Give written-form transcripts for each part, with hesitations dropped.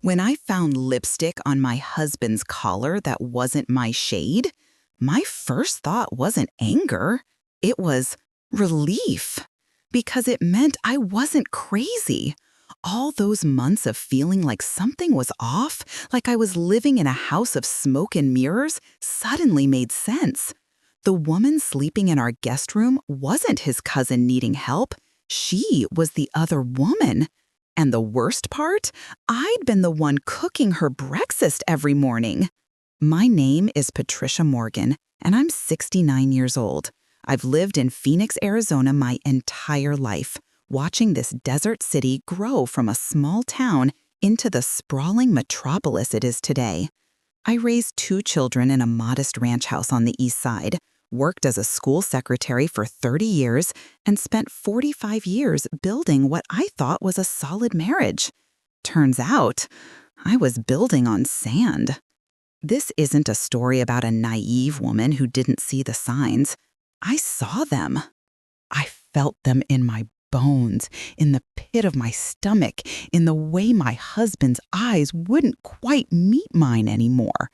When I found lipstick on my husband's collar that wasn't my shade, my first thought wasn't anger. It was relief. Because it meant I wasn't crazy. All those months of feeling like something was off, like I was living in a house of smoke and mirrors, suddenly made sense. The woman sleeping in our guest room wasn't his cousin needing help. She was the other woman. And the worst part? I'd been the one cooking her breakfast every morning. My name is Patricia Morgan, and I'm 69 years old. I've lived in Phoenix, Arizona my entire life, watching this desert city grow from a small town into the sprawling metropolis it is today. I raised 2 children in a modest ranch house on the east side, worked as a school secretary for 30 years, and spent 45 years building what I thought was a solid marriage. Turns out, I was building on sand. This isn't a story about a naive woman who didn't see the signs. I saw them. I felt them in my bones, in the pit of my stomach, in the way my husband's eyes wouldn't quite meet mine anymore.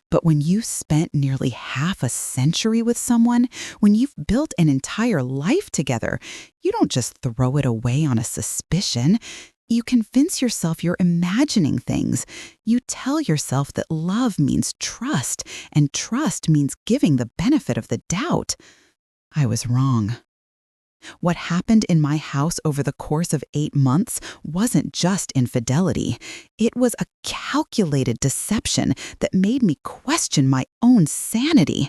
But when you spent nearly half a century with someone, when you've built an entire life together, you don't just throw it away on a suspicion. You convince yourself you're imagining things. You tell yourself that love means trust, and trust means giving the benefit of the doubt. I was wrong. What happened in my house over the course of 8 months wasn't just infidelity. It was a calculated deception that made me question my own sanity.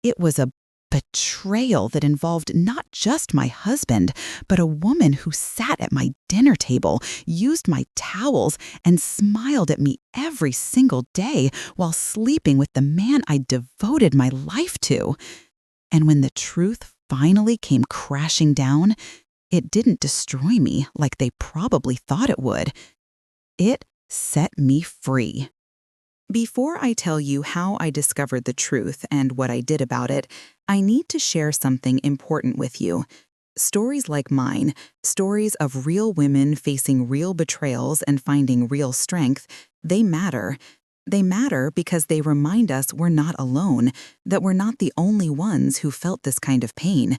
It was a betrayal that involved not just my husband, but a woman who sat at my dinner table, used my towels, and smiled at me every single day while sleeping with the man I devoted my life to. And when the truth finally came crashing down, it didn't destroy me like they probably thought it would. It set me free. Before I tell you how I discovered the truth and what I did about it, I need to share something important with you. Stories like mine, stories of real women facing real betrayals and finding real strength, they matter. They matter because they remind us we're not alone, that we're not the only ones who felt this kind of pain.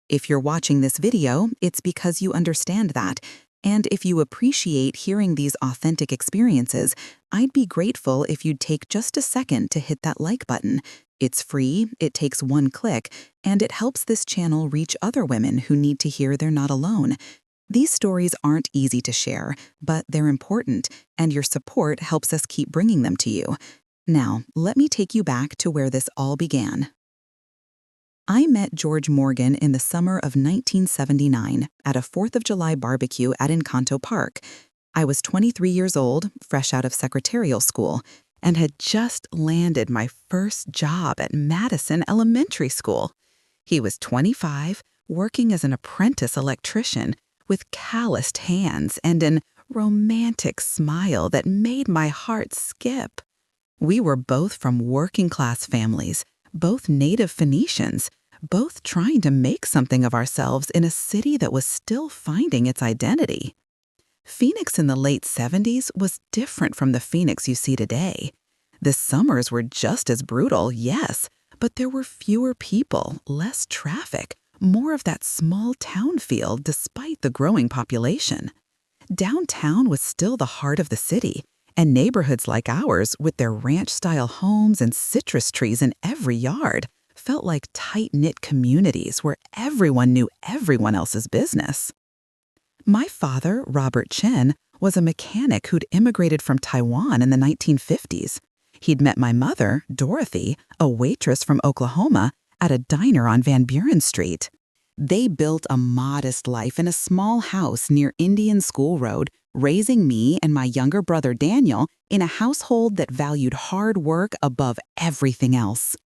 If you're watching this video, it's because you understand that. And if you appreciate hearing these authentic experiences, I'd be grateful if you'd take just a second to hit that like button. It's free, it takes 1 click, and it helps this channel reach other women who need to hear they're not alone. These stories aren't easy to share, but they're important, and your support helps us keep bringing them to you. Now, let me take you back to where this all began. I met George Morgan in the summer of 1979 at a 4th of July barbecue at Encanto Park. I was 23 years old, fresh out of secretarial school, and had just landed my first job at Madison Elementary School. He was 25, working as an apprentice electrician, with calloused hands and an romantic smile that made my heart skip. We were both from working-class families, both native Phoenicians, both trying to make something of ourselves in a city that was still finding its identity. Phoenix in the late 70s was different from the Phoenix you see today. The summers were just as brutal, yes, but there were fewer people, less traffic, more of that small town feel despite the growing population. Downtown was still the heart of the city, and neighborhoods like ours, with their ranch-style homes and citrus trees in every yard, felt like tight-knit communities where everyone knew everyone else's business. My father, Robert Chen, was a mechanic who'd immigrated from Taiwan in the 1950s. He'd met my mother, Dorothy, a waitress from Oklahoma, at a diner on Van Buren Street. They built a modest life in a small house near Indian School Road, raising me and my younger brother Daniel in a household that valued hard work above everything else.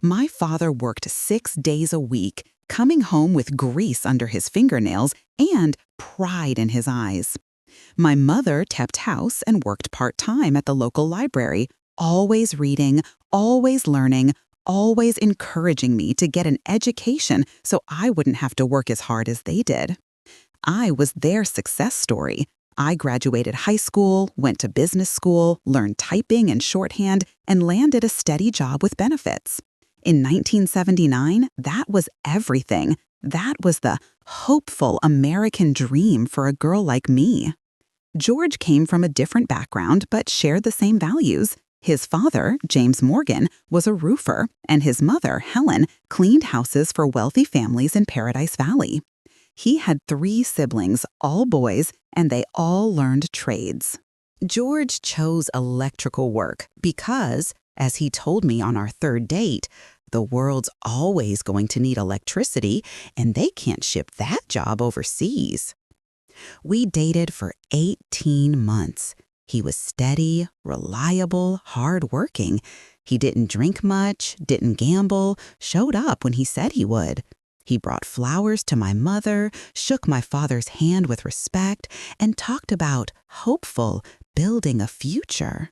My father worked 6 days a week, coming home with grease under his fingernails and pride in his eyes. My mother kept house and worked part-time at the local library, always reading, always learning, always encouraging me to get an education so I wouldn't have to work as hard as they did. I was their success story, I graduated high school, went to business school, learned typing and shorthand, and landed a steady job with benefits. In 1979, that was everything. That was the hopeful American dream for a girl like me. George came from a different background but shared the same values. His father, James Morgan, was a roofer, and his mother, Helen, cleaned houses for wealthy families in Paradise Valley. He had 3 siblings, all boys, and they all learned trades. George chose electrical work because, as he told me on our 3rd date, the world's always going to need electricity, and they can't ship that job overseas. We dated for 18 months. He was steady, reliable, hardworking. He didn't drink much, didn't gamble, showed up when he said he would. He brought flowers to my mother, shook my father's hand with respect, and talked about hopeful, building a future.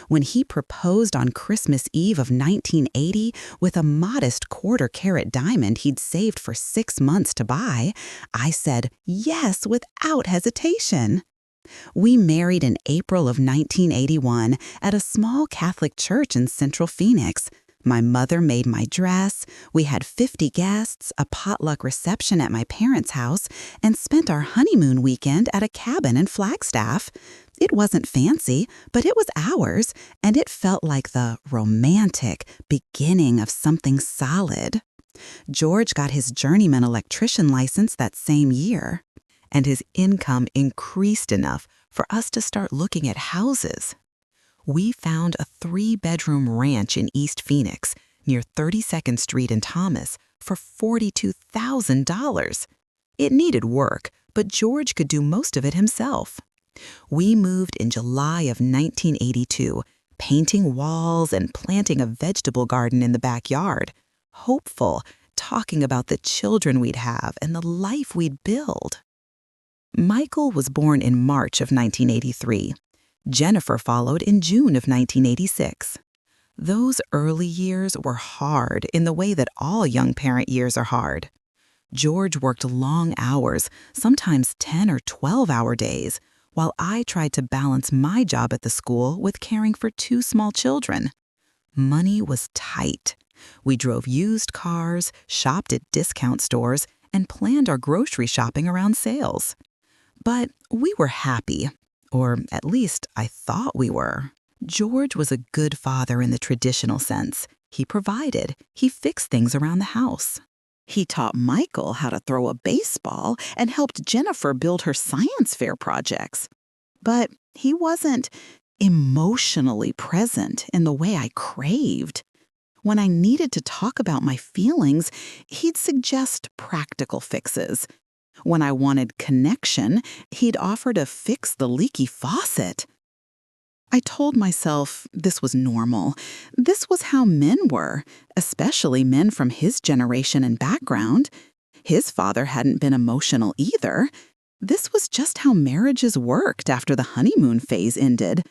When he proposed on Christmas Eve of 1980 with a modest quarter-carat diamond he'd saved for 6 months to buy, I said yes without hesitation. We married in April of 1981 at a small Catholic church in Central Phoenix. My mother made my dress, we had 50 guests, a potluck reception at my parents' house, and spent our honeymoon weekend at a cabin in Flagstaff. It wasn't fancy, but it was ours, and it felt like the romantic beginning of something solid. George got his journeyman electrician license that same year, and his income increased enough for us to start looking at houses. We found a 3-bedroom ranch in East Phoenix, near 32nd Street in Thomas, for $42,000. It needed work, but George could do most of it himself. We moved in July of 1982, painting walls and planting a vegetable garden in the backyard, hopeful, talking about the children we'd have and the life we'd build. Michael was born in March of 1983. Jennifer followed in June of 1986. Those early years were hard in the way that all young parent years are hard. George worked long hours, sometimes 10 or 12-hour days, while I tried to balance my job at the school with caring for 2 small children. Money was tight. We drove used cars, shopped at discount stores, and planned our grocery shopping around sales. But we were happy, or at least I thought we were. George was a good father in the traditional sense. He provided, he fixed things around the house. He taught Michael how to throw a baseball and helped Jennifer build her science fair projects. But he wasn't emotionally present in the way I craved. When I needed to talk about my feelings, he'd suggest practical fixes. When I wanted connection, he'd offer to fix the leaky faucet. I told myself this was normal. This was how men were, especially men from his generation and background. His father hadn't been emotional either. This was just how marriages worked after the honeymoon phase ended.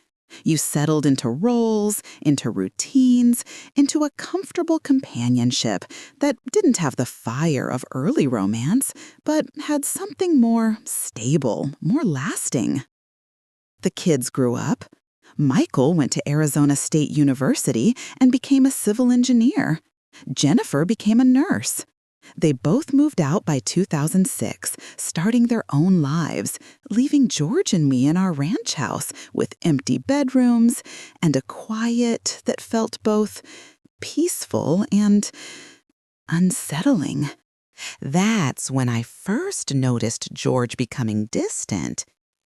You settled into roles, into routines, into a comfortable companionship that didn't have the fire of early romance, but had something more stable, more lasting. The kids grew up. Michael went to Arizona State University and became a civil engineer. Jennifer became a nurse. They both moved out by 2006, starting their own lives, leaving George and me in our ranch house with empty bedrooms and a quiet that felt both peaceful and unsettling. That's when I first noticed George becoming distant.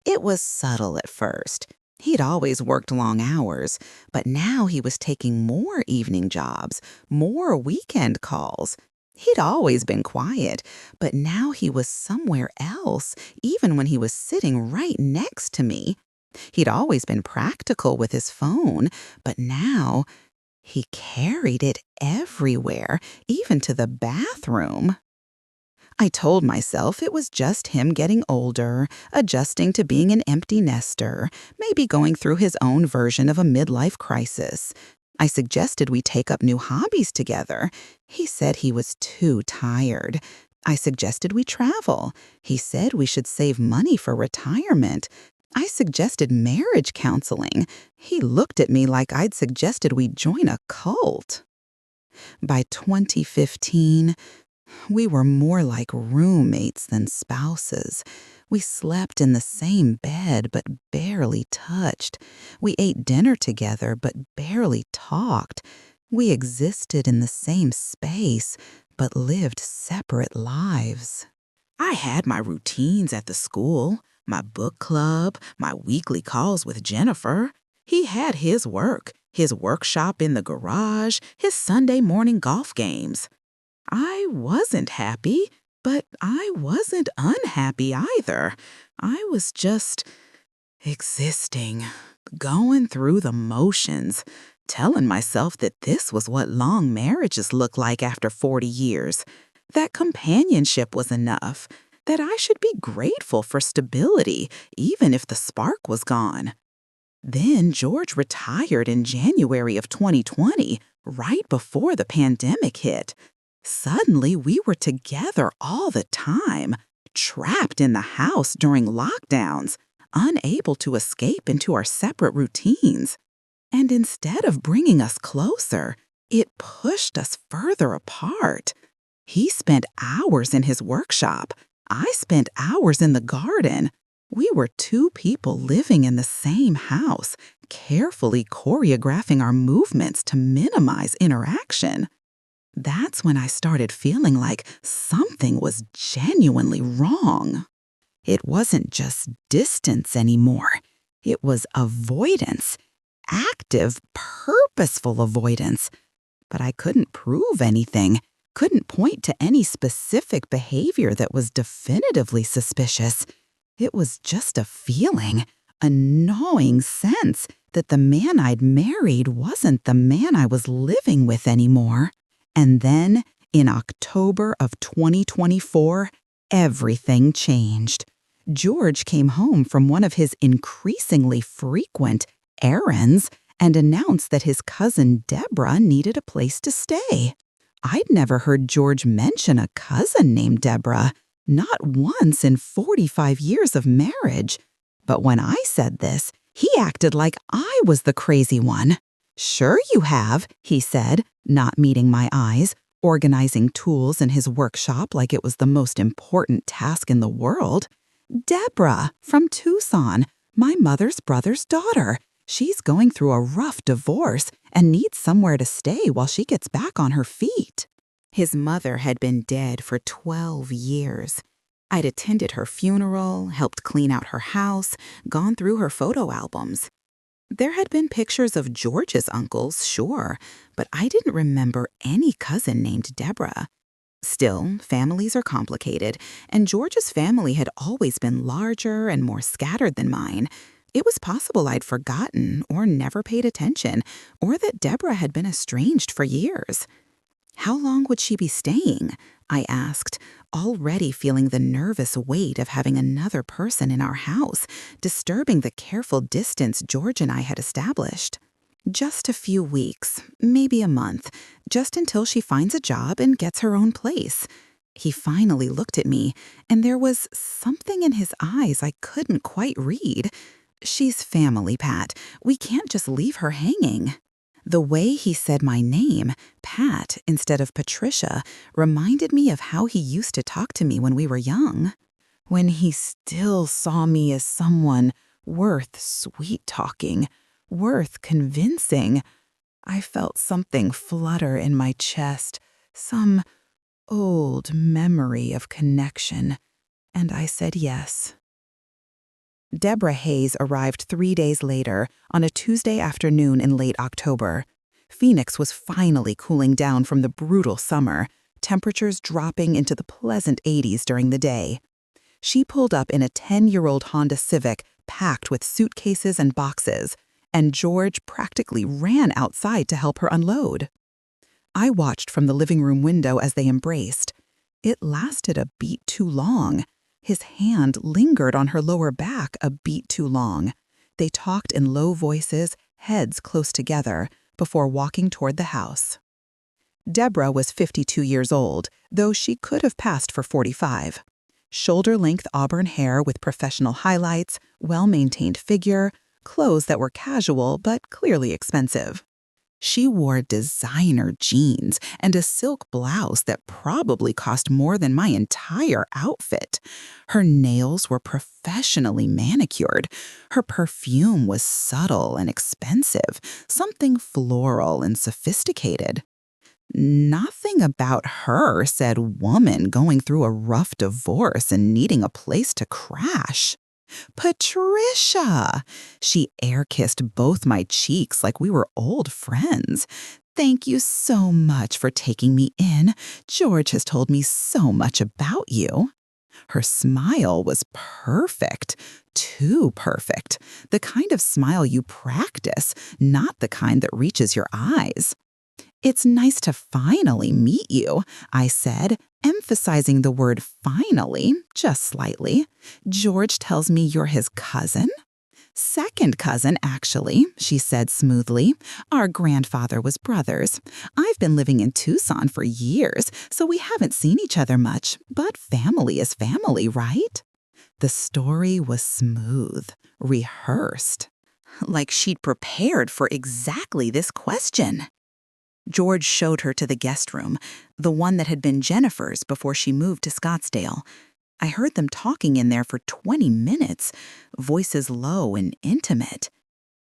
It was subtle at first. He'd always worked long hours, but now he was taking more evening jobs, more weekend calls. He'd always been quiet, but now he was somewhere else, even when he was sitting right next to me. He'd always been practical with his phone, but now he carried it everywhere, even to the bathroom. I told myself it was just him getting older, adjusting to being an empty nester, maybe going through his own version of a midlife crisis. I suggested we take up new hobbies together. He said he was too tired. I suggested we travel. He said we should save money for retirement. I suggested marriage counseling. He looked at me like I'd suggested we join a cult. By 2015, we were more like roommates than spouses. We slept in the same bed but barely touched. We ate dinner together but barely talked. We existed in the same space but lived separate lives. I had my routines at the school, my book club, my weekly calls with Jennifer. He had his work, his workshop in the garage, his Sunday morning golf games. I wasn't happy, but I wasn't unhappy either. I was just existing, going through the motions, telling myself that this was what long marriages look like after 40 years, that companionship was enough, that I should be grateful for stability, even if the spark was gone. Then George retired in January of 2020, right before the pandemic hit. Suddenly, we were together all the time, trapped in the house during lockdowns, unable to escape into our separate routines. And instead of bringing us closer, it pushed us further apart. He spent hours in his workshop. I spent hours in the garden. We were two people living in the same house, carefully choreographing our movements to minimize interaction. That's when I started feeling like something was genuinely wrong. It wasn't just distance anymore. It was avoidance, active, purposeful avoidance. But I couldn't prove anything, couldn't point to any specific behavior that was definitively suspicious. It was just a feeling, a gnawing sense that the man I'd married wasn't the man I was living with anymore. And then, in October of 2024, everything changed. George came home from one of his increasingly frequent errands and announced that his cousin Deborah needed a place to stay. I'd never heard George mention a cousin named Deborah, not once in 45 years of marriage. But when I said this, he acted like I was the crazy one. "Sure you have," he said, not meeting my eyes, organizing tools in his workshop like it was the most important task in the world. "Deborah, from Tucson, my mother's brother's daughter. She's going through a rough divorce and needs somewhere to stay while she gets back on her feet." His mother had been dead for 12 years. I'd attended her funeral, helped clean out her house, gone through her photo albums. There had been pictures of George's uncles, sure, but I didn't remember any cousin named Deborah. Still, families are complicated, and George's family had always been larger and more scattered than mine. It was possible I'd forgotten or never paid attention, or that Deborah had been estranged for years. "How long would she be staying?" I asked, already feeling the nervous weight of having another person in our house, disturbing the careful distance George and I had established. "Just a few weeks, maybe a month, just until she finds a job and gets her own place." He finally looked at me, and there was something in his eyes I couldn't quite read. "She's family, Pat. We can't just leave her hanging." The way he said my name, Pat, instead of Patricia, reminded me of how he used to talk to me when we were young. When he still saw me as someone worth sweet-talking, worth convincing. I felt something flutter in my chest, some old memory of connection, and I said yes. Deborah Hayes arrived 3 days later, on a Tuesday afternoon in late October. Phoenix was finally cooling down from the brutal summer, temperatures dropping into the pleasant 80s during the day. She pulled up in a 10-year-old Honda Civic packed with suitcases and boxes, and George practically ran outside to help her unload. I watched from the living room window as they embraced. It lasted a beat too long. His hand lingered on her lower back a beat too long. They talked in low voices, heads close together, before walking toward the house. Deborah was 52 years old, though she could have passed for 45. Shoulder-length auburn hair with professional highlights, well-maintained figure, clothes that were casual but clearly expensive. She wore designer jeans and a silk blouse that probably cost more than my entire outfit. Her nails were professionally manicured. Her perfume was subtle and expensive, something floral and sophisticated. Nothing about her said woman going through a rough divorce and needing a place to crash. Patricia! She air-kissed both my cheeks like we were old friends. Thank you so much for taking me in. George has told me so much about you. Her smile was perfect. Too perfect. The kind of smile you practice, not the kind that reaches your eyes. It's nice to finally meet you, I said, emphasizing the word finally, just slightly. George tells me you're his cousin? Second cousin, actually, she said smoothly. Our grandfather was brothers. I've been living in Tucson for years, so we haven't seen each other much, but family is family, right? The story was smooth, rehearsed, like she'd prepared for exactly this question. George showed her to the guest room, the one that had been Jennifer's before she moved to Scottsdale. I heard them talking in there for 20 minutes, voices low and intimate.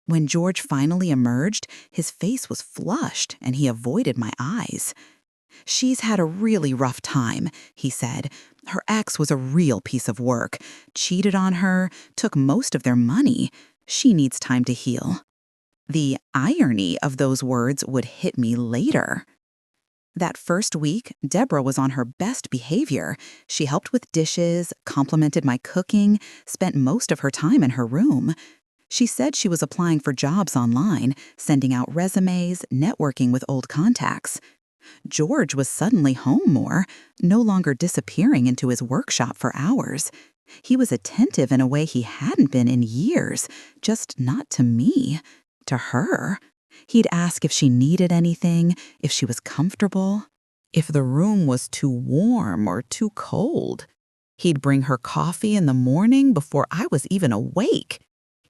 When George finally emerged, his face was flushed and he avoided my eyes. She's had a really rough time, he said. Her ex was a real piece of work, cheated on her, took most of their money. She needs time to heal. The irony of those words would hit me later. That first week, Deborah was on her best behavior. She helped with dishes, complimented my cooking, spent most of her time in her room. She said she was applying for jobs online, sending out resumes, networking with old contacts. George was suddenly home more, no longer disappearing into his workshop for hours. He was attentive in a way he hadn't been in years, just not to me. To her. He'd ask if she needed anything, if she was comfortable, if the room was too warm or too cold. He'd bring her coffee in the morning before I was even awake.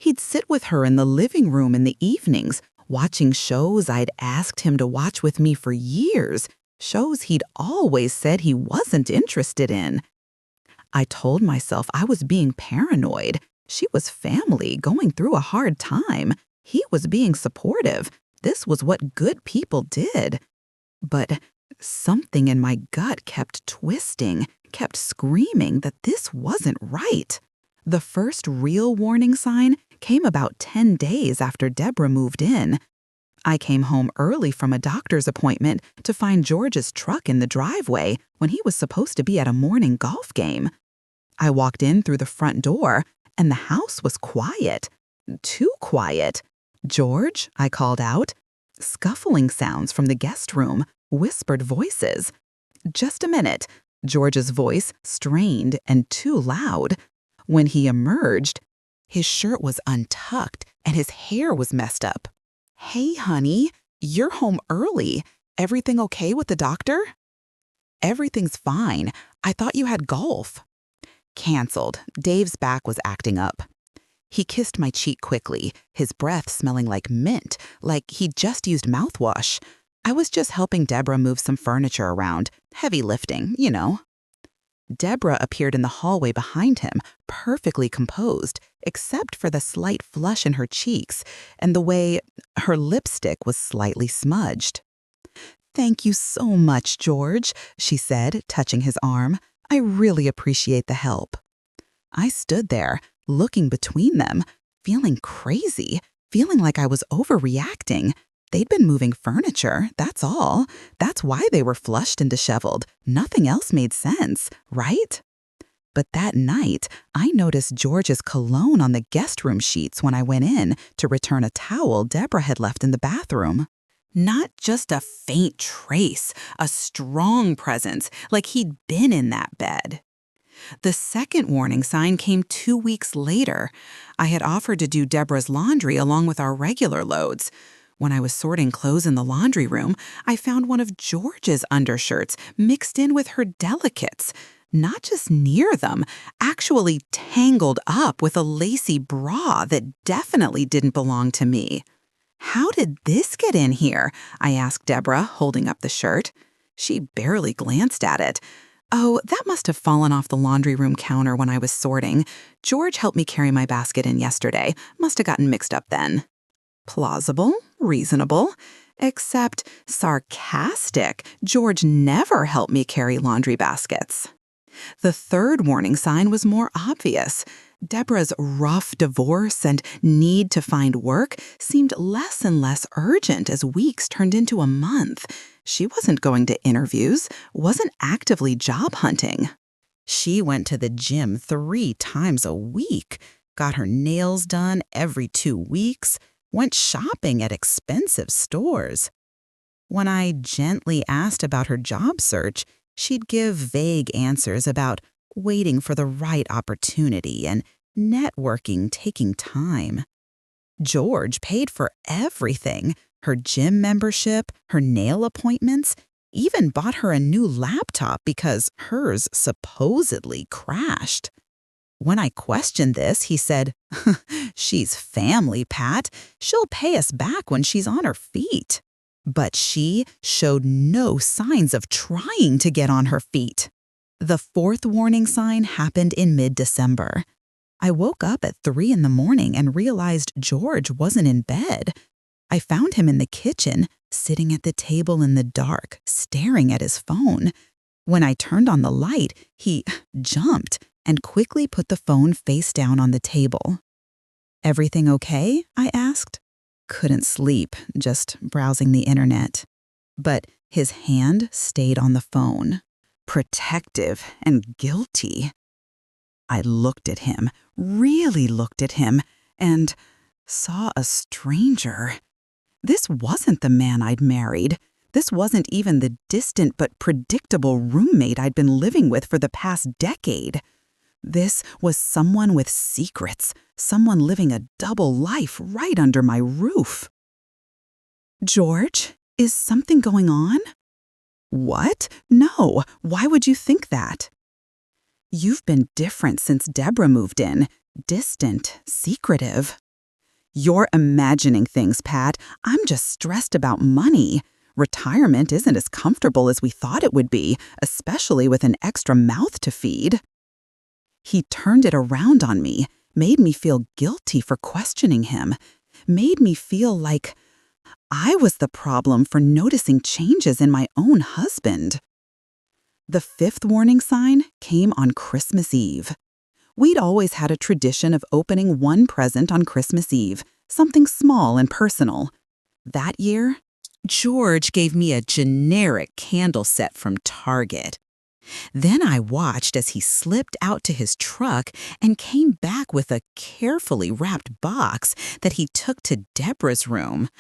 He'd sit with her in the living room in the evenings, watching shows I'd asked him to watch with me for years, shows he'd always said he wasn't interested in. I told myself I was being paranoid. She was family, going through a hard time. He was being supportive. This was what good people did. But something in my gut kept twisting, kept screaming that this wasn't right. The first real warning sign came about 10 days after Deborah moved in. I came home early from a doctor's appointment to find George's truck in the driveway when he was supposed to be at a morning golf game. I walked in through the front door, and the house was quiet. Too quiet. George, I called out. Scuffling sounds from the guest room, whispered voices. Just a minute. George's voice, strained and too loud. When he emerged, his shirt was untucked and his hair was messed up. Hey, honey, you're home early. Everything okay with the doctor? Everything's fine. I thought you had golf. Canceled. Dave's back was acting up. He kissed my cheek quickly, his breath smelling like mint, like he'd just used mouthwash. I was just helping Deborah move some furniture around, heavy lifting, you know. Deborah appeared in the hallway behind him, perfectly composed, except for the slight flush in her cheeks and the way her lipstick was slightly smudged. Thank you so much, George, she said, touching his arm. I really appreciate the help. I stood there, looking between them, feeling crazy, feeling like I was overreacting. They'd been moving furniture, that's all. That's why they were flushed and disheveled. Nothing else made sense, right? But that night, I noticed George's cologne on the guest room sheets when I went in to return a towel Deborah had left in the bathroom. Not just a faint trace, a strong presence, like he'd been in that bed. The second warning sign came 2 weeks later. I had offered to do Deborah's laundry along with our regular loads. When I was sorting clothes in the laundry room, I found one of George's undershirts mixed in with her delicates. not just near them, actually tangled up with a lacy bra that definitely didn't belong to me. "How did this get in here?" I asked Deborah, holding up the shirt. She barely glanced at it. "Oh, that must have fallen off the laundry room counter when I was sorting. George helped me carry my basket in yesterday. Must have gotten mixed up then." Plausible, reasonable, except sarcastic. George never helped me carry laundry baskets. The third warning sign was more obvious. Deborah's rough divorce and need to find work seemed less and less urgent as weeks turned into a month. She wasn't going to interviews, wasn't actively job hunting. She went to the gym 3 times a week, got her nails done every 2 weeks, went shopping at expensive stores. When I gently asked about her job search, she'd give vague answers about waiting for the right opportunity and networking taking time. George paid for everything, her gym membership, her nail appointments, even bought her a new laptop because hers supposedly crashed. When I questioned this, he said, "She's family, Pat. She'll pay us back when she's on her feet." But she showed no signs of trying to get on her feet. The fourth warning sign happened in mid-December. I woke up at 3 in the morning and realized George wasn't in bed. I found him in the kitchen, sitting at the table in the dark, staring at his phone. When I turned on the light, he jumped and quickly put the phone face down on the table. "Everything okay?" I asked. Couldn't sleep, just browsing the internet. But his hand stayed on the phone, protective and guilty. I looked at him, really looked at him, and saw a stranger. This wasn't the man I'd married. This wasn't even the distant but predictable roommate I'd been living with for the past decade. This was someone with secrets, someone living a double life right under my roof. "George, is something going on?" "What? No, why would you think that?" "You've been different since Deborah moved in. Distant, secretive." "You're imagining things, Pat. I'm just stressed about money. Retirement isn't as comfortable as we thought it would be, especially with an extra mouth to feed." He turned it around on me, made me feel guilty for questioning him, made me feel like I was the problem for noticing changes in my own husband. The fifth warning sign came on Christmas Eve. We'd always had a tradition of opening one present on Christmas Eve, something small and personal. That year, George gave me a generic candle set from Target. Then I watched as he slipped out to his truck and came back with a carefully wrapped box that he took to Deborah's room.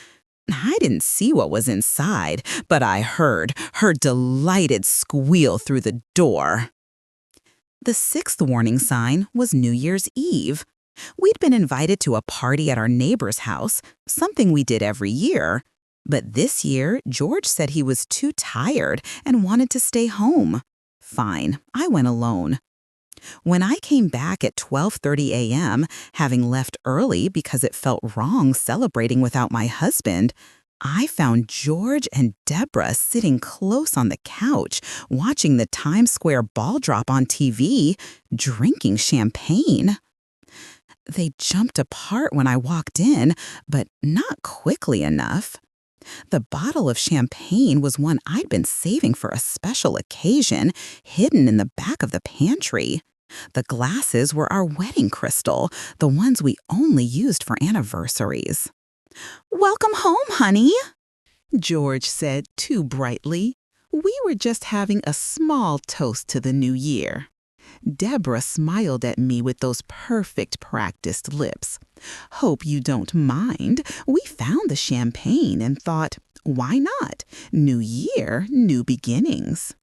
I didn't see what was inside, but I heard her delighted squeal through the door. The sixth warning sign was New Year's Eve. We'd been invited to a party at our neighbor's house, something we did every year. But this year, George said he was too tired and wanted to stay home. Fine, I went alone. When I came back at 12:30 a.m., having left early because it felt wrong celebrating without my husband, I found George and Deborah sitting close on the couch, watching the Times Square ball drop on TV, drinking champagne. They jumped apart when I walked in, but not quickly enough. The bottle of champagne was one I'd been saving for a special occasion, hidden in the back of the pantry. The glasses were our wedding crystal, the ones we only used for anniversaries. "Welcome home, honey," George said too brightly. We were just having a small toast to the new year. Deborah smiled at me with those perfect practiced lips. "Hope you don't mind. We found the champagne and thought, why not? New year, new beginnings."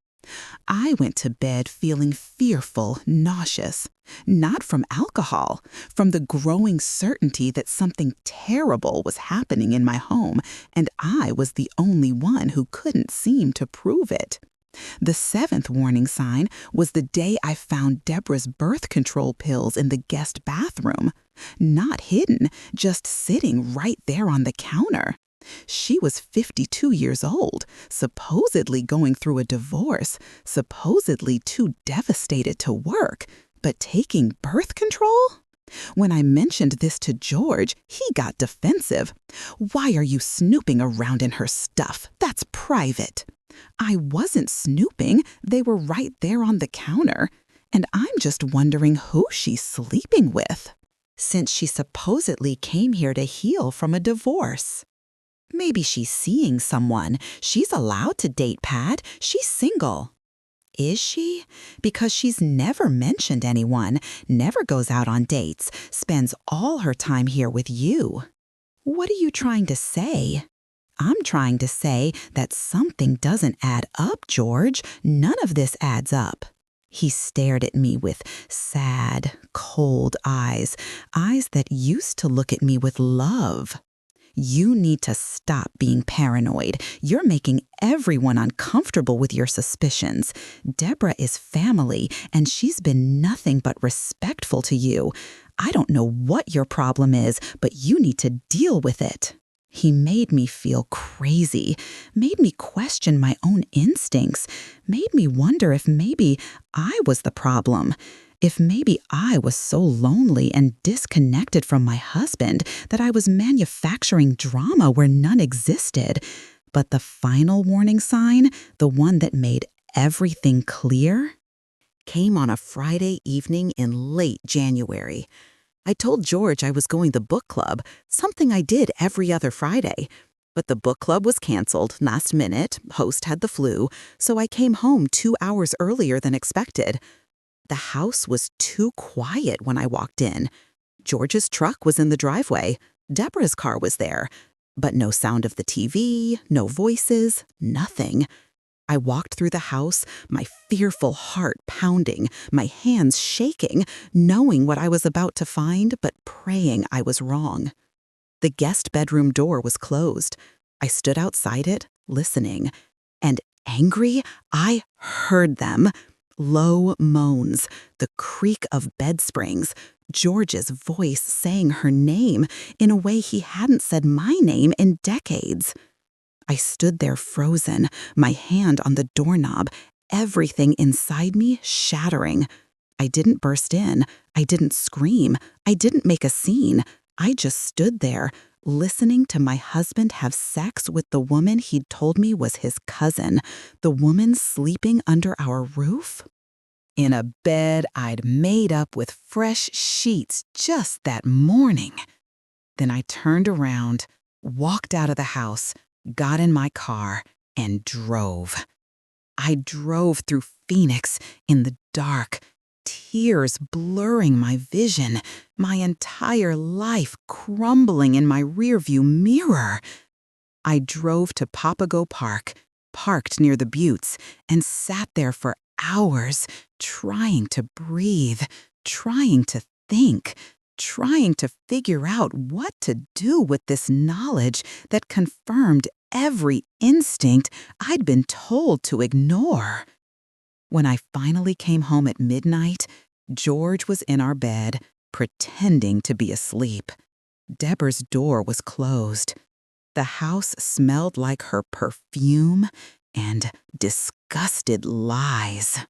I went to bed feeling fearful, nauseous. Not from alcohol, from the growing certainty that something terrible was happening in my home, and I was the only one who couldn't seem to prove it. The seventh warning sign was the day I found Deborah's birth control pills in the guest bathroom. Not hidden, just sitting right there on the counter. She was 52 years old, supposedly going through a divorce, supposedly too devastated to work, but taking birth control? When I mentioned this to George, he got defensive. "Why are you snooping around in her stuff? That's private." I wasn't snooping, they were right there on the counter, and I'm just wondering who she's sleeping with, since she supposedly came here to heal from a divorce. Maybe she's seeing someone. She's allowed to date Pat. She's single. Is she? Because she's never mentioned anyone, never goes out on dates, spends all her time here with you. What are you trying to say? I'm trying to say that something doesn't add up, George. None of this adds up. He stared at me with sad, cold eyes, eyes that used to look at me with love. You need to stop being paranoid. You're making everyone uncomfortable with your suspicions. Deborah is family, and she's been nothing but respectful to you. I don't know what your problem is, but you need to deal with it. He made me feel crazy, made me question my own instincts, made me wonder if maybe I was the problem. If maybe I was so lonely and disconnected from my husband that I was manufacturing drama where none existed. But the final warning sign, the one that made everything clear, came on a Friday evening in late January. I told George I was going to book club, something I did every other Friday. But the book club was canceled last minute, host had the flu, so I came home 2 hours earlier than expected. The house was too quiet when I walked in. George's truck was in the driveway. Deborah's car was there. But no sound of the TV, no voices, nothing. I walked through the house, my fearful heart pounding, my hands shaking, knowing what I was about to find, but praying I was wrong. The guest bedroom door was closed. I stood outside it, listening. And angry, I heard them. Low moans, the creak of bed springs, George's voice saying her name in a way he hadn't said my name in decades. I stood there frozen, my hand on the doorknob, everything inside me shattering. I didn't burst in, I didn't scream, I didn't make a scene. I just stood there, listening to my husband have sex with the woman he'd told me was his cousin, the woman sleeping under our roof. In a bed I'd made up with fresh sheets just that morning. Then I turned around, walked out of the house, got in my car, and drove. I drove through Phoenix in the dark, tears blurring my vision, my entire life crumbling in my rearview mirror. I drove to Papago Park, parked near the Buttes, and sat there for hours, trying to breathe, trying to think, trying to figure out what to do with this knowledge that confirmed every instinct I'd been told to ignore. When I finally came home at midnight, George was in our bed, pretending to be asleep. Deborah's door was closed. The house smelled like her perfume and disgusted lies.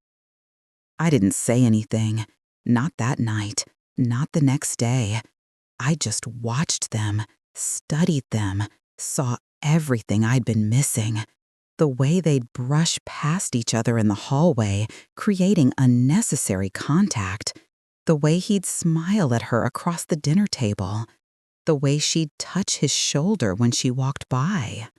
I didn't say anything, not that night, not the next day. I just watched them, studied them, saw everything I'd been missing. The way they'd brush past each other in the hallway, creating unnecessary contact. The way he'd smile at her across the dinner table. The way she'd touch his shoulder when she walked by.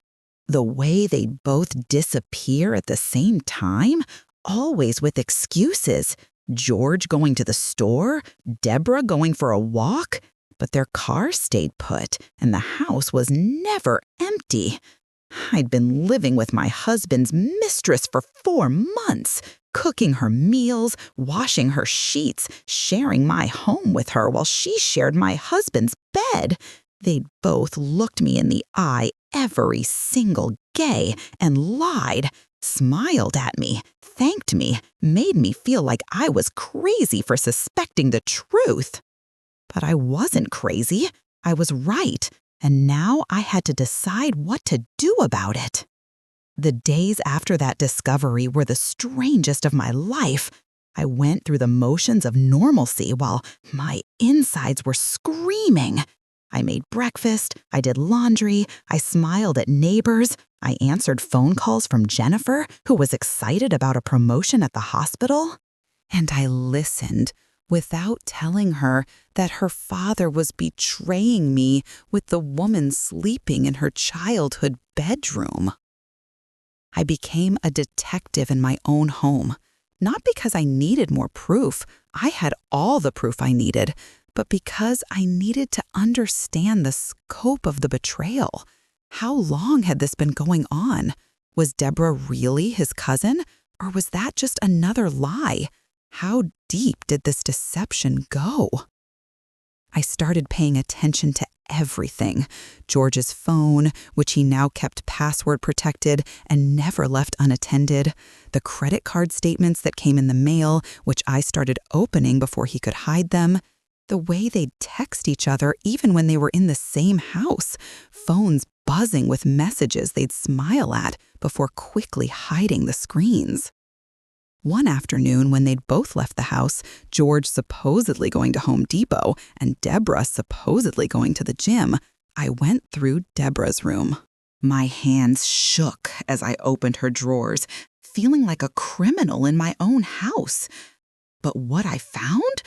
The way they'd both disappear at the same time, always with excuses. George going to the store, Deborah going for a walk. But their car stayed put, and the house was never empty. I'd been living with my husband's mistress for 4 months, cooking her meals, washing her sheets, sharing my home with her while she shared my husband's bed. They'd both looked me in the eye every single day and lied, smiled at me, thanked me, made me feel like I was crazy for suspecting the truth. But I wasn't crazy. I was right, and now I had to decide what to do about it. The days after that discovery were the strangest of my life. I went through the motions of normalcy while my insides were screaming. I made breakfast, I did laundry, I smiled at neighbors, I answered phone calls from Jennifer, who was excited about a promotion at the hospital. And I listened without telling her that her father was betraying me with the woman sleeping in her childhood bedroom. I became a detective in my own home, not because I needed more proof. I had all the proof I needed, but because I needed to understand the scope of the betrayal. How long had this been going on? Was Deborah really his cousin, or was that just another lie? How deep did this deception go? I started paying attention to everything. George's phone, which he now kept password protected and never left unattended. The credit card statements that came in the mail, which I started opening before he could hide them. The way they'd text each other even when they were in the same house. Phones buzzing with messages they'd smile at before quickly hiding the screens. One afternoon, when they'd both left the house, George supposedly going to Home Depot and Deborah supposedly going to the gym, I went through Deborah's room. My hands shook as I opened her drawers, feeling like a criminal in my own house. But what I found,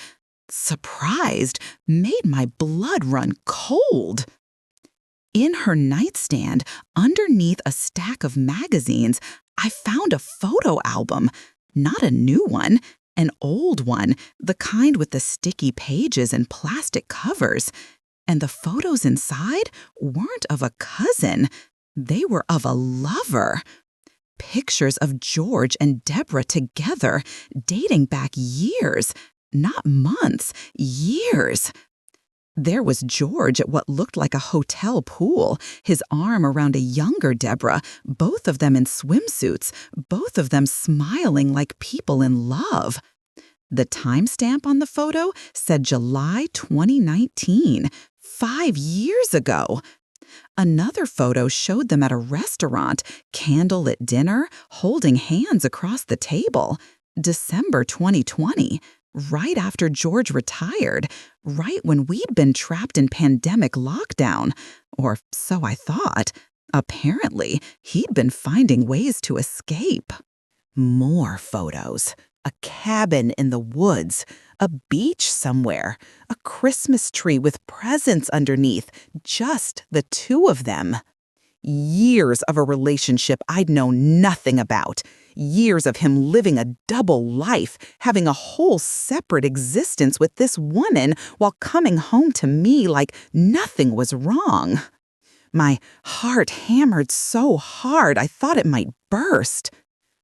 surprised, made my blood run cold. In her nightstand, underneath a stack of magazines, I found a photo album. Not a new one, an old one, the kind with the sticky pages and plastic covers. And the photos inside weren't of a cousin. They were of a lover. Pictures of George and Deborah together, dating back years, not months, years. There was George at what looked like a hotel pool, his arm around a younger Deborah, both of them in swimsuits, both of them smiling like people in love. The timestamp on the photo said July 2019, 5 years ago. Another photo showed them at a restaurant, candlelit dinner, holding hands across the table. December 2020. Right after George retired, right when we'd been trapped in pandemic lockdown. Or so I thought. Apparently, he'd been finding ways to escape. More photos. A cabin in the woods. A beach somewhere. A Christmas tree with presents underneath. Just the two of them. Years of a relationship I'd known nothing about. Years of him living a double life, having a whole separate existence with this woman while coming home to me like nothing was wrong. My heart hammered so hard I thought it might burst.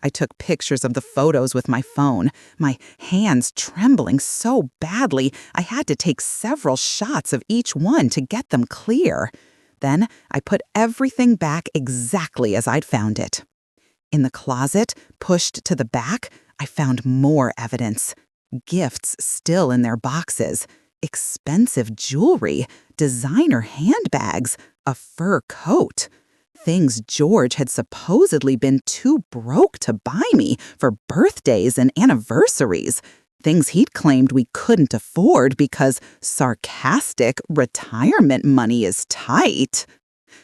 I took pictures of the photos with my phone, my hands trembling so badly I had to take several shots of each one to get them clear. Then I put everything back exactly as I'd found it. In the closet, pushed to the back, I found more evidence. Gifts still in their boxes, expensive jewelry, designer handbags, a fur coat. Things George had supposedly been too broke to buy me for birthdays and anniversaries. Things he'd claimed we couldn't afford because sarcastic retirement money is tight.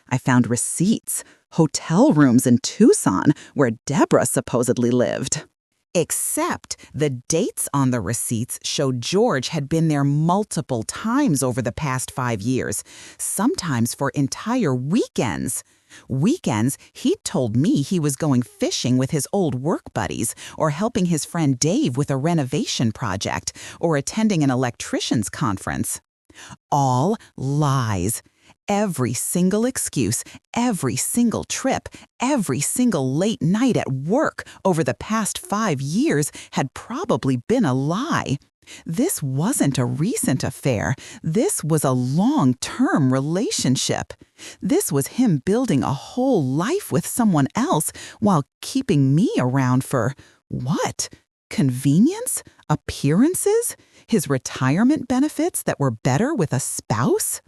I found receipts, hotel rooms in Tucson where Deborah supposedly lived. Except the dates on the receipts showed George had been there multiple times over the past 5 years, sometimes for entire weekends. Weekends, he'd told me he was going fishing with his old work buddies, or helping his friend Dave with a renovation project, or attending an electrician's conference. All lies. Every single excuse, every single trip, every single late night at work over the past 5 years had probably been a lie. This wasn't a recent affair. This was a long-term relationship. This was him building a whole life with someone else while keeping me around for what? Convenience? Appearances? His retirement benefits that were better with a spouse?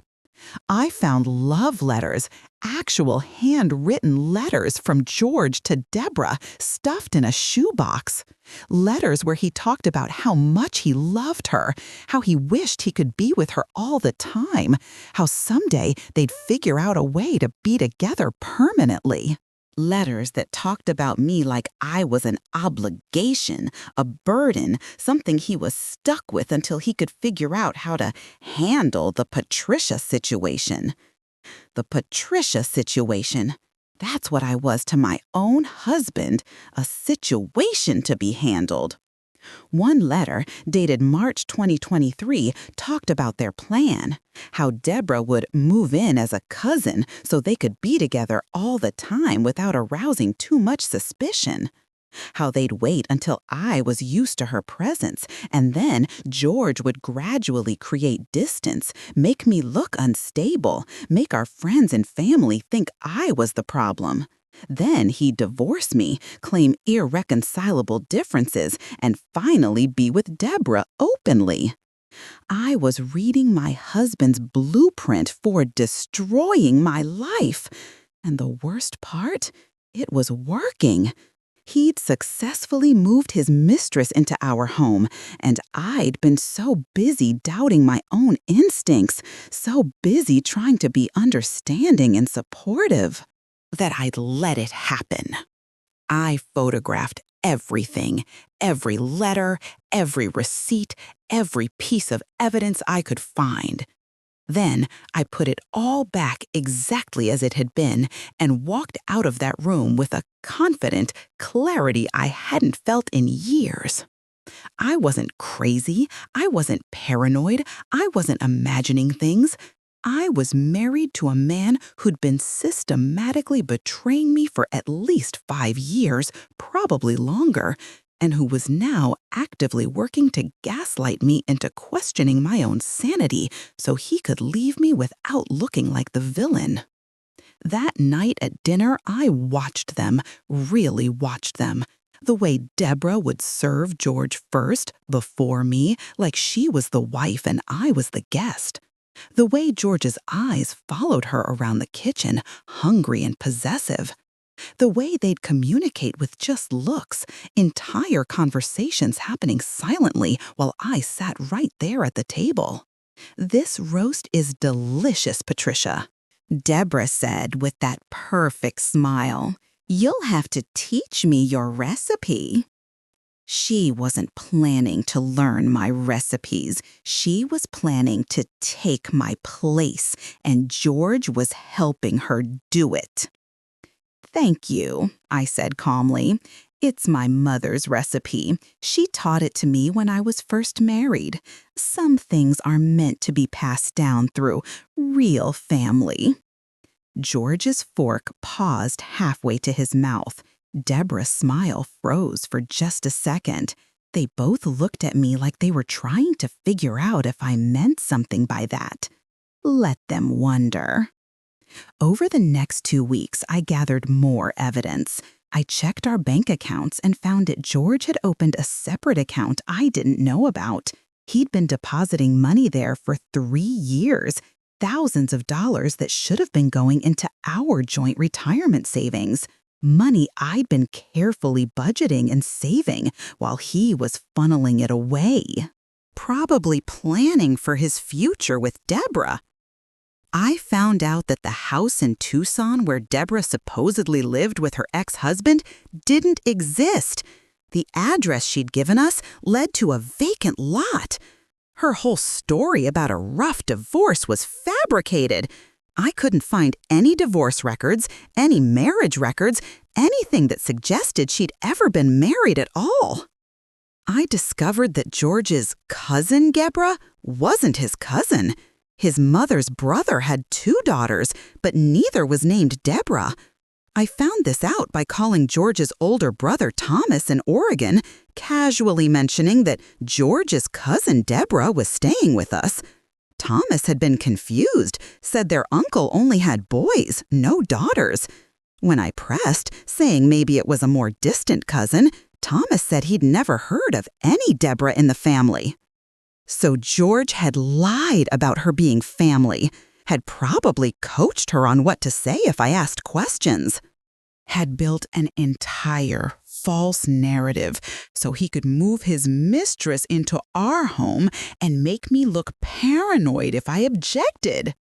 I found love letters, actual handwritten letters from George to Deborah, stuffed in a shoebox. Letters where he talked about how much he loved her, how he wished he could be with her all the time, how someday they'd figure out a way to be together permanently. Letters that talked about me like I was an obligation, a burden, something he was stuck with until he could figure out how to handle the Patricia situation. The Patricia situation. That's what I was to my own husband, a situation to be handled. One letter, dated March 2023, talked about their plan, how Deborah would move in as a cousin so they could be together all the time without arousing too much suspicion. How they'd wait until I was used to her presence, and then George would gradually create distance, make me look unstable, make our friends and family think I was the problem. Then he'd divorce me, claim irreconcilable differences, and finally be with Deborah openly. I was reading my husband's blueprint for destroying my life. And the worst part? It was working. He'd successfully moved his mistress into our home, and I'd been so busy doubting my own instincts, so busy trying to be understanding and supportive, that I'd let it happen. I photographed everything, every letter, every receipt, every piece of evidence I could find. Then I put it all back exactly as it had been and walked out of that room with a confident clarity I hadn't felt in years. I wasn't crazy. I wasn't paranoid. I wasn't imagining things. I was married to a man who'd been systematically betraying me for at least 5 years, probably longer, and who was now actively working to gaslight me into questioning my own sanity so he could leave me without looking like the villain. That night at dinner, I watched them, really watched them. The way Deborah would serve George first, before me, like she was the wife and I was the guest. The way George's eyes followed her around the kitchen, hungry and possessive. The way they'd communicate with just looks, entire conversations happening silently while I sat right there at the table. "This roast is delicious, Patricia," Deborah said with that perfect smile. "You'll have to teach me your recipe." She wasn't planning to learn my recipes. She was planning to take my place, and George was helping her do it. "Thank you," I said calmly. "It's my mother's recipe. She taught it to me when I was first married. Some things are meant to be passed down through real family." George's fork paused halfway to his mouth. Deborah's smile froze for just a second. They both looked at me like they were trying to figure out if I meant something by that. Let them wonder. Over the next 2 weeks, I gathered more evidence. I checked our bank accounts and found that George had opened a separate account I didn't know about. He'd been depositing money there for 3 years, thousands of dollars that should have been going into our joint retirement savings. Money I'd been carefully budgeting and saving while he was funneling it away. Probably planning for his future with Deborah. I found out that the house in Tucson where Deborah supposedly lived with her ex-husband didn't exist. The address she'd given us led to a vacant lot. Her whole story about a rough divorce was fabricated. I couldn't find any divorce records, any marriage records, anything that suggested she'd ever been married at all. I discovered that George's cousin, Deborah, wasn't his cousin. His mother's brother had 2 daughters, but neither was named Deborah. I found this out by calling George's older brother Thomas in Oregon, casually mentioning that George's cousin Deborah was staying with us. Thomas had been confused, said their uncle only had boys, no daughters. When I pressed, saying maybe it was a more distant cousin, Thomas said he'd never heard of any Deborah in the family. So George had lied about her being family, had probably coached her on what to say if I asked questions, had built an entire false narrative so he could move his mistress into our home and make me look paranoid if I objected.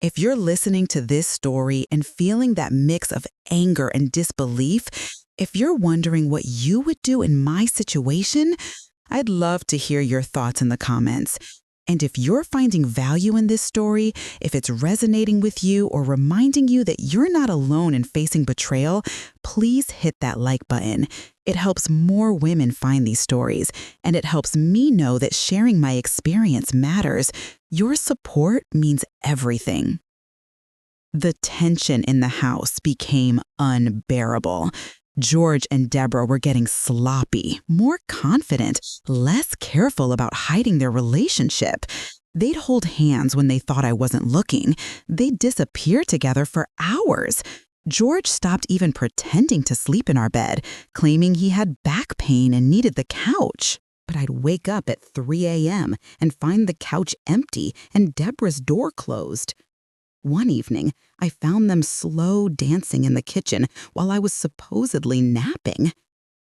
If you're listening to this story and feeling that mix of anger and disbelief, if you're wondering what you would do in my situation, I'd love to hear your thoughts in the comments. And if you're finding value in this story, if it's resonating with you or reminding you that you're not alone in facing betrayal, please hit that like button. It helps more women find these stories, and it helps me know that sharing my experience matters. Your support means everything. The tension in the house became unbearable. George and Deborah were getting sloppy, more confident, less careful about hiding their relationship. They'd hold hands when they thought I wasn't looking. They'd disappear together for hours. George stopped even pretending to sleep in our bed, claiming he had back pain and needed the couch. But I'd wake up at 3 a.m. and find the couch empty and Deborah's door closed. One evening, I found them slow dancing in the kitchen while I was supposedly napping.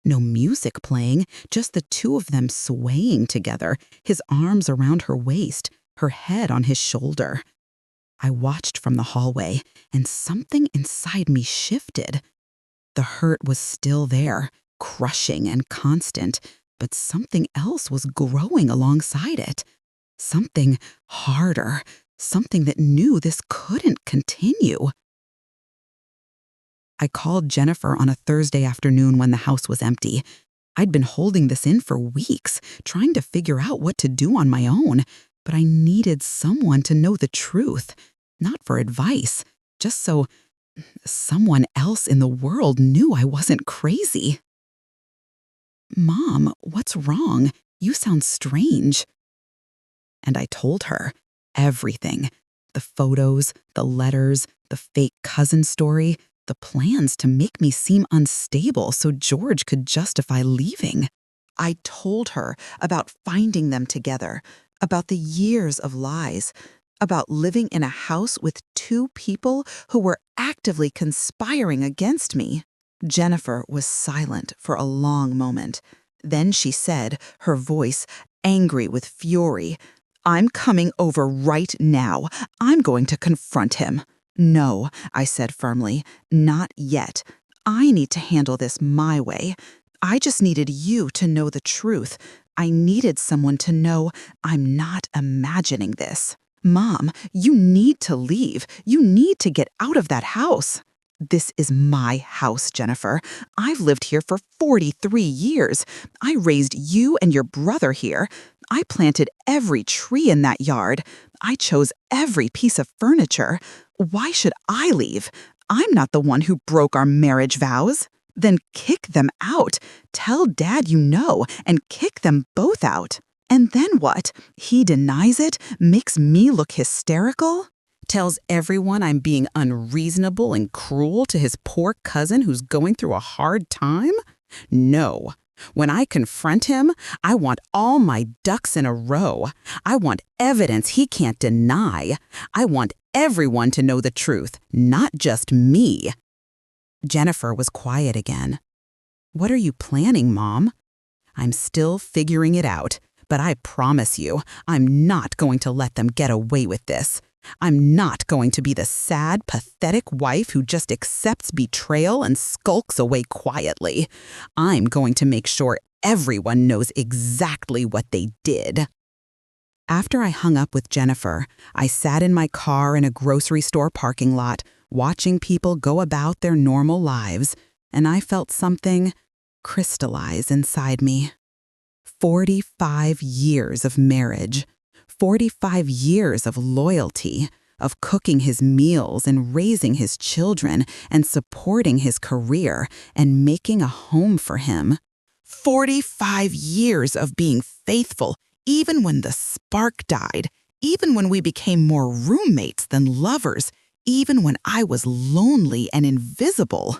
No music playing, just the two of them swaying together, his arms around her waist, her head on his shoulder. I watched from the hallway, and something inside me shifted. The hurt was still there, crushing and constant, but something else was growing alongside it. Something harder. Something that knew this couldn't continue. I called Jennifer on a Thursday afternoon when the house was empty. I'd been holding this in for weeks, trying to figure out what to do on my own, but I needed someone to know the truth, not for advice, just so someone else in the world knew I wasn't crazy. "Mom, what's wrong? You sound strange." And I told her. Everything. The photos, the letters, the fake cousin story, the plans to make me seem unstable so George could justify leaving. I told her about finding them together, about the years of lies, about living in a house with two people who were actively conspiring against me. Jennifer was silent for a long moment. Then she said, her voice angry with fury, "I'm coming over right now. I'm going to confront him." "No," I said firmly, "not yet. I need to handle this my way. I just needed you to know the truth. I needed someone to know I'm not imagining this. Mom, you need to leave. You need to get out of that house." "This is my house, Jennifer. I've lived here for 43 years. I raised you and your brother here. I planted every tree in that yard. I chose every piece of furniture. Why should I leave? I'm not the one who broke our marriage vows." "Then kick them out. Tell Dad you know, and kick them both out." "And then what? He denies it, makes me look hysterical? Tells everyone I'm being unreasonable and cruel to his poor cousin who's going through a hard time? No. When I confront him, I want all my ducks in a row. I want evidence he can't deny. I want everyone to know the truth, not just me." Jennifer was quiet again. "What are you planning, Mom?" "I'm still figuring it out, but I promise you, I'm not going to let them get away with this. I'm not going to be the sad, pathetic wife who just accepts betrayal and skulks away quietly. I'm going to make sure everyone knows exactly what they did." After I hung up with Jennifer, I sat in my car in a grocery store parking lot, watching people go about their normal lives, and I felt something crystallize inside me. 45 years of marriage. 45 years of loyalty, of cooking his meals and raising his children and supporting his career and making a home for him. 45 years of being faithful, even when the spark died, even when we became more roommates than lovers, even when I was lonely and invisible.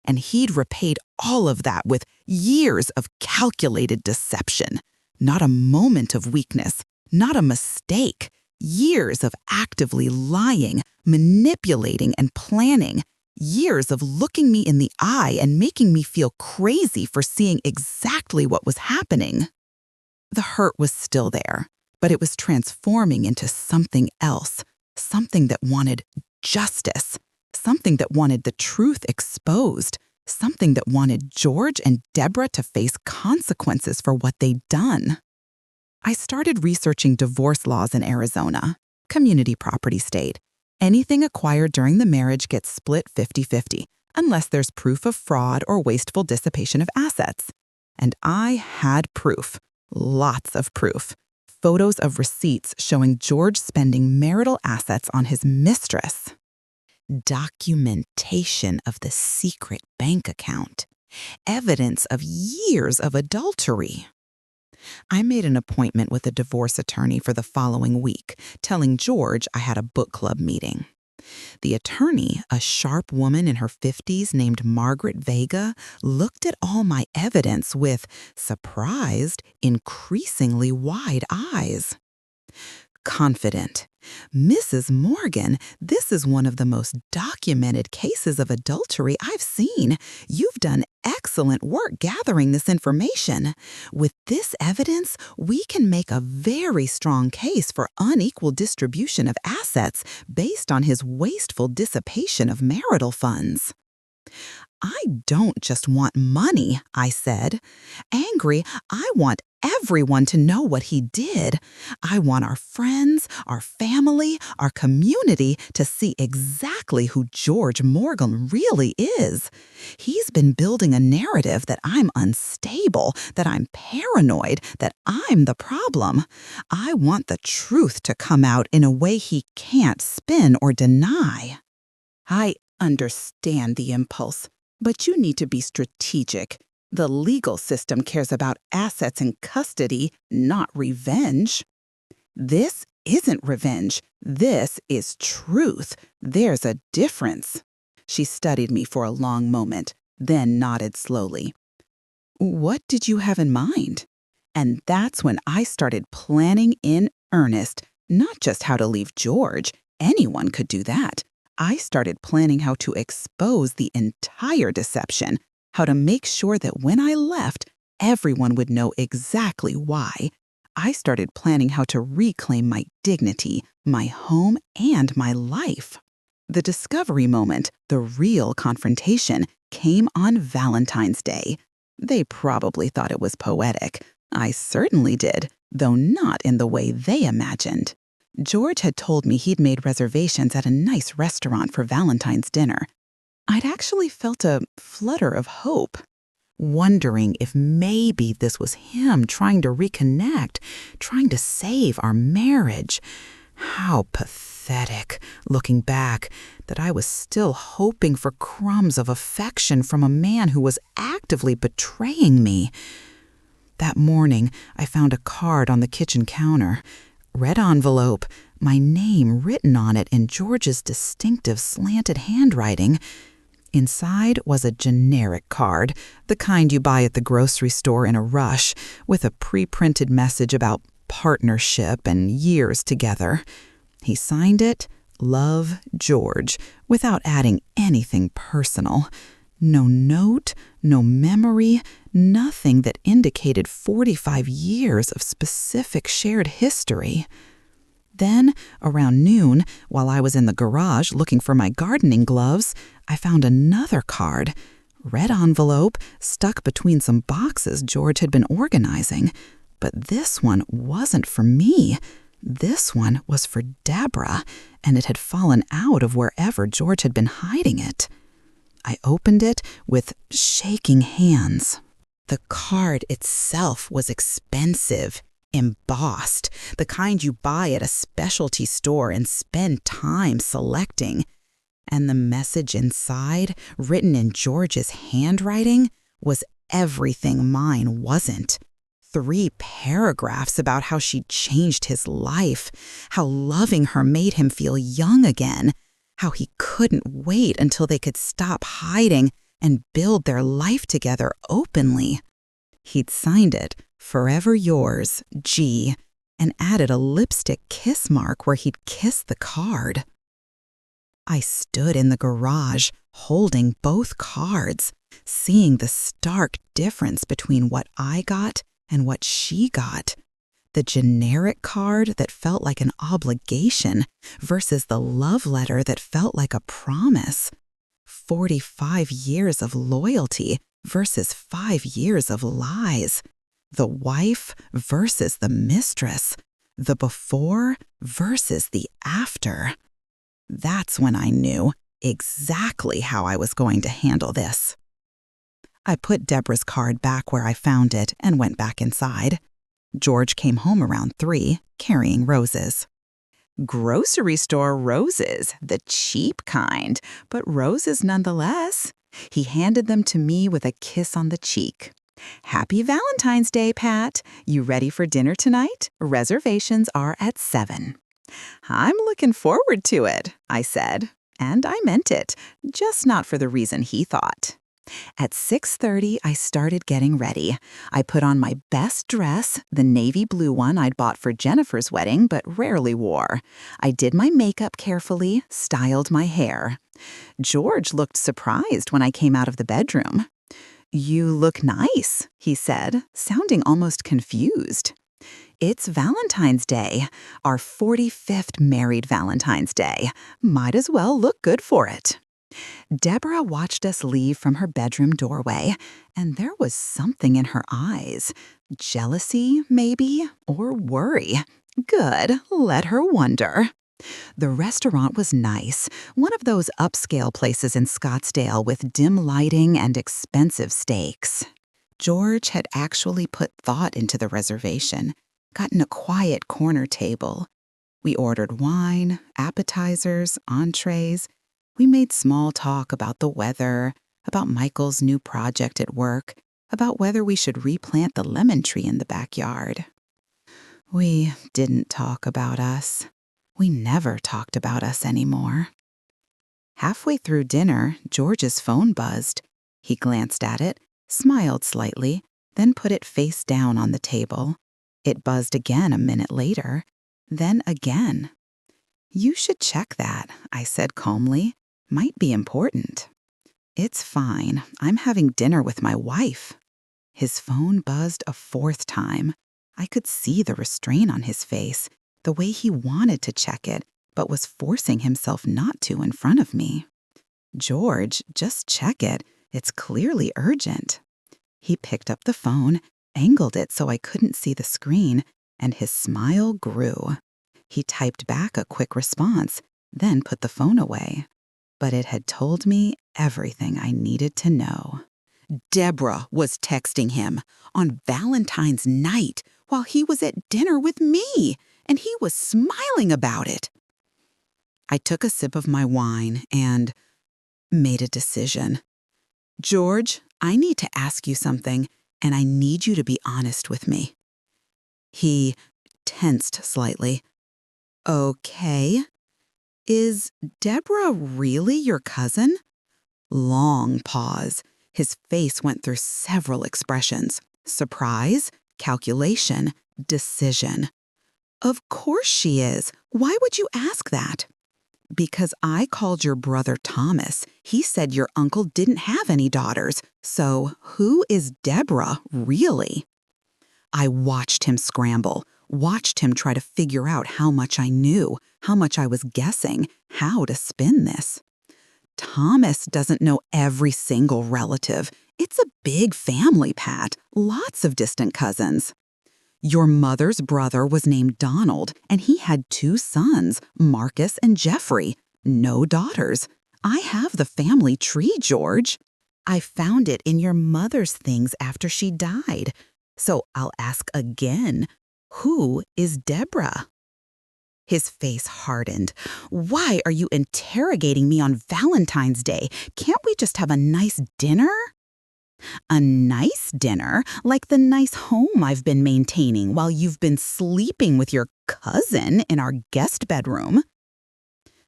And he'd repaid all of that with years of calculated deception. Not a moment of weakness, not a mistake. Years of actively lying, manipulating, and planning. Years of looking me in the eye and making me feel crazy for seeing exactly what was happening. The hurt was still there, but it was transforming into something else, something that wanted justice, something that wanted the truth exposed, something that wanted George and Deborah to face consequences for what they'd done. I started researching divorce laws in Arizona, community property state. Anything acquired during the marriage gets split 50-50, unless there's proof of fraud or wasteful dissipation of assets. And I had proof, lots of proof. Photos of receipts showing George spending marital assets on his mistress. Documentation of the secret bank account. Evidence of years of adultery. I made an appointment with a divorce attorney for the following week, telling George I had a book club meeting. The attorney, a sharp woman in her 50s named Margaret Vega, looked at all my evidence with surprised, increasingly wide eyes. Confident. Mrs. Morgan, this is one of the most documented cases of adultery I've seen. You've done excellent work gathering this information. With this evidence, we can make a very strong case for unequal distribution of assets based on his wasteful dissipation of marital funds. I don't just want money, I said. Angry, I want everyone to know what he did. I want our friends, our family, our community to see exactly who George Morgan really is. He's been building a narrative that I'm unstable, that I'm paranoid, that I'm the problem. I want the truth to come out in a way he can't spin or deny. I understand the impulse, but you need to be strategic. The legal system cares about assets and custody, not revenge. This isn't revenge. This is truth. There's a difference. She studied me for a long moment, then nodded slowly. What did you have in mind? And that's when I started planning in earnest, not just how to leave George. Anyone could do that. I started planning how to expose the entire deception, how to make sure that when I left, everyone would know exactly why. I started planning how to reclaim my dignity, my home, and my life. The discovery moment, the real confrontation, came on Valentine's Day. They probably thought it was poetic. I certainly did, though not in the way they imagined. George had told me he'd made reservations at a nice restaurant for Valentine's dinner. I'd actually felt a flutter of hope, wondering if maybe this was him trying to reconnect, trying to save our marriage. How pathetic, looking back, that I was still hoping for crumbs of affection from a man who was actively betraying me. That morning, I found a card on the kitchen counter. Red envelope, my name written on it in George's distinctive slanted handwriting. Inside was a generic card, the kind you buy at the grocery store in a rush, with a pre-printed message about partnership and years together. He signed it, Love, George, without adding anything personal. No note, no memory, nothing that indicated 45 years of specific shared history. Then, around noon, while I was in the garage looking for my gardening gloves, I found another card. Red envelope, stuck between some boxes George had been organizing. But this one wasn't for me. This one was for Deborah, and it had fallen out of wherever George had been hiding it. I opened it with shaking hands. The card itself was expensive, embossed, the kind you buy at a specialty store and spend time selecting. And the message inside, written in George's handwriting, was everything mine wasn't. 3 paragraphs about how she'd changed his life, how loving her made him feel young again, how he couldn't wait until they could stop hiding and build their life together openly. He'd signed it, "Forever yours, G," and added a lipstick kiss mark where he'd kissed the card. I stood in the garage, holding both cards, seeing the stark difference between what I got and what she got. The generic card that felt like an obligation versus the love letter that felt like a promise. 45 years of loyalty versus 5 years of lies. The wife versus the mistress. The before versus the after. That's when I knew exactly how I was going to handle this. I put Deborah's card back where I found it and went back inside. George came home around 3, carrying roses. Grocery store roses, the cheap kind, but roses nonetheless. He handed them to me with a kiss on the cheek. "Happy Valentine's Day, Pat. You ready for dinner tonight? Reservations are at 7. "I'm looking forward to it," I said. And I meant it, just not for the reason he thought. At 6:30, I started getting ready. I put on my best dress, the navy blue one I'd bought for Jennifer's wedding but rarely wore. I did my makeup carefully, styled my hair. George looked surprised when I came out of the bedroom. "You look nice," he said, sounding almost confused. "It's Valentine's Day, our 45th married Valentine's Day. Might as well look good for it." Deborah watched us leave from her bedroom doorway, and there was something in her eyes. Jealousy, maybe, or worry. Good, let her wonder. The restaurant was nice, one of those upscale places in Scottsdale with dim lighting and expensive steaks. George had actually put thought into the reservation, gotten a quiet corner table. We ordered wine, appetizers, entrees. We made small talk about the weather, about Michael's new project at work, about whether we should replant the lemon tree in the backyard. We didn't talk about us. We never talked about us anymore. Halfway through dinner, George's phone buzzed. He glanced at it, smiled slightly, then put it face down on the table. It buzzed again a minute later, then again. "You should check that," I said calmly. "Might be important." "It's fine. I'm having dinner with my wife." His phone buzzed a 4th time. I could see the restraint on his face, the way he wanted to check it, but was forcing himself not to in front of me. "George, just check it. It's clearly urgent." He picked up the phone, angled it so I couldn't see the screen, and his smile grew. He typed back a quick response, then put the phone away. But it had told me everything I needed to know. Deborah was texting him on Valentine's night while he was at dinner with me, and he was smiling about it. I took a sip of my wine and made a decision. "George, I need to ask you something, and I need you to be honest with me." He tensed slightly. "Okay. Is Deborah really your cousin?" Long pause. His face went through several expressions. Surprise, calculation, decision. "Of course she is. Why would you ask that?" "Because I called your brother Thomas. He said your uncle didn't have any daughters. So who is Deborah, really?" I watched him scramble, watched him try to figure out how much I knew, how much I was guessing, how to spin this. "Thomas doesn't know every single relative. It's a big family, Pat. Lots of distant cousins. Your mother's brother was named Donald, and he had 2 sons, Marcus and Jeffrey. No daughters. I have the family tree, George. I found it in your mother's things after she died. So I'll ask again. Who is Deborah? His face hardened. Why are you interrogating me on Valentine's Day? Can't we just have a nice dinner? A nice dinner, like the nice home I've been maintaining while you've been sleeping with your cousin in our guest bedroom.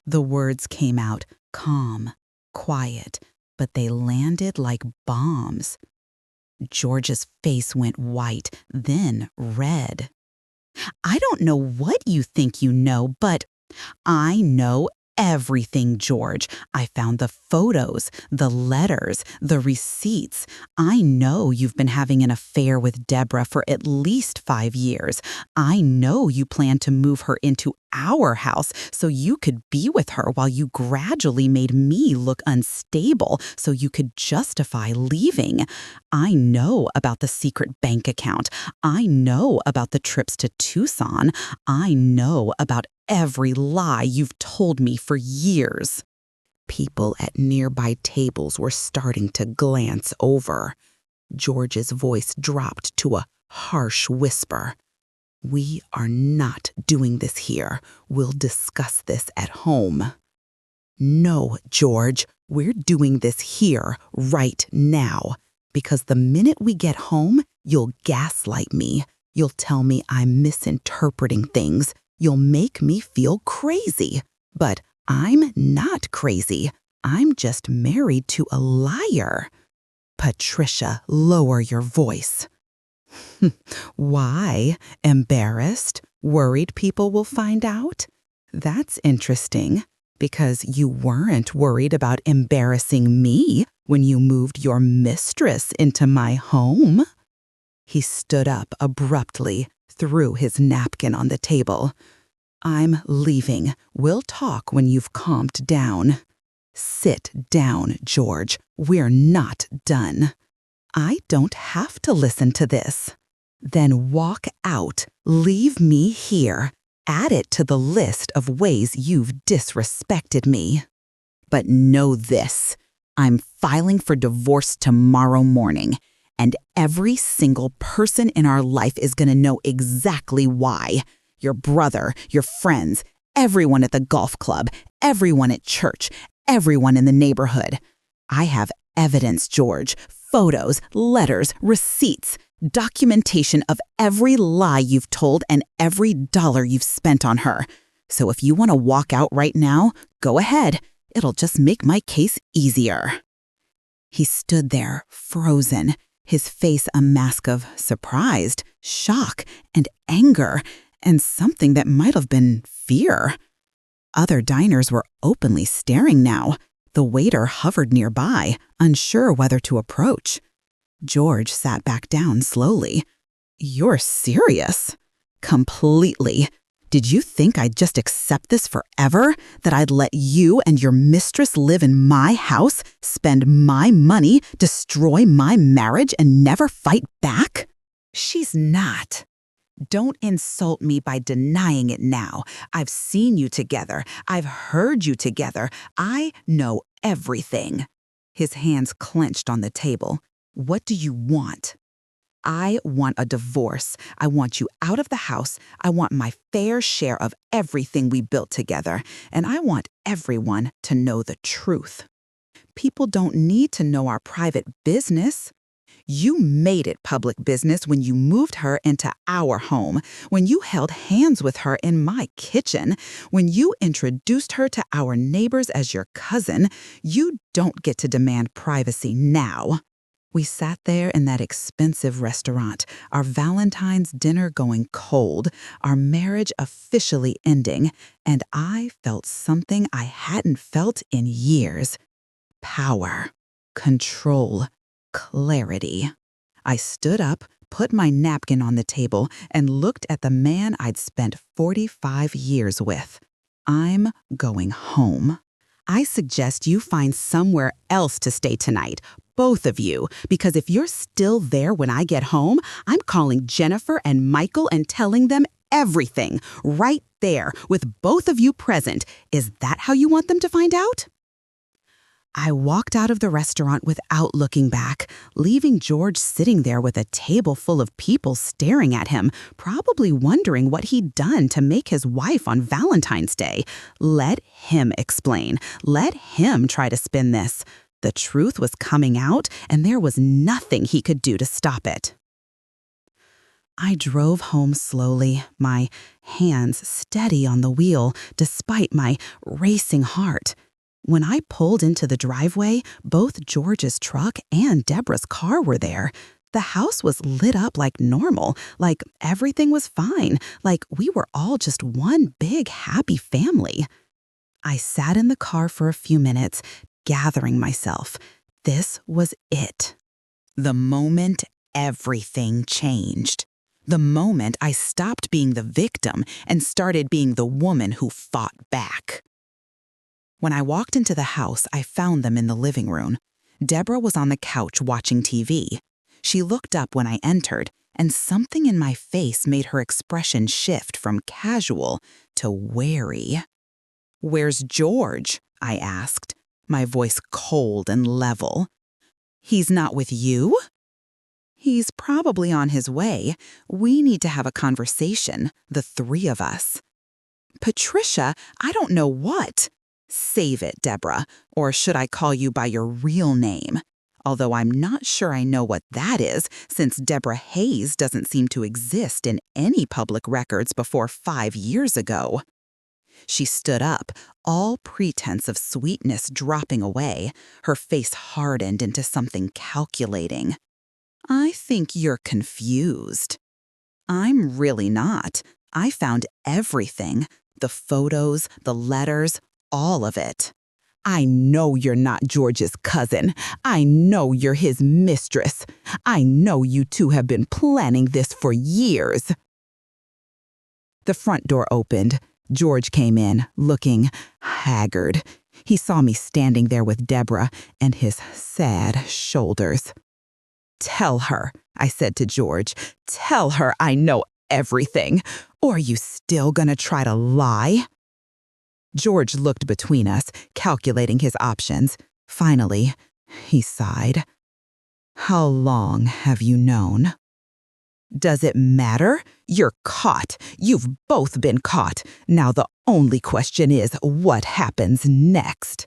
The words came out calm, quiet, but they landed like bombs. George's face went white, then red. I don't know what you think you know, but I know everything, George. I found the photos, the letters, the receipts. I know you've been having an affair with Deborah for at least 5 years. I know you plan to move her into our house so you could be with her while you gradually made me look unstable so you could justify leaving. I know about the secret bank account. I know about the trips to Tucson. I know about every lie you've told me for years. People at nearby tables were starting to glance over. George's voice dropped to a harsh whisper. We are not doing this here. We'll discuss this at home. No, George, we're doing this here, right now. Because the minute we get home, you'll gaslight me. You'll tell me I'm misinterpreting things. You'll make me feel crazy. But I'm not crazy. I'm just married to a liar. Patricia, lower your voice. Why? Embarrassed? Worried people will find out? That's interesting, because you weren't worried about embarrassing me when you moved your mistress into my home. He stood up abruptly, threw his napkin on the table. I'm leaving. We'll talk when you've calmed down. Sit down, George. We're not done. I don't have to listen to this. Then walk out. Leave me here. Add it to the list of ways you've disrespected me. But know this. I'm filing for divorce tomorrow morning. And every single person in our life is going to know exactly why. Your brother, your friends, everyone at the golf club, everyone at church, everyone in the neighborhood. I have evidence, George. Photos, letters, receipts, documentation of every lie you've told and every dollar you've spent on her. So if you want to walk out right now, go ahead. It'll just make my case easier. He stood there, frozen, his face a mask of surprised, shock, and anger, and something that might have been fear. Other diners were openly staring now. The waiter hovered nearby, unsure whether to approach. George sat back down slowly. You're serious? Completely. Did you think I'd just accept this forever? That I'd let you and your mistress live in my house, spend my money, destroy my marriage, and never fight back? She's not. Don't insult me by denying it now. I've seen you together. I've heard you together. I know everything. His hands clenched on the table. What do you want? I want a divorce. I want you out of the house. I want my fair share of everything we built together. And I want everyone to know the truth. People don't need to know our private business. You made it public business when you moved her into our home, when you held hands with her in my kitchen, when you introduced her to our neighbors as your cousin. You don't get to demand privacy now. We sat there in that expensive restaurant, our Valentine's dinner going cold, our marriage officially ending, and I felt something I hadn't felt in years. Power, control, clarity. I stood up, put my napkin on the table, and looked at the man I'd spent 45 years with. I'm going home. I suggest you find somewhere else to stay tonight, both of you, because if you're still there when I get home, I'm calling Jennifer and Michael and telling them everything, right there, with both of you present. Is that how you want them to find out? I walked out of the restaurant without looking back, leaving George sitting there with a table full of people staring at him, probably wondering what he'd done to make his wife on Valentine's Day. Let him explain. Let him try to spin this. The truth was coming out, and there was nothing he could do to stop it. I drove home slowly, my hands steady on the wheel despite my racing heart. When I pulled into the driveway, both George's truck and Deborah's car were there. The house was lit up like normal, like everything was fine, like we were all just one big happy family. I sat in the car for a few minutes, gathering myself. This was it. The moment everything changed. The moment I stopped being the victim and started being the woman who fought back. When I walked into the house, I found them in the living room. Deborah was on the couch watching TV. She looked up when I entered, and something in my face made her expression shift from casual to wary. "Where's George?" I asked, my voice cold and level. "He's not with you?" "He's probably on his way. We need to have a conversation, the three of us." "Patricia, I don't know what." "Save it, Deborah, or should I call you by your real name? Although I'm not sure I know what that is, since Deborah Hayes doesn't seem to exist in any public records before 5 years ago." She stood up, all pretense of sweetness dropping away. Her face hardened into something calculating. "I think you're confused." "I'm really not. I found everything. The photos, the letters, all of it." "I know you're not George's cousin. I know you're his mistress. I know you two have been planning this for years." The front door opened. George came in, looking haggard. He saw me standing there with Deborah and his sad shoulders. "Tell her," I said to George. "Tell her I know everything. Or are you still gonna try to lie?" George looked between us, calculating his options. Finally, he sighed. "How long have you known?" "Does it matter? You're caught. You've both been caught. Now the only question is, what happens next?"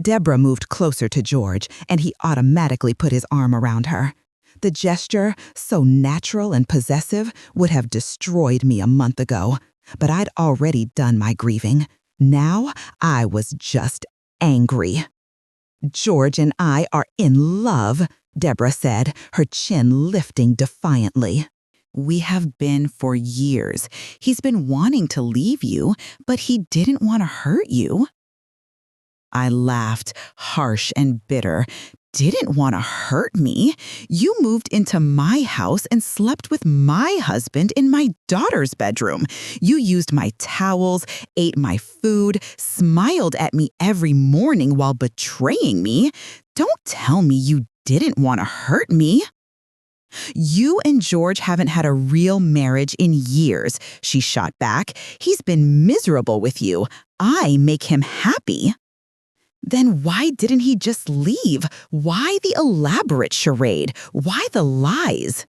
Deborah moved closer to George, and he automatically put his arm around her. The gesture, so natural and possessive, would have destroyed me a month ago. But I'd already done my grieving. Now I was just angry. "George and I are in love," Deborah said, her chin lifting defiantly. "We have been for years. He's been wanting to leave you, but he didn't want to hurt you." I laughed, harsh and bitter. "Didn't want to hurt me? You moved into my house and slept with my husband in my daughter's bedroom. You used my towels, ate my food, smiled at me every morning while betraying me. Don't tell me you didn't want to hurt me." "You and George haven't had a real marriage in years," she shot back. "He's been miserable with you. I make him happy." "Then why didn't he just leave? Why the elaborate charade? Why the lies?"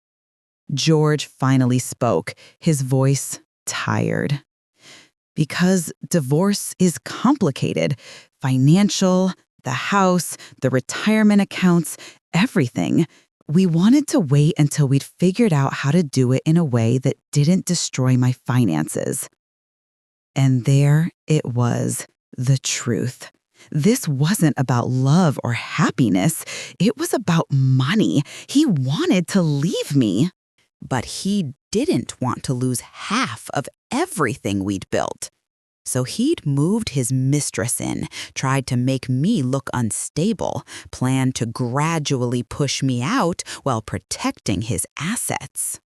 George finally spoke, his voice tired. "Because divorce is complicated. Financial, the house, the retirement accounts, everything. We wanted to wait until we'd figured out how to do it in a way that didn't destroy my finances." And there it was, the truth. This wasn't about love or happiness. It was about money. He wanted to leave me. But he didn't want to lose half of everything we'd built. So he'd moved his mistress in, tried to make me look unstable, planned to gradually push me out while protecting his assets.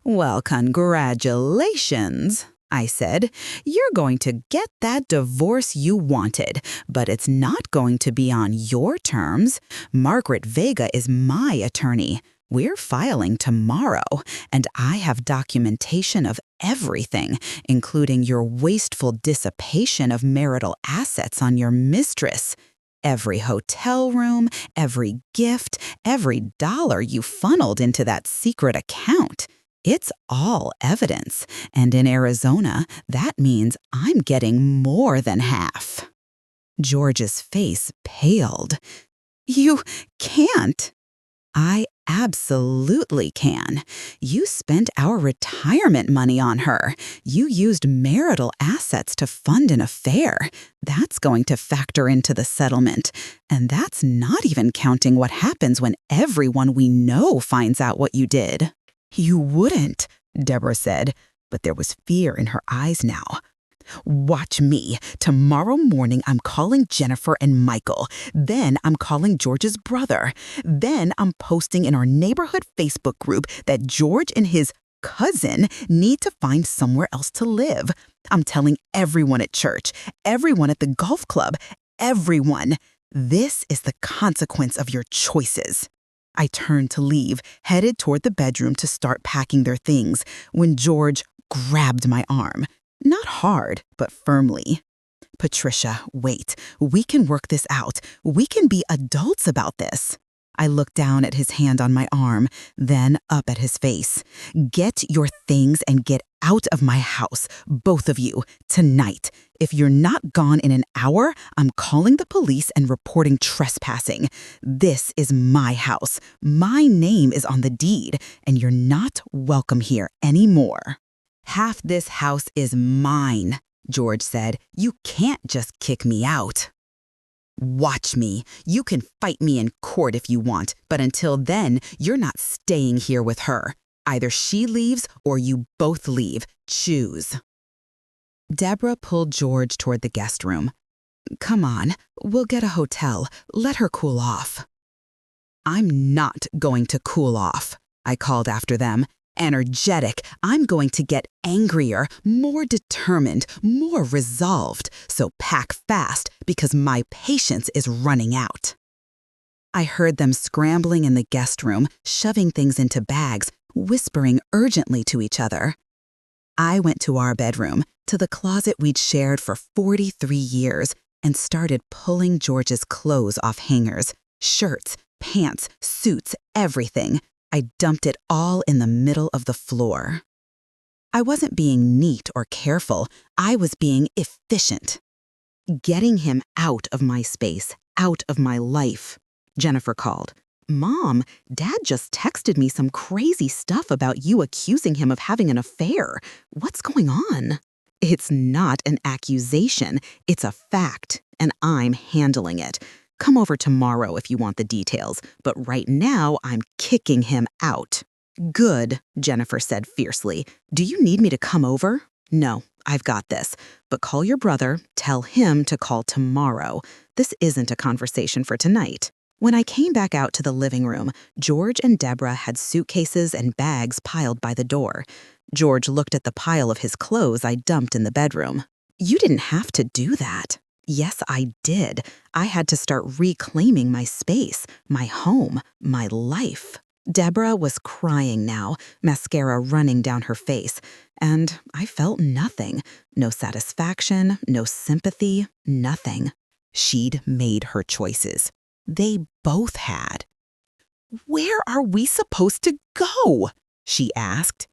"Well, congratulations," I said. "You're going to get that divorce you wanted, but it's not going to be on your terms. Margaret Vega is my attorney. We're filing tomorrow, and I have documentation of everything, including your wasteful dissipation of marital assets on your mistress. Every hotel room, every gift, every dollar you funneled into that secret account. It's all evidence, and in Arizona, that means I'm getting more than half. George's face paled. You can't. I absolutely can. You spent our retirement money on her. You used marital assets to fund an affair. That's going to factor into the settlement. And that's not even counting what happens when everyone we know finds out what you did. You wouldn't, Deborah said, but there was fear in her eyes now. Watch me. Tomorrow morning, I'm calling Jennifer and Michael. Then I'm calling George's brother. Then I'm posting in our neighborhood Facebook group that George and his cousin need to find somewhere else to live. I'm telling everyone at church, everyone at the golf club, everyone. This is the consequence of your choices. I turned to leave, headed toward the bedroom to start packing their things, when George grabbed my arm. Not hard, but firmly. Patricia, wait. We can work this out. We can be adults about this. I looked down at his hand on my arm, then up at his face. Get your things and get out of my house, both of you, tonight. If you're not gone in an hour, I'm calling the police and reporting trespassing. This is my house. My name is on the deed, and you're not welcome here anymore. Half this house is mine, George said. You can't just kick me out. Watch me. You can fight me in court if you want, but until then, you're not staying here with her. Either she leaves or you both leave. Choose. Deborah pulled George toward the guest room. Come on, we'll get a hotel. Let her cool off. I'm not going to cool off, I called after them. Energetic, I'm going to get angrier, more determined, more resolved. So pack fast because my patience is running out. I heard them scrambling in the guest room, shoving things into bags, whispering urgently to each other. I went to our bedroom, to the closet we'd shared for 43 years, and started pulling George's clothes off hangers, shirts, pants, suits, everything. I dumped it all in the middle of the floor. I wasn't being neat or careful. I was being efficient. Getting him out of my space, out of my life. Jennifer called. Mom, Dad just texted me some crazy stuff about you accusing him of having an affair. What's going on? It's not an accusation. It's a fact, and I'm handling it. Come over tomorrow if you want the details, but right now I'm kicking him out. Good, Jennifer said fiercely. Do you need me to come over? No, I've got this. But call your brother, tell him to call tomorrow. This isn't a conversation for tonight. When I came back out to the living room, George and Deborah had suitcases and bags piled by the door. George looked at the pile of his clothes I dumped in the bedroom. You didn't have to do that. Yes, I did. I had to start reclaiming my space, my home, my life. Deborah was crying now, mascara running down her face, and I felt nothing. No satisfaction, no sympathy, nothing. She'd made her choices. They both had. Where are we supposed to go? She asked.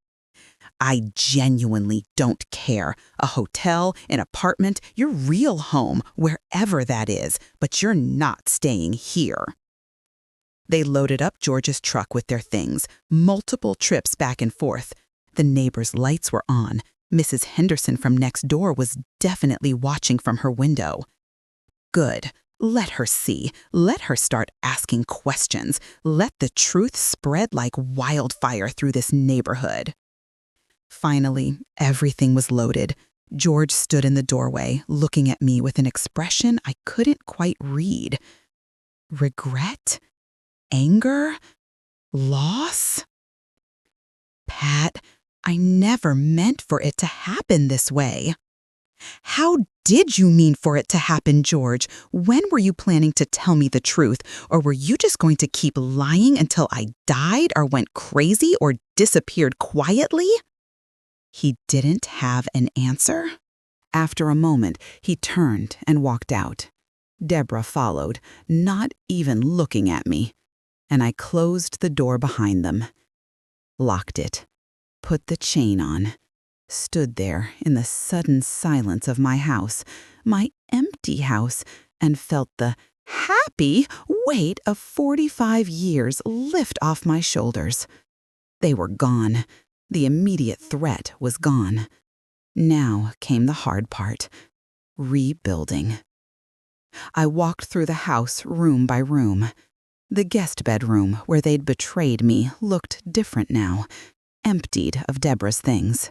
I genuinely don't care. A hotel, an apartment, your real home, wherever that is, but you're not staying here. They loaded up George's truck with their things, multiple trips back and forth. The neighbors' lights were on. Mrs. Henderson from next door was definitely watching from her window. Good. Let her see. Let her start asking questions. Let the truth spread like wildfire through this neighborhood. Finally, everything was loaded. George stood in the doorway, looking at me with an expression I couldn't quite read. Regret? Anger? Loss? Pat, I never meant for it to happen this way. How did you mean for it to happen, George? When were you planning to tell me the truth? Or were you just going to keep lying until I died or went crazy or disappeared quietly? He didn't have an answer. After a moment, he turned and walked out. Deborah followed, not even looking at me, and I closed the door behind them, locked it, put the chain on, stood there in the sudden silence of my house, my empty house, and felt the happy weight of 45 years lift off my shoulders. They were gone. The immediate threat was gone. Now came the hard part, rebuilding. I walked through the house room by room. The guest bedroom where they'd betrayed me looked different now, emptied of Deborah's things.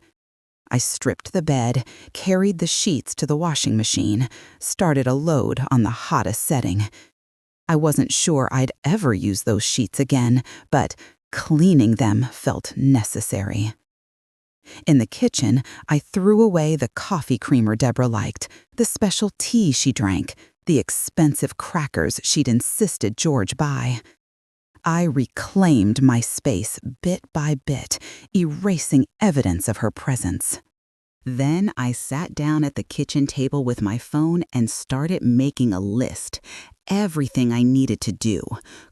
I stripped the bed, carried the sheets to the washing machine, started a load on the hottest setting. I wasn't sure I'd ever use those sheets again, but cleaning them felt necessary. In the kitchen, I threw away the coffee creamer Deborah liked, the special tea she drank, the expensive crackers she'd insisted George buy. I reclaimed my space bit by bit, erasing evidence of her presence. Then I sat down at the kitchen table with my phone and started making a list. Everything I needed to do: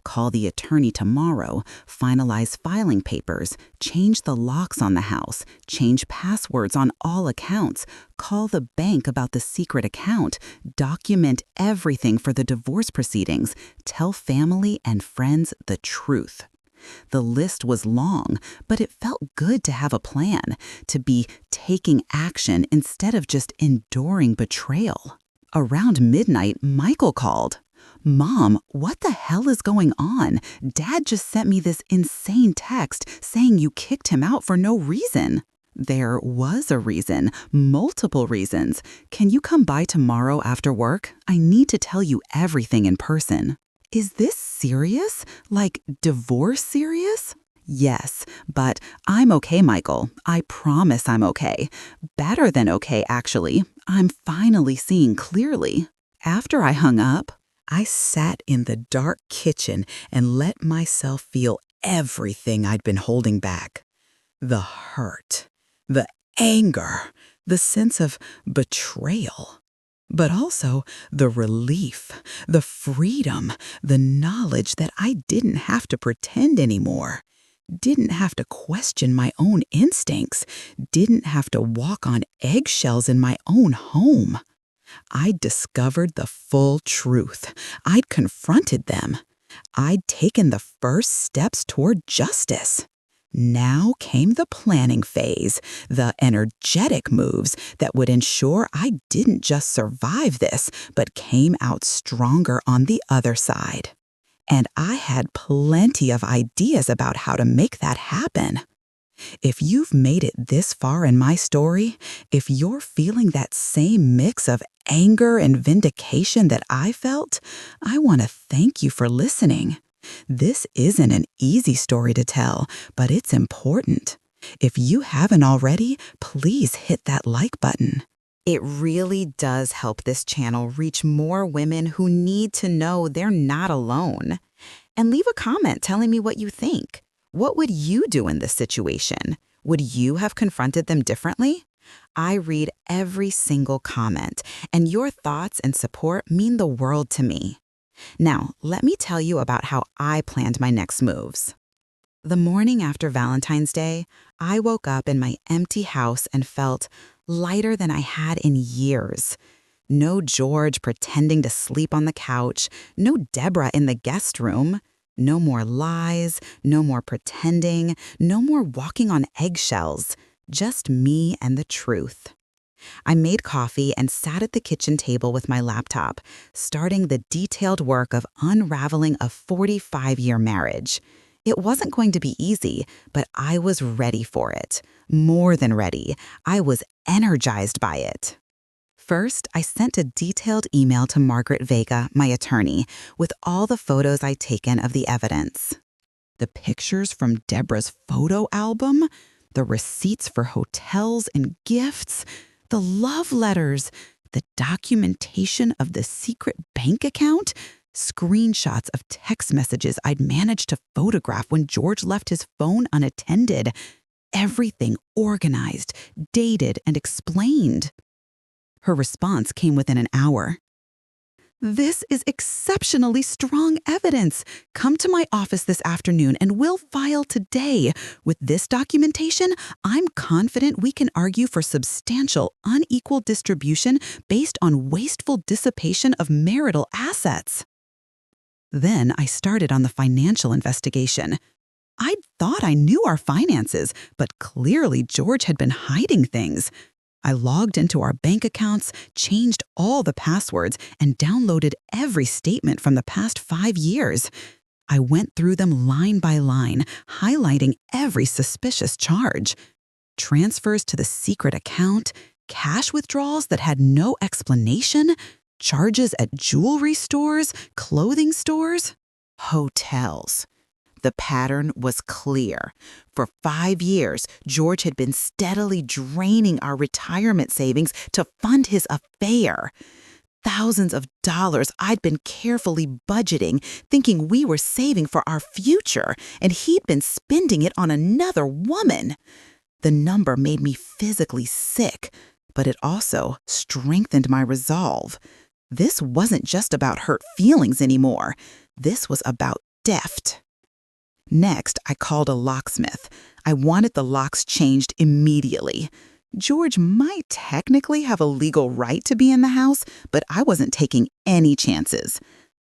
call the attorney tomorrow, finalize filing papers, change the locks on the house, change passwords on all accounts, call the bank about the secret account, document everything for the divorce proceedings, tell family and friends the truth. The list was long, but it felt good to have a plan, to be taking action instead of just enduring betrayal. Around midnight, Michael called. "Mom, what the hell is going on? Dad just sent me this insane text saying you kicked him out for no reason." There was a reason, multiple reasons. "Can you come by tomorrow after work? I need to tell you everything in person." "Is this serious? Like divorce serious?" "Yes, but I'm okay, Michael. I promise I'm okay. Better than okay, actually. I'm finally seeing clearly." After I hung up, I sat in the dark kitchen and let myself feel everything I'd been holding back. The hurt, the anger, the sense of betrayal. But also the relief, the freedom, the knowledge that I didn't have to pretend anymore, didn't have to question my own instincts, didn't have to walk on eggshells in my own home. I'd discovered the full truth. I'd confronted them. I'd taken the first steps toward justice. Now came the planning phase, the energetic moves that would ensure I didn't just survive this, but came out stronger on the other side. And I had plenty of ideas about how to make that happen. If you've made it this far in my story, if you're feeling that same mix of anger and vindication that I felt, I want to thank you for listening. This isn't an easy story to tell, but it's important. If you haven't already, please hit that like button. It really does help this channel reach more women who need to know they're not alone. And leave a comment telling me what you think. What would you do in this situation? Would you have confronted them differently? I read every single comment, and your thoughts and support mean the world to me. Now, let me tell you about how I planned my next moves. The morning after Valentine's Day, I woke up in my empty house and felt lighter than I had in years. No George pretending to sleep on the couch, no Deborah in the guest room. No more lies, no more pretending, no more walking on eggshells. Just me and the truth. I made coffee and sat at the kitchen table with my laptop, starting the detailed work of unraveling a 45-year marriage. It wasn't going to be easy, but I was ready for it. More than ready. I was energized by it. First, I sent a detailed email to Margaret Vega, my attorney, with all the photos I'd taken of the evidence. The pictures from Deborah's photo album, the receipts for hotels and gifts, the love letters, the documentation of the secret bank account, screenshots of text messages I'd managed to photograph when George left his phone unattended. Everything organized, dated, and explained. Her response came within an hour. This is exceptionally strong evidence. Come to my office this afternoon and we'll file today. With this documentation, I'm confident we can argue for substantial, unequal distribution based on wasteful dissipation of marital assets. Then I started on the financial investigation. I'd thought I knew our finances, but clearly George had been hiding things. I logged into our bank accounts, changed all the passwords, and downloaded every statement from the past 5 years. I went through them line by line, highlighting every suspicious charge. Transfers to the secret account, cash withdrawals that had no explanation, charges at jewelry stores, clothing stores, hotels. The pattern was clear. For 5 years, George had been steadily draining our retirement savings to fund his affair. Thousands of dollars I'd been carefully budgeting, thinking we were saving for our future, and he'd been spending it on another woman. The number made me physically sick, but it also strengthened my resolve. This wasn't just about hurt feelings anymore. This was about theft. Next, I called a locksmith. I wanted the locks changed immediately. George might technically have a legal right to be in the house, but I wasn't taking any chances.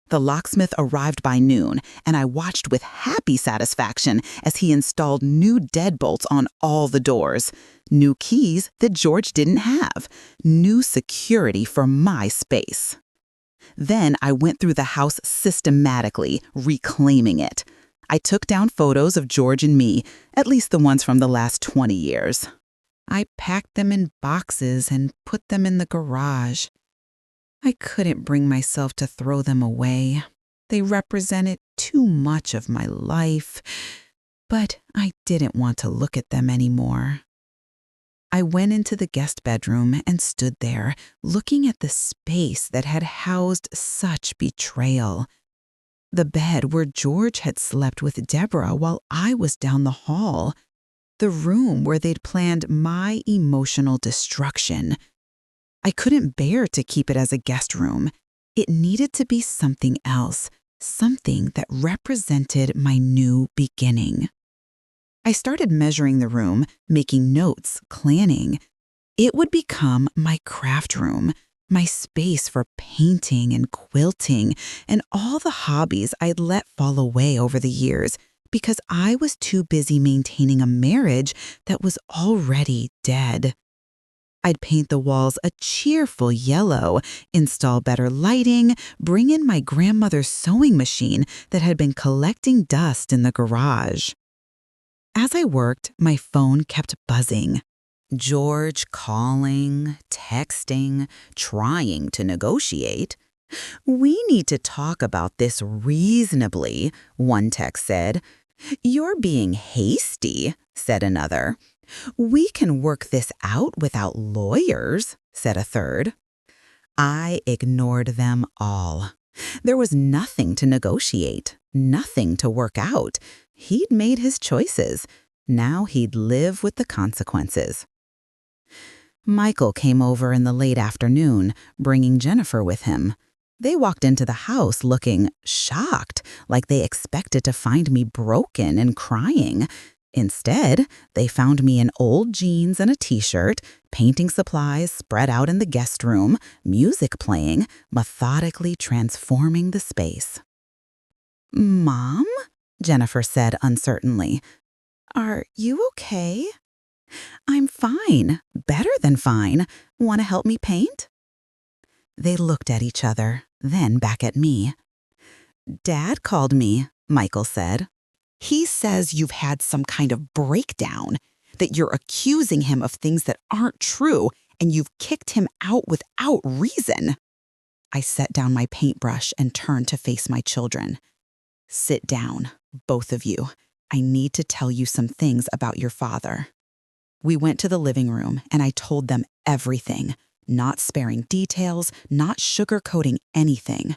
The locksmith arrived by noon, and I watched with happy satisfaction as he installed new deadbolts on all the doors, new keys that George didn't have, new security for my space. Then I went through the house systematically, reclaiming it. I took down photos of George and me, at least the ones from the last 20 years. I packed them in boxes and put them in the garage. I couldn't bring myself to throw them away. They represented too much of my life, but I didn't want to look at them anymore. I went into the guest bedroom and stood there, looking at the space that had housed such betrayal. The bed where George had slept with Deborah while I was down the hall. The room where they'd planned my emotional destruction. I couldn't bear to keep it as a guest room. It needed to be something else, something that represented my new beginning. I started measuring the room, making notes, planning. It would become my craft room, my space for painting and quilting and all the hobbies I'd let fall away over the years because I was too busy maintaining a marriage that was already dead. I'd paint the walls a cheerful yellow, install better lighting, bring in my grandmother's sewing machine that had been collecting dust in the garage. As I worked, my phone kept buzzing. George calling, texting, trying to negotiate. "We need to talk about this reasonably," one text said. "You're being hasty," said another. "We can work this out without lawyers," said a third. I ignored them all. There was nothing to negotiate, nothing to work out. He'd made his choices. Now he'd live with the consequences. Michael came over in the late afternoon, bringing Jennifer with him. They walked into the house looking shocked, like they expected to find me broken and crying. Instead, they found me in old jeans and a t-shirt, painting supplies spread out in the guest room, music playing, methodically transforming the space. "Mom?" Jennifer said uncertainly. "Are you okay?" "I'm fine, better than fine. Want to help me paint?" They looked at each other, then back at me. "Dad called me," Michael said. "He says you've had some kind of breakdown, that you're accusing him of things that aren't true, and you've kicked him out without reason." I set down my paintbrush and turned to face my children. "Sit down, both of you. I need to tell you some things about your father." We went to the living room, and I told them everything, not sparing details, not sugarcoating anything.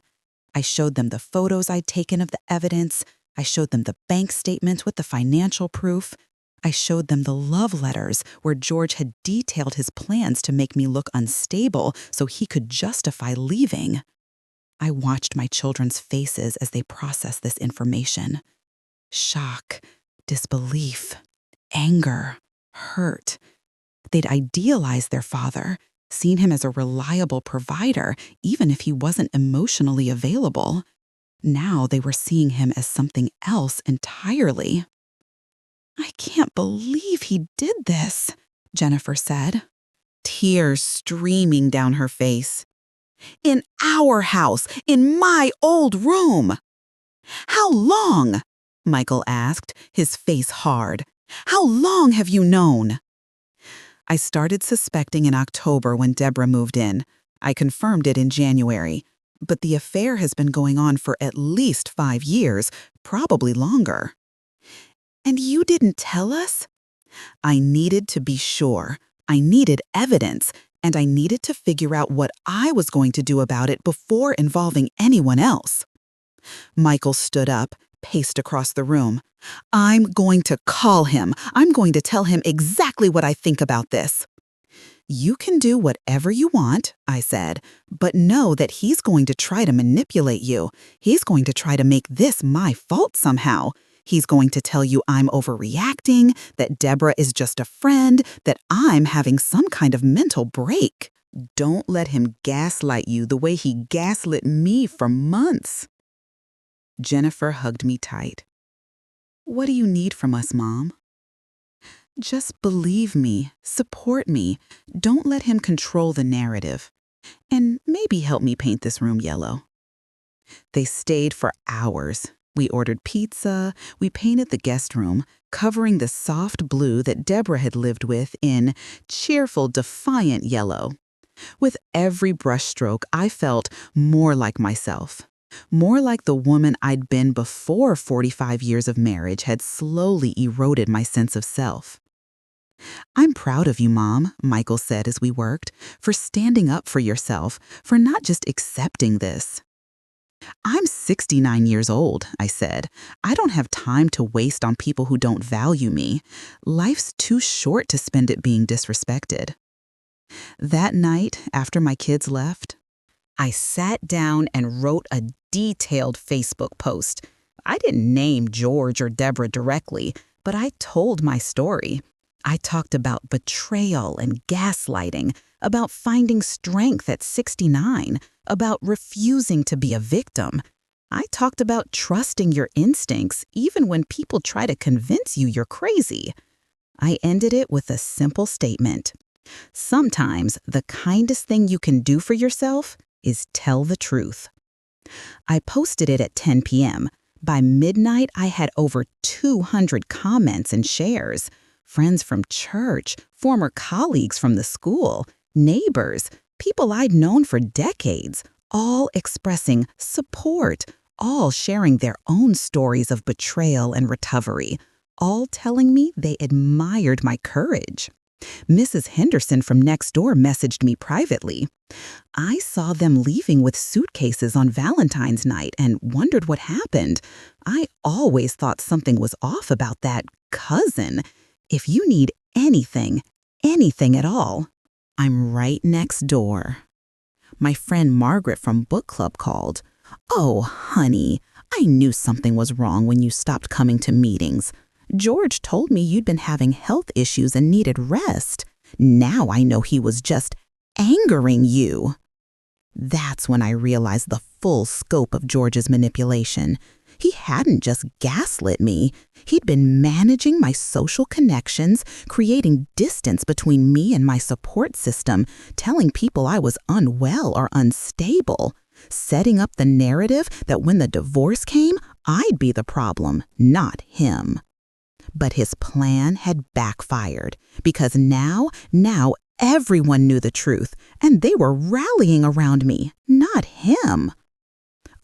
I showed them the photos I'd taken of the evidence. I showed them the bank statements with the financial proof. I showed them the love letters where George had detailed his plans to make me look unstable so he could justify leaving. I watched my children's faces as they processed this information. Shock, disbelief, anger, hurt. They'd idealized their father, seen him as a reliable provider, even if he wasn't emotionally available. Now they were seeing him as something else entirely. "I can't believe he did this," Jennifer said, tears streaming down her face. "In our house, in my old room!" "How long?" Michael asked, his face hard. "How long have you known?" "I started suspecting in October when Deborah moved in. I confirmed it in January. But the affair has been going on for at least 5 years, probably longer." "And you didn't tell us?" "I needed to be sure. I needed evidence, and I needed to figure out what I was going to do about it before involving anyone else." Michael stood up, paced across the room. "I'm going to call him. I'm going to tell him exactly what I think about this." "You can do whatever you want," I said, "but know that he's going to try to manipulate you. He's going to try to make this my fault somehow. He's going to tell you I'm overreacting, that Deborah is just a friend, that I'm having some kind of mental break. Don't let him gaslight you the way he gaslit me for months." Jennifer hugged me tight. "What do you need from us, Mom?" "Just believe me, support me. Don't let him control the narrative. And maybe help me paint this room yellow." They stayed for hours. We ordered pizza. We painted the guest room, covering the soft blue that Deborah had lived with in cheerful, defiant yellow. With every brushstroke, I felt more like myself. More like the woman I'd been before 45 years of marriage had slowly eroded my sense of self. "I'm proud of you, Mom," Michael said as we worked, "for standing up for yourself, for not just accepting this." "I'm 69 years old," I said. "I don't have time to waste on people who don't value me. Life's too short to spend it being disrespected." That night, after my kids left, I sat down and wrote a detailed Facebook post. I didn't name George or Deborah directly, but I told my story. I talked about betrayal and gaslighting, about finding strength at 69, about refusing to be a victim. I talked about trusting your instincts even when people try to convince you you're crazy. I ended it with a simple statement. Sometimes the kindest thing you can do for yourself is tell the truth. I posted it at 10 p.m. By midnight, I had over 200 comments and shares. Friends from church, former colleagues from the school, neighbors, people I'd known for decades, all expressing support, all sharing their own stories of betrayal and recovery, all telling me they admired my courage. Mrs. Henderson from next door messaged me privately. "I saw them leaving with suitcases on Valentine's night and wondered what happened. I always thought something was off about that cousin. If you need anything at all, I'm right next door." My friend Margaret from book club called. "Oh, honey, I knew something was wrong when you stopped coming to meetings. George told me you'd been having health issues and needed rest. Now I know he was just angering you." That's when I realized the full scope of George's manipulation. He hadn't just gaslit me. He'd been managing my social connections, creating distance between me and my support system, telling people I was unwell or unstable, setting up the narrative that when the divorce came, I'd be the problem, not him. But his plan had backfired because now everyone knew the truth, and they were rallying around me, not him.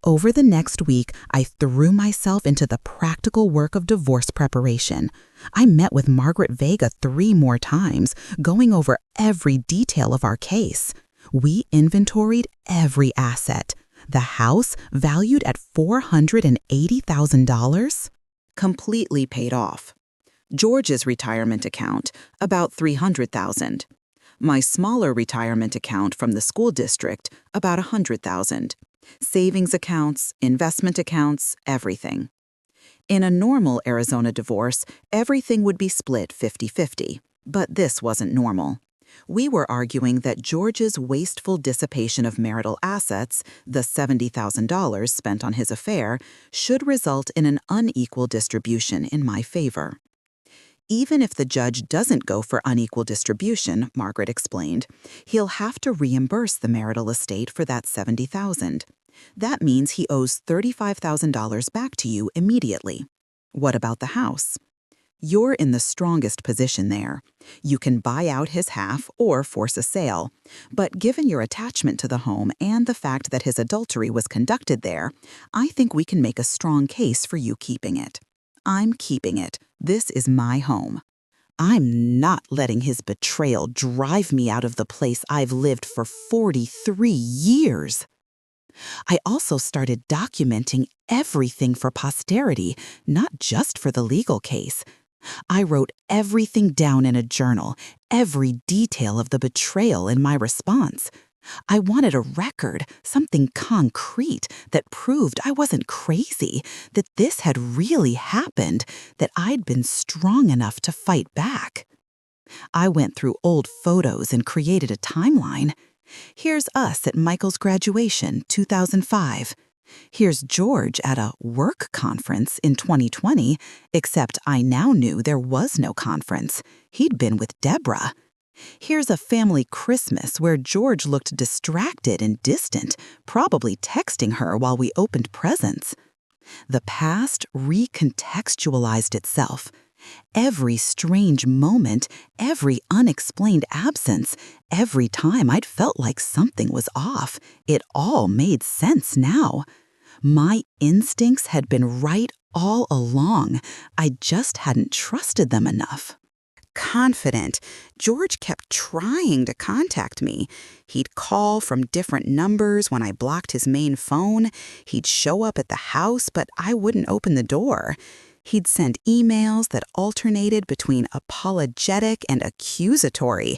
Over the next week, I threw myself into the practical work of divorce preparation. I met with Margaret Vega 3 more times, going over every detail of our case. We inventoried every asset. The house, valued at $480,000, completely paid off. George's retirement account, about $300,000. My smaller retirement account from the school district, about $100,000. Savings accounts, investment accounts, everything. In a normal Arizona divorce, everything would be split 50-50. But this wasn't normal. We were arguing that George's wasteful dissipation of marital assets, the $70,000 spent on his affair, should result in an unequal distribution in my favor. Even if the judge doesn't go for unequal distribution, Margaret explained, he'll have to reimburse the marital estate for that $70,000. That means he owes $35,000 back to you immediately. What about the house? You're in the strongest position there. You can buy out his half or force a sale. But given your attachment to the home and the fact that his adultery was conducted there, I think we can make a strong case for you keeping it. I'm keeping it. This is my home. I'm not letting his betrayal drive me out of the place I've lived for 43 years. I also started documenting everything for posterity, not just for the legal case. I wrote everything down in a journal, every detail of the betrayal in my response. I wanted a record, something concrete that proved I wasn't crazy, that this had really happened, that I'd been strong enough to fight back. I went through old photos and created a timeline. Here's us at Michael's graduation, 2005. Here's George at a work conference in 2020, except I now knew there was no conference. He'd been with Deborah. Here's a family Christmas where George looked distracted and distant, probably texting her while we opened presents. The past recontextualized itself. Every strange moment, every unexplained absence, every time I'd felt like something was off, it all made sense now. My instincts had been right all along. I just hadn't trusted them enough. Confident, George kept trying to contact me. He'd call from different numbers when I blocked his main phone. He'd show up at the house, but I wouldn't open the door. He'd send emails that alternated between apologetic and accusatory.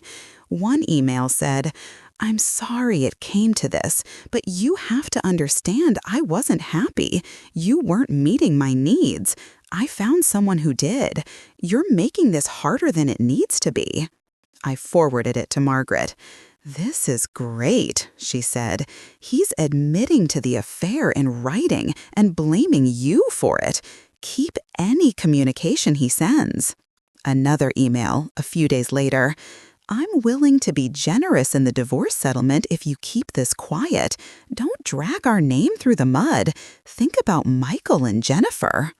One email said, "I'm sorry it came to this, but you have to understand I wasn't happy. You weren't meeting my needs. I found someone who did. You're making this harder than it needs to be." I forwarded it to Margaret. "This is great," she said. "He's admitting to the affair in writing and blaming you for it. Keep any communication he sends." Another email, a few days later. "I'm willing to be generous in the divorce settlement if you keep this quiet. Don't drag our name through the mud. Think about Michael and Jennifer."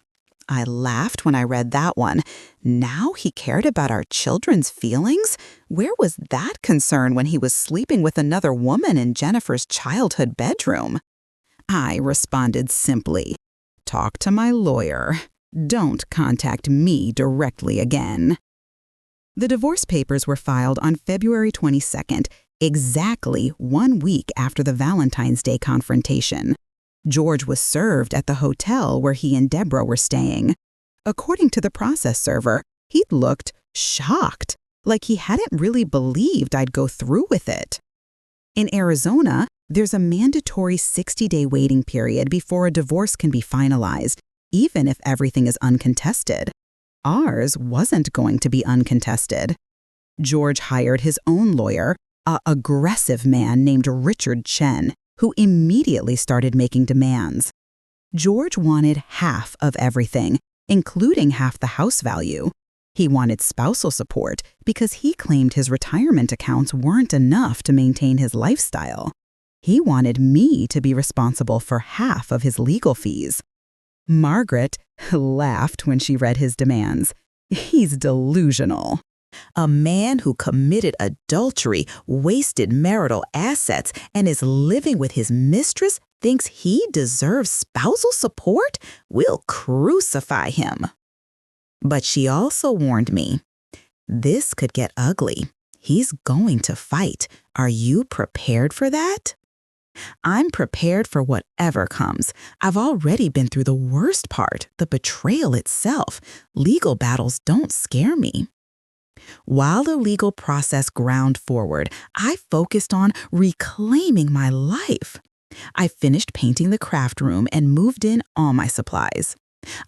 I laughed when I read that one. Now he cared about our children's feelings? Where was that concern when he was sleeping with another woman in Jennifer's childhood bedroom? I responded simply, "Talk to my lawyer. Don't contact me directly again." The divorce papers were filed on February 22nd, exactly 1 week after the Valentine's Day confrontation. George was served at the hotel where he and Deborah were staying. According to the process server, he'd looked shocked, like he hadn't really believed I'd go through with it. In Arizona, there's a mandatory 60-day waiting period before a divorce can be finalized, even if everything is uncontested. Ours wasn't going to be uncontested. George hired his own lawyer, an aggressive man named Richard Chen, who immediately started making demands. George wanted half of everything, including half the house value. He wanted spousal support because he claimed his retirement accounts weren't enough to maintain his lifestyle. He wanted me to be responsible for half of his legal fees. Margaret laughed when she read his demands. He's delusional. A man who committed adultery, wasted marital assets, and is living with his mistress thinks he deserves spousal support? We'll crucify him. But she also warned me, this could get ugly. He's going to fight. Are you prepared for that? I'm prepared for whatever comes. I've already been through the worst part, the betrayal itself. Legal battles don't scare me. While the legal process ground forward, I focused on reclaiming my life. I finished painting the craft room and moved in all my supplies.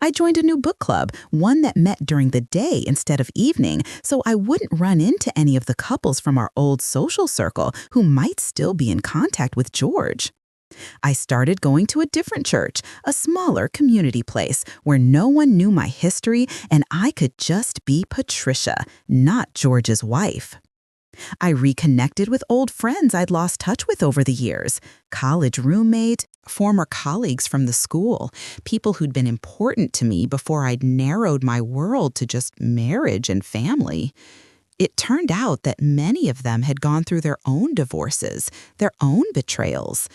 I joined a new book club, one that met during the day instead of evening, so I wouldn't run into any of the couples from our old social circle who might still be in contact with George. I started going to a different church, a smaller community place where no one knew my history and I could just be Patricia, not George's wife. I reconnected with old friends I'd lost touch with over the years, college roommates, former colleagues from the school, people who'd been important to me before I'd narrowed my world to just marriage and family. It turned out that many of them had gone through their own divorces, their own betrayals.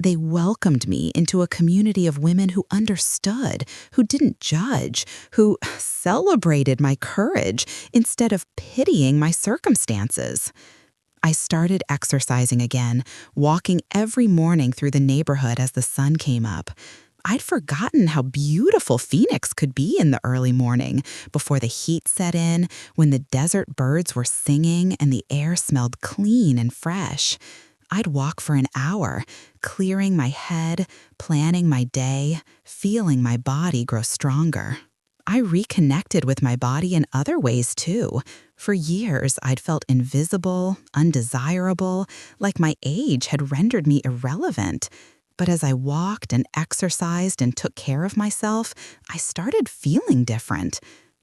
They welcomed me into a community of women who understood, who didn't judge, who celebrated my courage instead of pitying my circumstances. I started exercising again, walking every morning through the neighborhood as the sun came up. I'd forgotten how beautiful Phoenix could be in the early morning, before the heat set in, when the desert birds were singing and the air smelled clean and fresh. I'd walk for an hour, clearing my head, planning my day, feeling my body grow stronger. I reconnected with my body in other ways, too. For years, I'd felt invisible, undesirable, like my age had rendered me irrelevant. But as I walked and exercised and took care of myself, I started feeling different.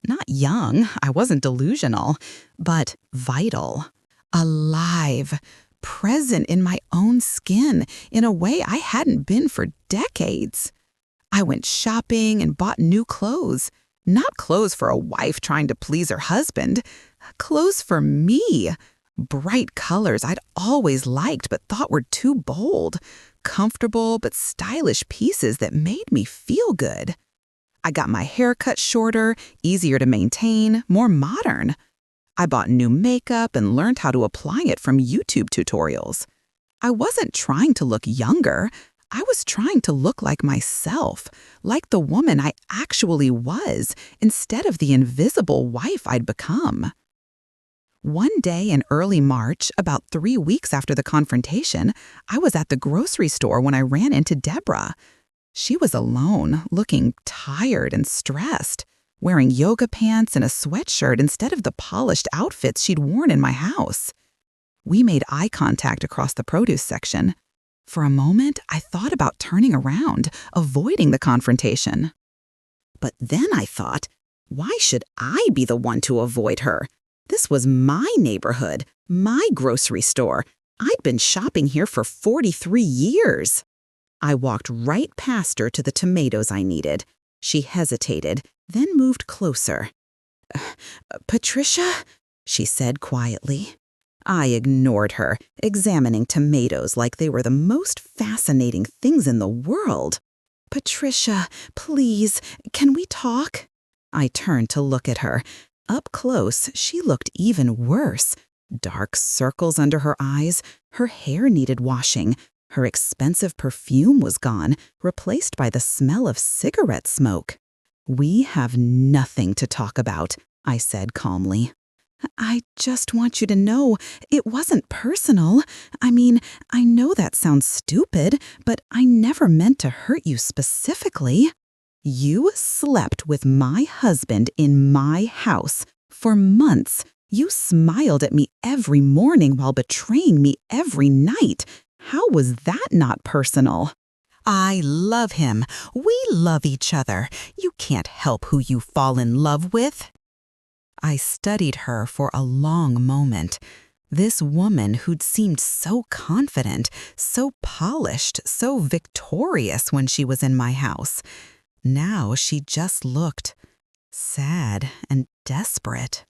Not young, I wasn't delusional, but vital, alive, present in my own skin in a way I hadn't been for decades. I went shopping and bought new clothes. Not clothes for a wife trying to please her husband. Clothes for me. Bright colors I'd always liked but thought were too bold. Comfortable but stylish pieces that made me feel good. I got my hair cut shorter, easier to maintain, more modern. I bought new makeup and learned how to apply it from YouTube tutorials. I wasn't trying to look younger. I was trying to look like myself, like the woman I actually was, instead of the invisible wife I'd become. One day in early March, about 3 weeks after the confrontation, I was at the grocery store when I ran into Deborah. She was alone, looking tired and stressed, wearing yoga pants and a sweatshirt instead of the polished outfits she'd worn in my house. We made eye contact across the produce section. For a moment, I thought about turning around, avoiding the confrontation. But then I thought, why should I be the one to avoid her? This was my neighborhood, my grocery store. I'd been shopping here for 43 years. I walked right past her to the tomatoes I needed. She hesitated, then moved closer. "Patricia?" she said quietly. I ignored her, examining tomatoes like they were the most fascinating things in the world. "Patricia, please, can we talk?" I turned to look at her. Up close, she looked even worse. Dark circles under her eyes, her hair needed washing. Her expensive perfume was gone, replaced by the smell of cigarette smoke. "We have nothing to talk about," I said calmly. "I just want you to know it wasn't personal. I mean, I know that sounds stupid, but I never meant to hurt you specifically. You slept with my husband in my house for months. You smiled at me every morning while betraying me every night. How was that not personal? I love him. We love each other. You can't help who you fall in love with." I studied her for a long moment. This woman who'd seemed so confident, so polished, so victorious when she was in my house. Now she just looked sad and desperate.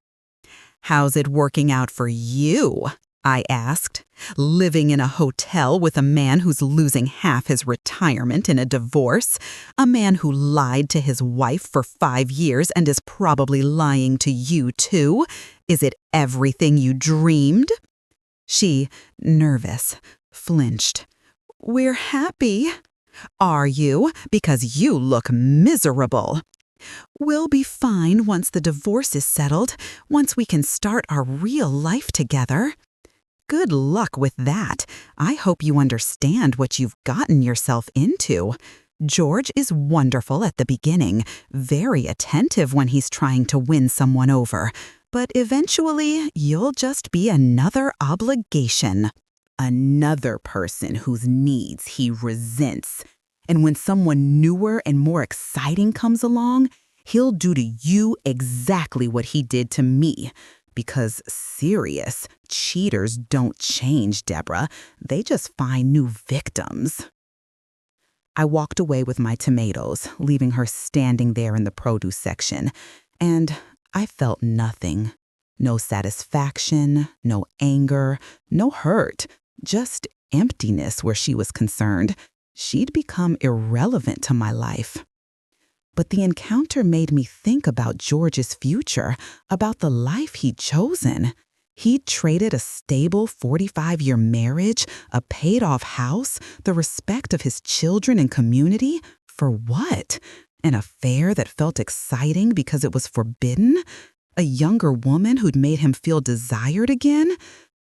"How's it working out for you?" I asked. "Living in a hotel with a man who's losing half his retirement in a divorce? A man who lied to his wife for 5 years and is probably lying to you too? Is it everything you dreamed?" She, nervous, flinched. "We're happy." "Are you? Because you look miserable." "We'll be fine once the divorce is settled, once we can start our real life together." Good luck with that. I hope you understand what you've gotten yourself into. George is wonderful at the beginning, very attentive when he's trying to win someone over. But eventually, you'll just be another obligation. Another person whose needs he resents. And when someone newer and more exciting comes along, he'll do to you exactly what he did to me. Because serious, cheaters don't change, Deborah. They just find new victims. I walked away with my tomatoes, leaving her standing there in the produce section. And I felt nothing. No satisfaction, no anger, no hurt. Just emptiness where she was concerned. She'd become irrelevant to my life. But the encounter made me think about George's future, about the life he'd chosen. He'd traded a stable 45-year marriage, a paid-off house, the respect of his children and community, for what? An affair that felt exciting because it was forbidden? A younger woman who'd made him feel desired again?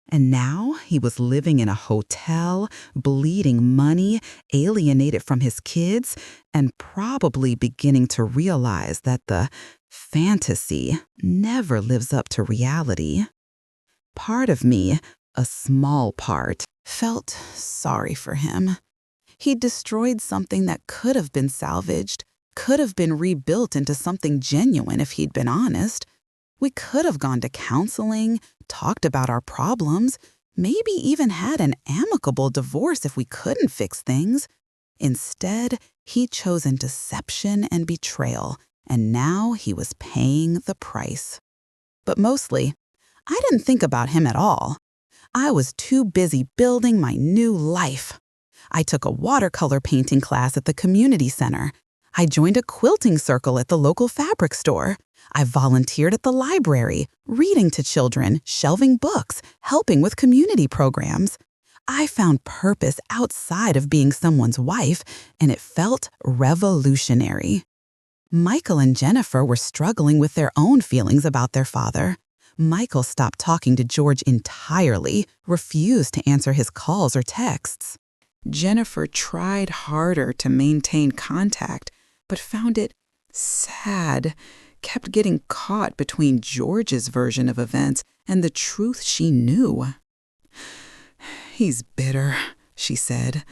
And now he was living in a hotel, bleeding money, alienated from his kids, and probably beginning to realize that the fantasy never lives up to reality. Part of me, a small part, felt sorry for him. He'd destroyed something that could have been salvaged, could have been rebuilt into something genuine if he'd been honest. We could have gone to counseling, talked about our problems, maybe even had an amicable divorce if we couldn't fix things. Instead, he'd chosen deception and betrayal, and now he was paying the price. But mostly, I didn't think about him at all. I was too busy building my new life. I took a watercolor painting class at the community center. I joined a quilting circle at the local fabric store. I volunteered at the library, reading to children, shelving books, helping with community programs. I found purpose outside of being someone's wife, and it felt revolutionary. Michael and Jennifer were struggling with their own feelings about their father. Michael stopped talking to George entirely, refused to answer his calls or texts. Jennifer tried harder to maintain contact, but found it sad, kept getting caught between George's version of events and the truth she knew. "He's bitter," she said.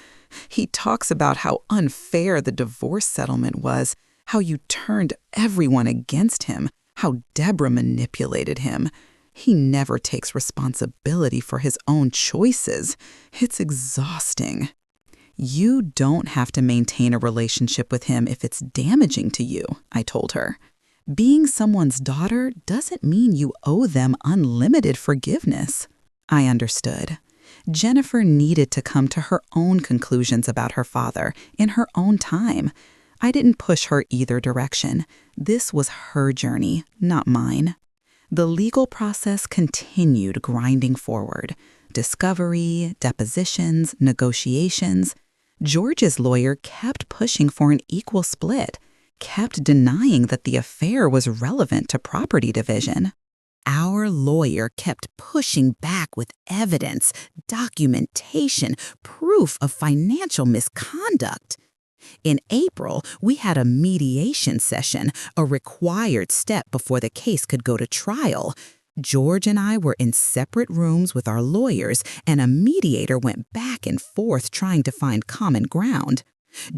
"He talks about how unfair the divorce settlement was, how you turned everyone against him, how Deborah manipulated him. He never takes responsibility for his own choices. It's exhausting." "You don't have to maintain a relationship with him if it's damaging to you," I told her. "Being someone's daughter doesn't mean you owe them unlimited forgiveness." I understood. Jennifer needed to come to her own conclusions about her father in her own time. I didn't push her either direction. This was her journey, not mine. The legal process continued grinding forward. Discovery, depositions, negotiations. George's lawyer kept pushing for an equal split, kept denying that the affair was relevant to property division. Our lawyer kept pushing back with evidence, documentation, proof of financial misconduct. In April, we had a mediation session, a required step before the case could go to trial. George and I were in separate rooms with our lawyers, and a mediator went back and forth trying to find common ground.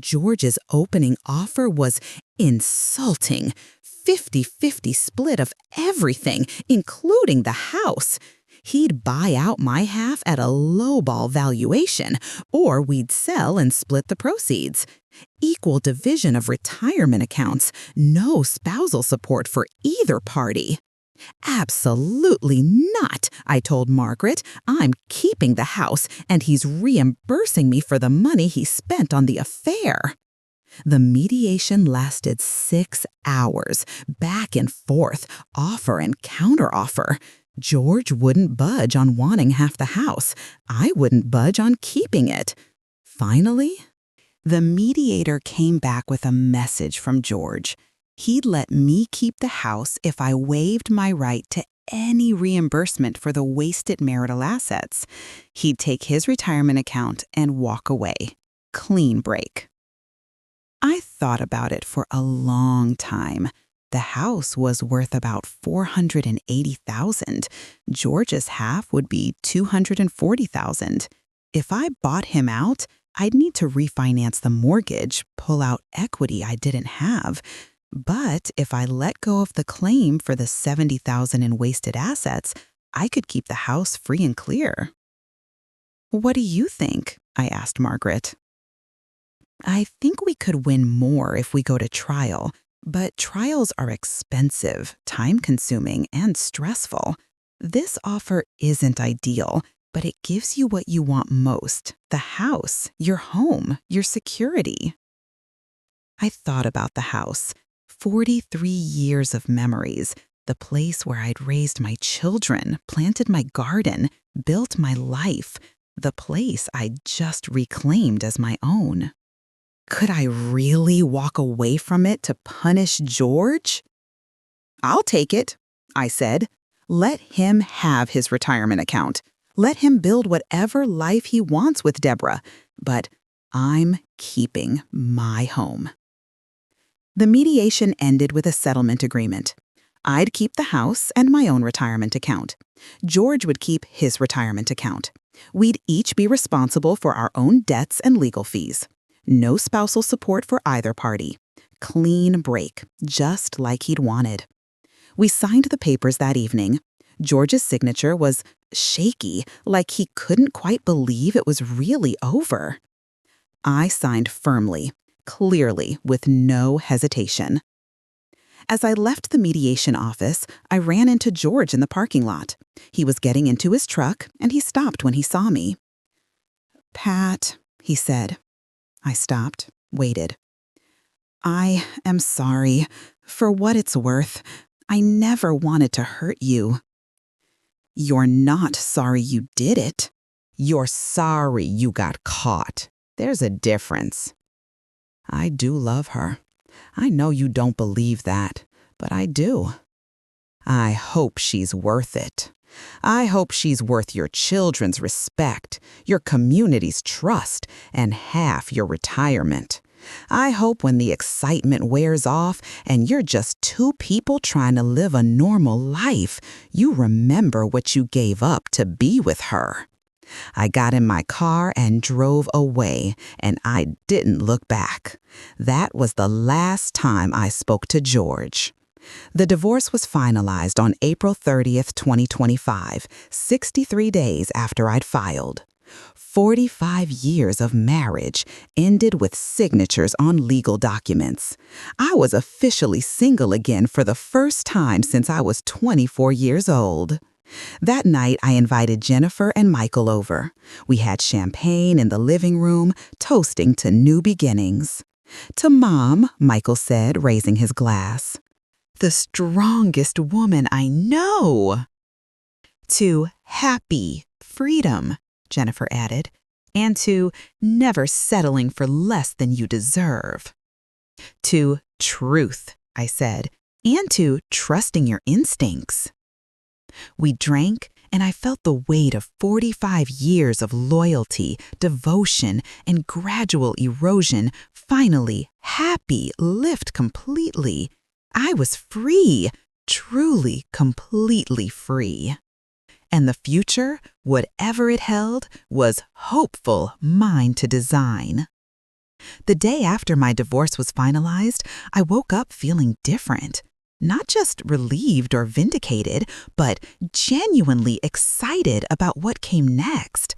George's opening offer was insulting. 50-50 split of everything, including the house. He'd buy out my half at a lowball valuation, or we'd sell and split the proceeds. Equal division of retirement accounts, no spousal support for either party. "Absolutely not," I told Margaret. "I'm keeping the house, and he's reimbursing me for the money he spent on the affair." The mediation lasted 6 hours, back and forth, offer and counteroffer. George wouldn't budge on wanting half the house. I wouldn't budge on keeping it. Finally, the mediator came back with a message from George. He'd let me keep the house if I waived my right to any reimbursement for the wasted marital assets. He'd take his retirement account and walk away. Clean break. I thought about it for a long time. The house was worth about $480,000. George's half would be $240,000. If I bought him out, I'd need to refinance the mortgage, pull out equity I didn't have. But if I let go of the claim for the $70,000 in wasted assets, I could keep the house free and clear. What do you think? I asked Margaret. I think we could win more if we go to trial, but trials are expensive, time-consuming, and stressful. This offer isn't ideal, but it gives you what you want most: the house, your home, your security. I thought about the house. 43 years of memories, the place where I'd raised my children, planted my garden, built my life, the place I'd just reclaimed as my own. Could I really walk away from it to punish George? I'll take it, I said. Let him have his retirement account. Let him build whatever life he wants with Deborah, but I'm keeping my home. The mediation ended with a settlement agreement. I'd keep the house and my own retirement account. George would keep his retirement account. We'd each be responsible for our own debts and legal fees. No spousal support for either party. Clean break, just like he'd wanted. We signed the papers that evening. George's signature was shaky, like he couldn't quite believe it was really over. I signed firmly, clearly, with no hesitation. As I left the mediation office, I ran into George in the parking lot. He was getting into his truck, and he stopped when he saw me. "Pat," he said. I stopped, waited. "I am sorry. For what it's worth, I never wanted to hurt you." "You're not sorry you did it. You're sorry you got caught. There's a difference." "I do love her. I know you don't believe that, but I do." "I hope she's worth it. I hope she's worth your children's respect, your community's trust, and half your retirement. I hope when the excitement wears off and you're just two people trying to live a normal life, you remember what you gave up to be with her." I got in my car and drove away, and I didn't look back. That was the last time I spoke to George. The divorce was finalized on April 30th, 2025, 63 days after I'd filed. 45 years of marriage ended with signatures on legal documents. I was officially single again for the first time since I was 24 years old. That night, I invited Jennifer and Michael over. We had champagne in the living room, toasting to new beginnings. "To Mom," Michael said, raising his glass. "The strongest woman I know." "To happy freedom," Jennifer added, "and to never settling for less than you deserve." "To truth," I said, "and to trusting your instincts." We drank, and I felt the weight of 45 years of loyalty, devotion, and gradual erosion finally, happy, lift completely. I was free, truly, completely free. And the future, whatever it held, was hopeful, mine to design. The day after my divorce was finalized, I woke up feeling different. Not just relieved or vindicated, but genuinely excited about what came next.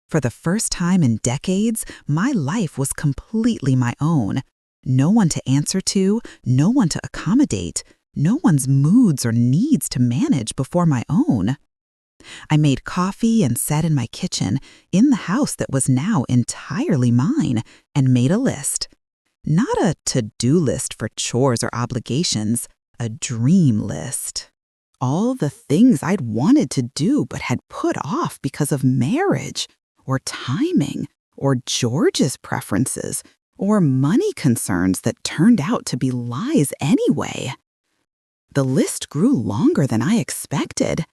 For the first time in decades, my life was completely my own. No one to answer to, no one to accommodate, no one's moods or needs to manage before my own. I made coffee and sat in my kitchen, in the house that was now entirely mine, and made a list. Not a to-do list for chores or obligations, a dream list. All the things I'd wanted to do but had put off because of marriage, or timing, or George's preferences, or money concerns that turned out to be lies anyway. The list grew longer than I expected.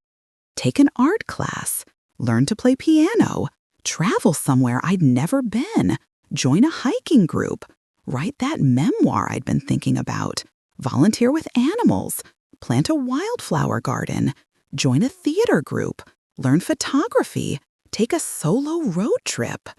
Take an art class, learn to play piano, travel somewhere I'd never been, join a hiking group, write that memoir I'd been thinking about, volunteer with animals, plant a wildflower garden, join a theater group, learn photography, take a solo road trip.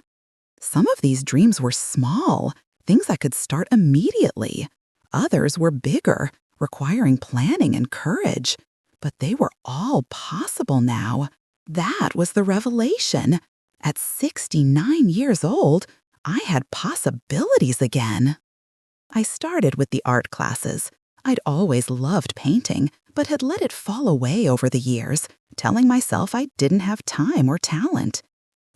Some of these dreams were small, things I could start immediately. Others were bigger, requiring planning and courage. But they were all possible now. That was the revelation. At 69 years old, I had possibilities again. I started with the art classes. I'd always loved painting, but had let it fall away over the years, telling myself I didn't have time or talent.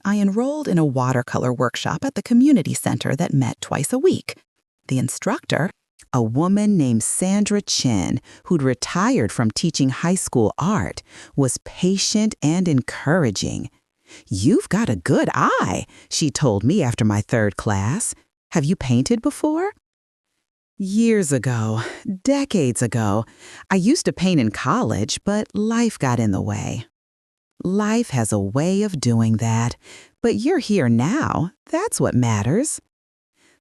I enrolled in a watercolor workshop at the community center that met twice a week. The instructor, a woman named Sandra Chin, who'd retired from teaching high school art, was patient and encouraging. "You've got a good eye," she told me after my third class. "Have you painted before?" Years ago, decades ago, I used to paint in college, but life got in the way. Life has a way of doing that, but you're here now. That's what matters.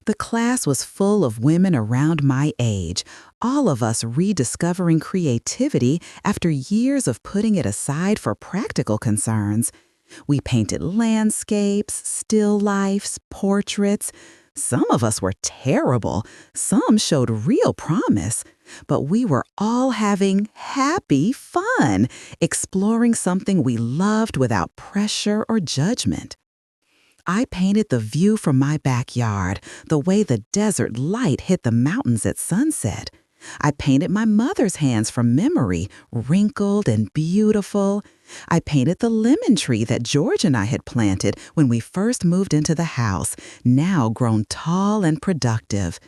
The class was full of women around my age, all of us rediscovering creativity after years of putting it aside for practical concerns. We painted landscapes, still lifes, portraits. Some of us were terrible, some showed real promise, but we were all having happy fun, exploring something we loved without pressure or judgment. I painted the view from my backyard, the way the desert light hit the mountains at sunset. I painted my mother's hands from memory, wrinkled and beautiful. I painted the lemon tree that George and I had planted when we first moved into the house, now grown tall and productive.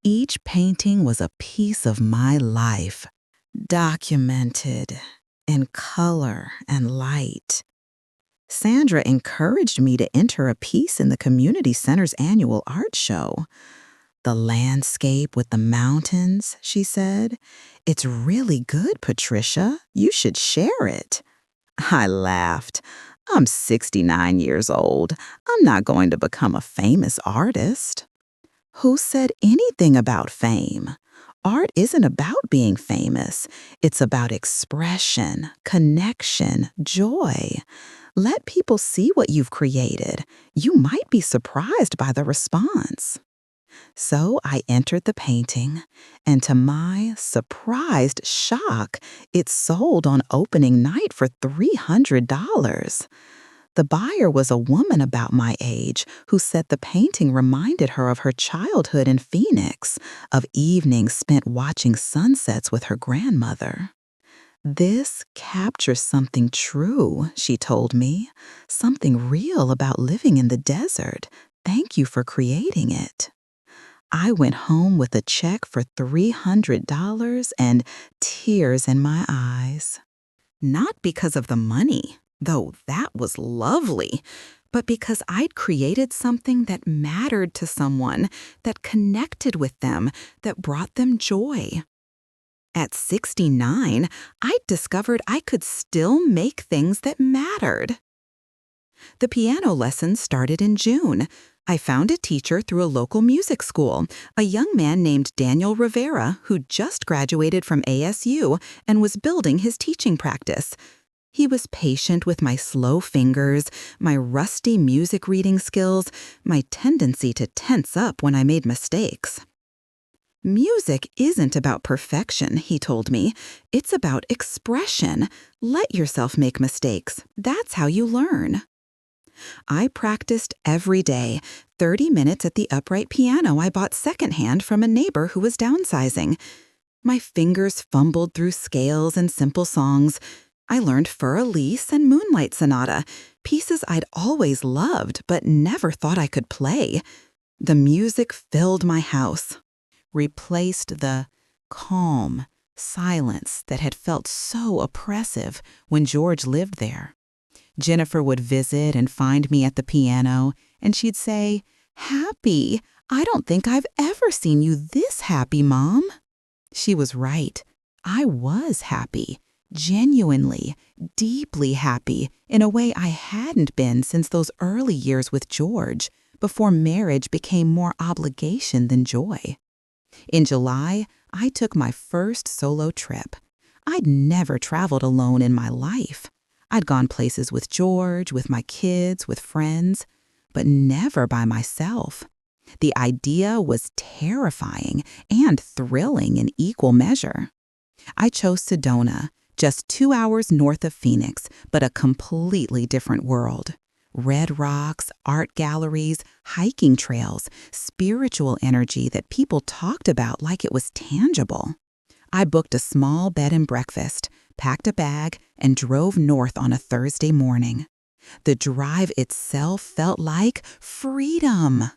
Each painting was a piece of my life, documented in color and light. Sandra encouraged me to enter a piece in the community center's annual art show. "The landscape with the mountains," she said. "It's really good, Patricia. You should share it." I laughed. I'm 69 years old. I'm not going to become a famous artist. Who said anything about fame? Art isn't about being famous. It's about expression, connection, joy. Let people see what you've created. You might be surprised by the response. So I entered the painting, and to my surprised shock, it sold on opening night for $300. The buyer was a woman about my age who said the painting reminded her of her childhood in Phoenix, of evenings spent watching sunsets with her grandmother. "This captures something true," she told me, "something real about living in the desert. Thank you for creating it." I went home with a check for $300 and tears in my eyes. Not because of the money, though that was lovely, but because I'd created something that mattered to someone, that connected with them, that brought them joy. At 69, I'd discovered I could still make things that mattered. The piano lessons started in June. I found a teacher through a local music school, a young man named Daniel Rivera who just graduated from ASU and was building his teaching practice. He was patient with my slow fingers, my rusty music reading skills, my tendency to tense up when I made mistakes. "Music isn't about perfection," he told me. "It's about expression. Let yourself make mistakes. That's how you learn." I practiced every day, 30 minutes at the upright piano I bought secondhand from a neighbor who was downsizing. My fingers fumbled through scales and simple songs. I learned Fur Elise and Moonlight Sonata, pieces I'd always loved but never thought I could play. The music filled my house, replaced the calm silence that had felt so oppressive when George lived there. Jennifer would visit and find me at the piano, and she'd say, "Happy? I don't think I've ever seen you this happy, Mom." She was right. I was happy, genuinely, deeply happy, in a way I hadn't been since those early years with George, before marriage became more obligation than joy. In July, I took my first solo trip. I'd never traveled alone in my life. I'd gone places with George, with my kids, with friends, but never by myself. The idea was terrifying and thrilling in equal measure. I chose Sedona, just 2 hours north of Phoenix, but a completely different world. Red rocks, art galleries, hiking trails, spiritual energy that people talked about like it was tangible. I booked a small bed and breakfast, packed a bag, and drove north on a Thursday morning. The drive itself felt like freedom.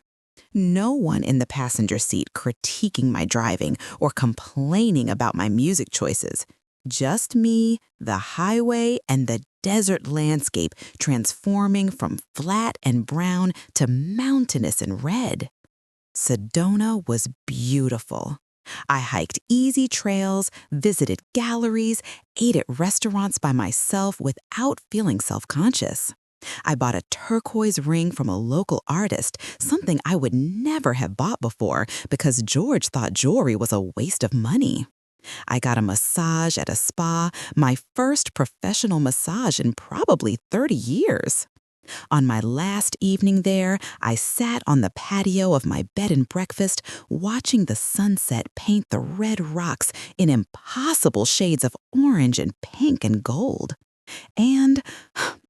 No one in the passenger seat critiquing my driving or complaining about my music choices. Just me, the highway, and the desert landscape transforming from flat and brown to mountainous and red. Sedona was beautiful. I hiked easy trails, visited galleries, ate at restaurants by myself without feeling self-conscious. I bought a turquoise ring from a local artist, something I would never have bought before because George thought jewelry was a waste of money. I got a massage at a spa, my first professional massage in probably 30 years. On my last evening there, I sat on the patio of my bed and breakfast, watching the sunset paint the red rocks in impossible shades of orange and pink and gold. And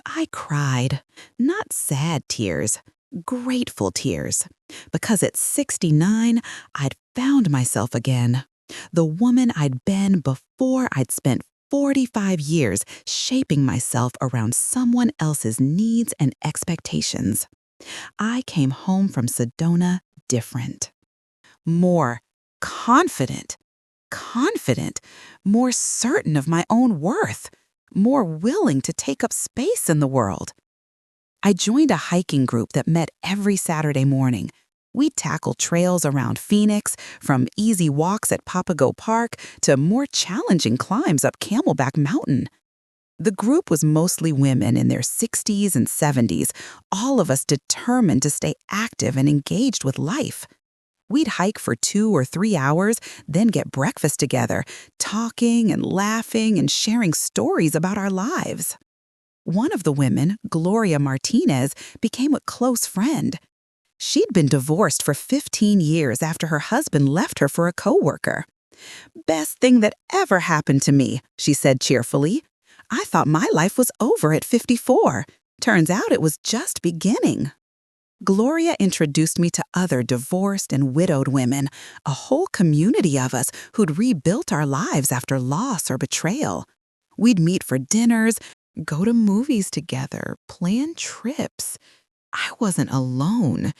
I cried, not sad tears, grateful tears, because at 69, I'd found myself again. The woman I'd been before I'd spent 45 years shaping myself around someone else's needs and expectations. I came home from Sedona different. More confident, more certain of my own worth, more willing to take up space in the world. I joined a hiking group that met every Saturday morning. We'd tackle trails around Phoenix, from easy walks at Papago Park to more challenging climbs up Camelback Mountain. The group was mostly women in their 60s and 70s, all of us determined to stay active and engaged with life. We'd hike for 2 or 3 hours, then get breakfast together, talking and laughing and sharing stories about our lives. One of the women, Gloria Martinez, became a close friend. She'd been divorced for 15 years after her husband left her for a coworker. "Best thing that ever happened to me," she said cheerfully. "I thought my life was over at 54. Turns out it was just beginning." Gloria introduced me to other divorced and widowed women, a whole community of us who'd rebuilt our lives after loss or betrayal. We'd meet for dinners, go to movies together, plan trips. I wasn't alone.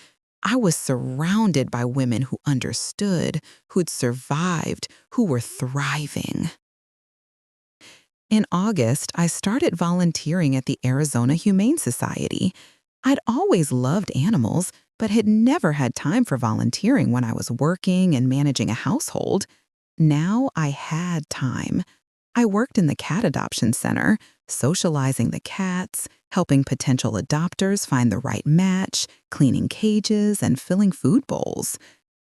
I was surrounded by women who understood, who'd survived, who were thriving. In August, I started volunteering at the Arizona Humane Society. I'd always loved animals, but had never had time for volunteering when I was working and managing a household. Now I had time. I worked in the cat adoption center, socializing the cats, helping potential adopters find the right match, cleaning cages, and filling food bowls.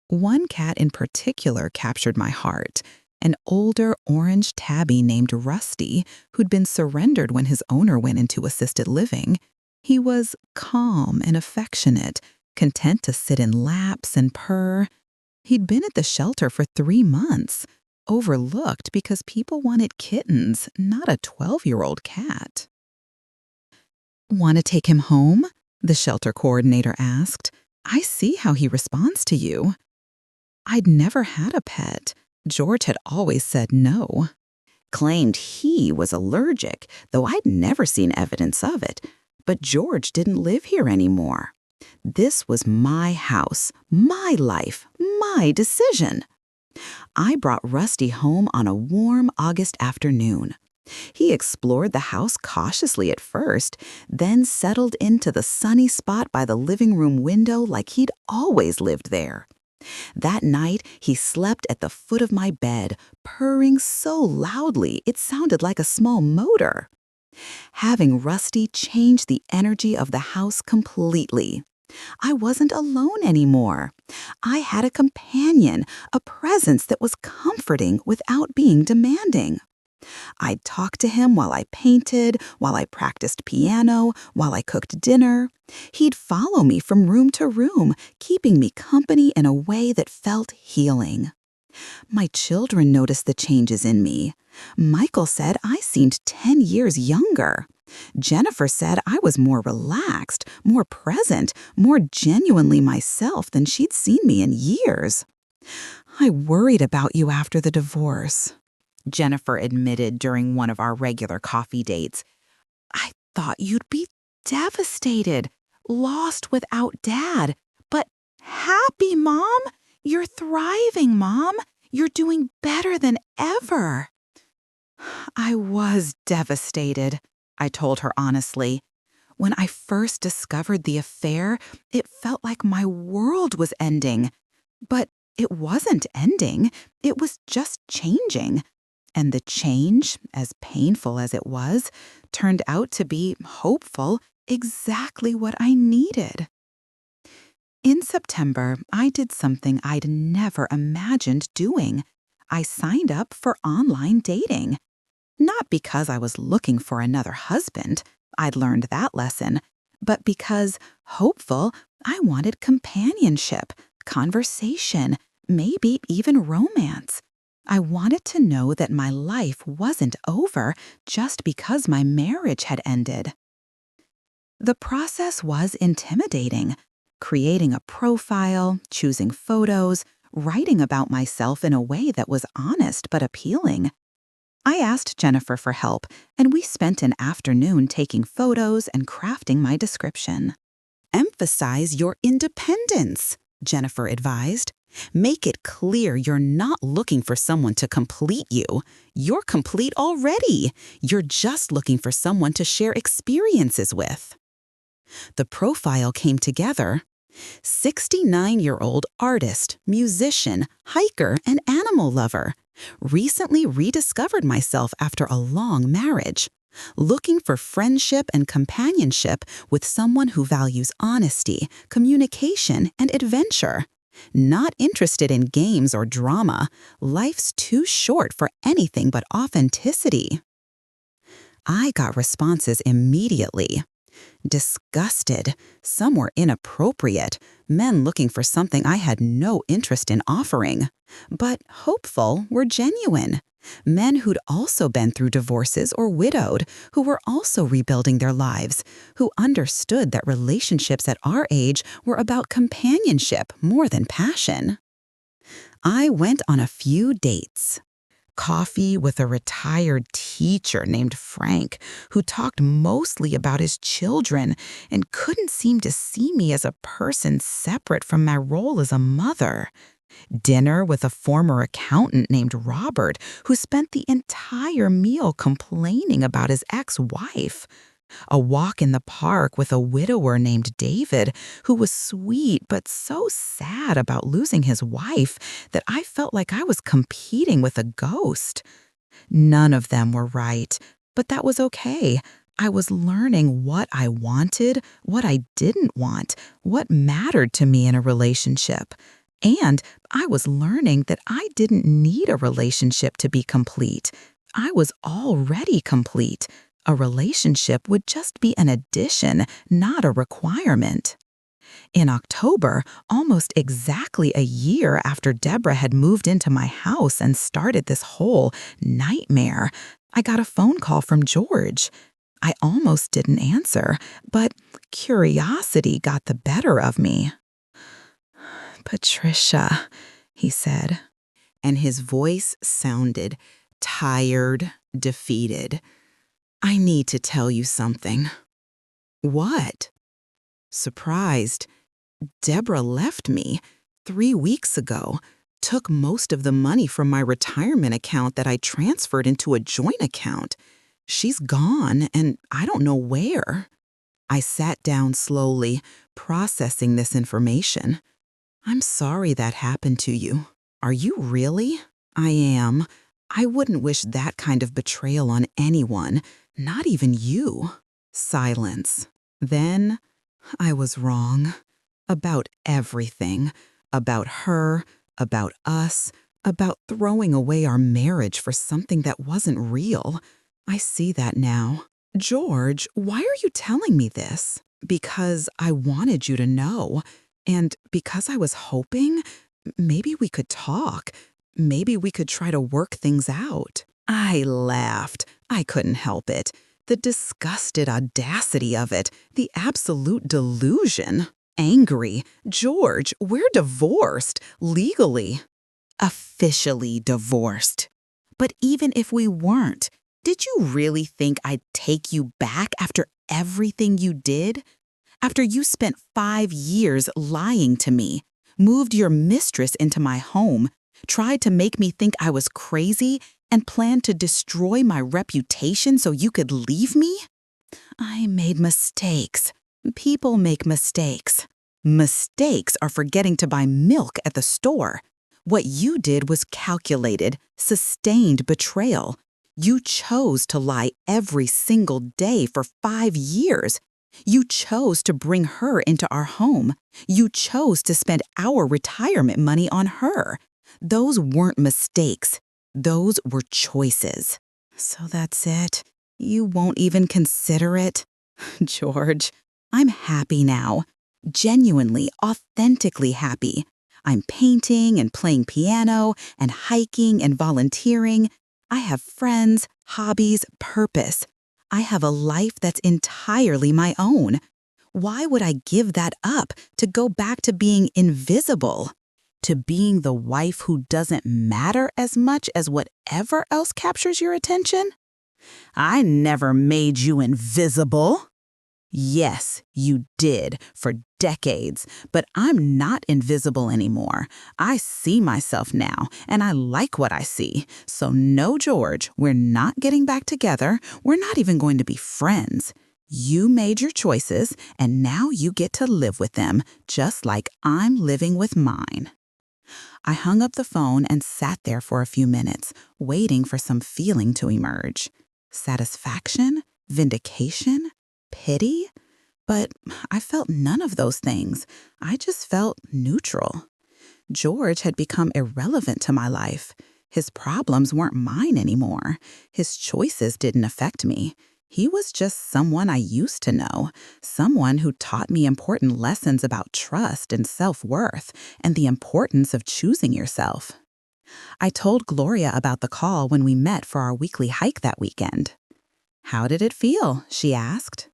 One cat in particular captured my heart, an older orange tabby named Rusty, who'd been surrendered when his owner went into assisted living. He was calm and affectionate, content to sit in laps and purr. He'd been at the shelter for 3 months, overlooked because people wanted kittens, not a 12-year-old cat. "Want to take him home?" the shelter coordinator asked. "I see how he responds to you." I'd never had a pet. George had always said no. Claimed he was allergic, though I'd never seen evidence of it. But George didn't live here anymore. This was my house, my life, my decision. I brought Rusty home on a warm August afternoon. He explored the house cautiously at first, then settled into the sunny spot by the living room window like he'd always lived there. That night, he slept at the foot of my bed, purring so loudly it sounded like a small motor. Having Rusty changed the energy of the house completely. I wasn't alone anymore. I had a companion, a presence that was comforting without being demanding. I'd talk to him while I painted, while I practiced piano, while I cooked dinner. He'd follow me from room to room, keeping me company in a way that felt healing. My children noticed the changes in me. Michael said I seemed 10 years younger. Jennifer said I was more relaxed, more present, more genuinely myself than she'd seen me in years. "I worried about you after the divorce," Jennifer admitted during one of our regular coffee dates. "I thought you'd be devastated, lost without Dad. But happy, Mom! You're thriving, Mom! You're doing better than ever." I was devastated, I told her honestly. When I first discovered the affair, it felt like my world was ending. But it wasn't ending, it was just changing. And the change, as painful as it was, turned out to be hopeful, exactly what I needed. In September, I did something I'd never imagined doing. I signed up for online dating. Not because I was looking for another husband, I'd learned that lesson, but because, hopeful, I wanted companionship, conversation, maybe even romance. I wanted to know that my life wasn't over just because my marriage had ended. The process was intimidating. Creating a profile, choosing photos, writing about myself in a way that was honest but appealing. I asked Jennifer for help, and we spent an afternoon taking photos and crafting my description. "Emphasize your independence," Jennifer advised. "Make it clear you're not looking for someone to complete you. You're complete already. You're just looking for someone to share experiences with." The profile came together. 69-year-old artist, musician, hiker, and animal lover. Recently rediscovered myself after a long marriage. Looking for friendship and companionship with someone who values honesty, communication, and adventure. Not interested in games or drama. Life's too short for anything but authenticity. I got responses immediately. Disgusted, some were inappropriate, men looking for something I had no interest in offering. But hopeful were genuine. Men who'd also been through divorces or widowed, who were also rebuilding their lives, who understood that relationships at our age were about companionship more than passion. I went on a few dates. Coffee with a retired teacher named Frank, who talked mostly about his children and couldn't seem to see me as a person separate from my role as a mother. Dinner with a former accountant named Robert, who spent the entire meal complaining about his ex-wife. A walk in the park with a widower named David, who was sweet but so sad about losing his wife that I felt like I was competing with a ghost. None of them were right, but that was okay. I was learning what I wanted, what I didn't want, what mattered to me in a relationship. And I was learning that I didn't need a relationship to be complete. I was already complete. A relationship would just be an addition, not a requirement. In October, almost exactly a year after Deborah had moved into my house and started this whole nightmare, I got a phone call from George. I almost didn't answer, but curiosity got the better of me. "Patricia," he said, and his voice sounded tired, defeated. "I need to tell you something." "What?" Surprised. "Deborah left me 3 weeks ago, took most of the money from my retirement account that I transferred into a joint account. She's gone, and I don't know where." I sat down slowly, processing this information. I'm sorry that happened to you. Are you really? I am. I wouldn't wish that kind of betrayal on anyone, not even you. Silence. Then I was wrong. About everything. About her, about us, about throwing away our marriage for something that wasn't real. I see that now. George, why are you telling me this? Because I wanted you to know. And because I was hoping, maybe we could talk. Maybe we could try to work things out. I laughed. I couldn't help it. The disgusted audacity of it, the absolute delusion. Angry. George, we're divorced, legally. Officially divorced. But even if we weren't, did you really think I'd take you back after everything you did? After you spent 5 years lying to me, moved your mistress into my home, tried to make me think I was crazy, and planned to destroy my reputation so you could leave me? I made mistakes. People make mistakes. Mistakes are forgetting to buy milk at the store. What you did was calculated, sustained betrayal. You chose to lie every single day for 5 years. You chose to bring her into our home. You chose to spend our retirement money on her. Those weren't mistakes. Those were choices. So that's it. You won't even consider it? George, I'm happy now. Genuinely, authentically happy. I'm painting and playing piano and hiking and volunteering. I have friends, hobbies, purpose. I have a life that's entirely my own. Why would I give that up to go back to being invisible? To being the wife who doesn't matter as much as whatever else captures your attention? I never made you invisible. Yes, you did, for decades, but I'm not invisible anymore. I see myself now, and I like what I see. So no, George, we're not getting back together. We're not even going to be friends. You made your choices, and now you get to live with them, just like I'm living with mine. I hung up the phone and sat there for a few minutes, waiting for some feeling to emerge. Satisfaction? Vindication? Pity? But I felt none of those things. I just felt neutral. George had become irrelevant to my life. His problems weren't mine anymore. His choices didn't affect me. He was just someone I used to know, someone who taught me important lessons about trust and self-worth and the importance of choosing yourself. I told Gloria about the call when we met for our weekly hike that weekend. "How did it feel?" she asked.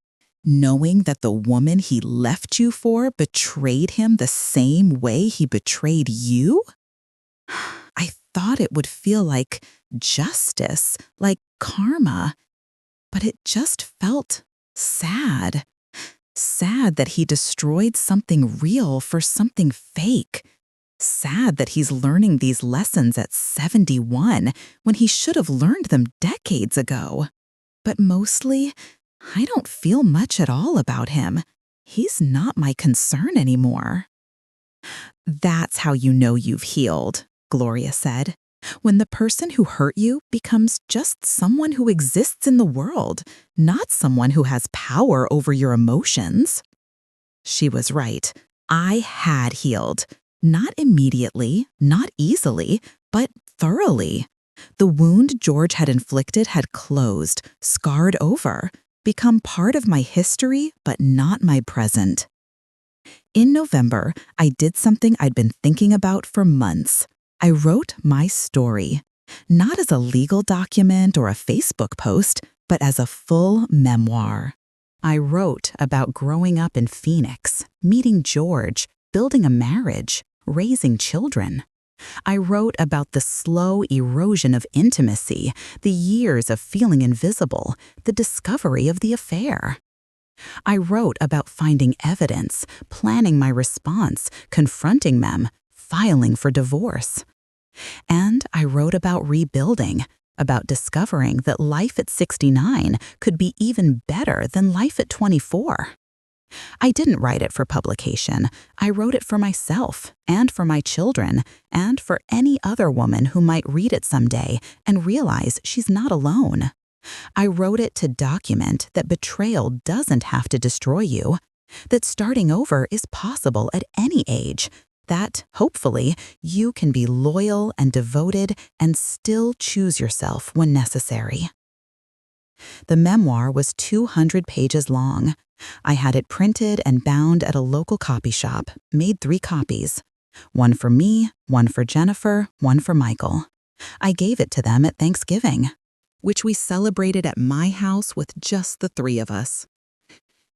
"Knowing that the woman he left you for betrayed him the same way he betrayed you?" I thought it would feel like justice, like karma. But it just felt sad. Sad that he destroyed something real for something fake. Sad that he's learning these lessons at 71 when he should have learned them decades ago. But mostly, I don't feel much at all about him. He's not my concern anymore. "That's how you know you've healed," Gloria said. "When the person who hurt you becomes just someone who exists in the world, not someone who has power over your emotions." She was right. I had healed. Not immediately, not easily, but thoroughly. The wound George had inflicted had closed, scarred over, become part of my history, but not my present. In November, I did something I'd been thinking about for months. I wrote my story, not as a legal document or a Facebook post, but as a full memoir. I wrote about growing up in Phoenix, meeting George, building a marriage, raising children. I wrote about the slow erosion of intimacy, the years of feeling invisible, the discovery of the affair. I wrote about finding evidence, planning my response, confronting them, filing for divorce. And I wrote about rebuilding, about discovering that life at 69 could be even better than life at 24. I didn't write it for publication. I wrote it for myself and for my children and for any other woman who might read it someday and realize she's not alone. I wrote it to document that betrayal doesn't have to destroy you, that starting over is possible at any age, that, hopefully, you can be loyal and devoted and still choose yourself when necessary. The memoir was 200 pages long. I had it printed and bound at a local copy shop, made 3 copies. One for me, one for Jennifer, one for Michael. I gave it to them at Thanksgiving, which we celebrated at my house with just the 3 of us.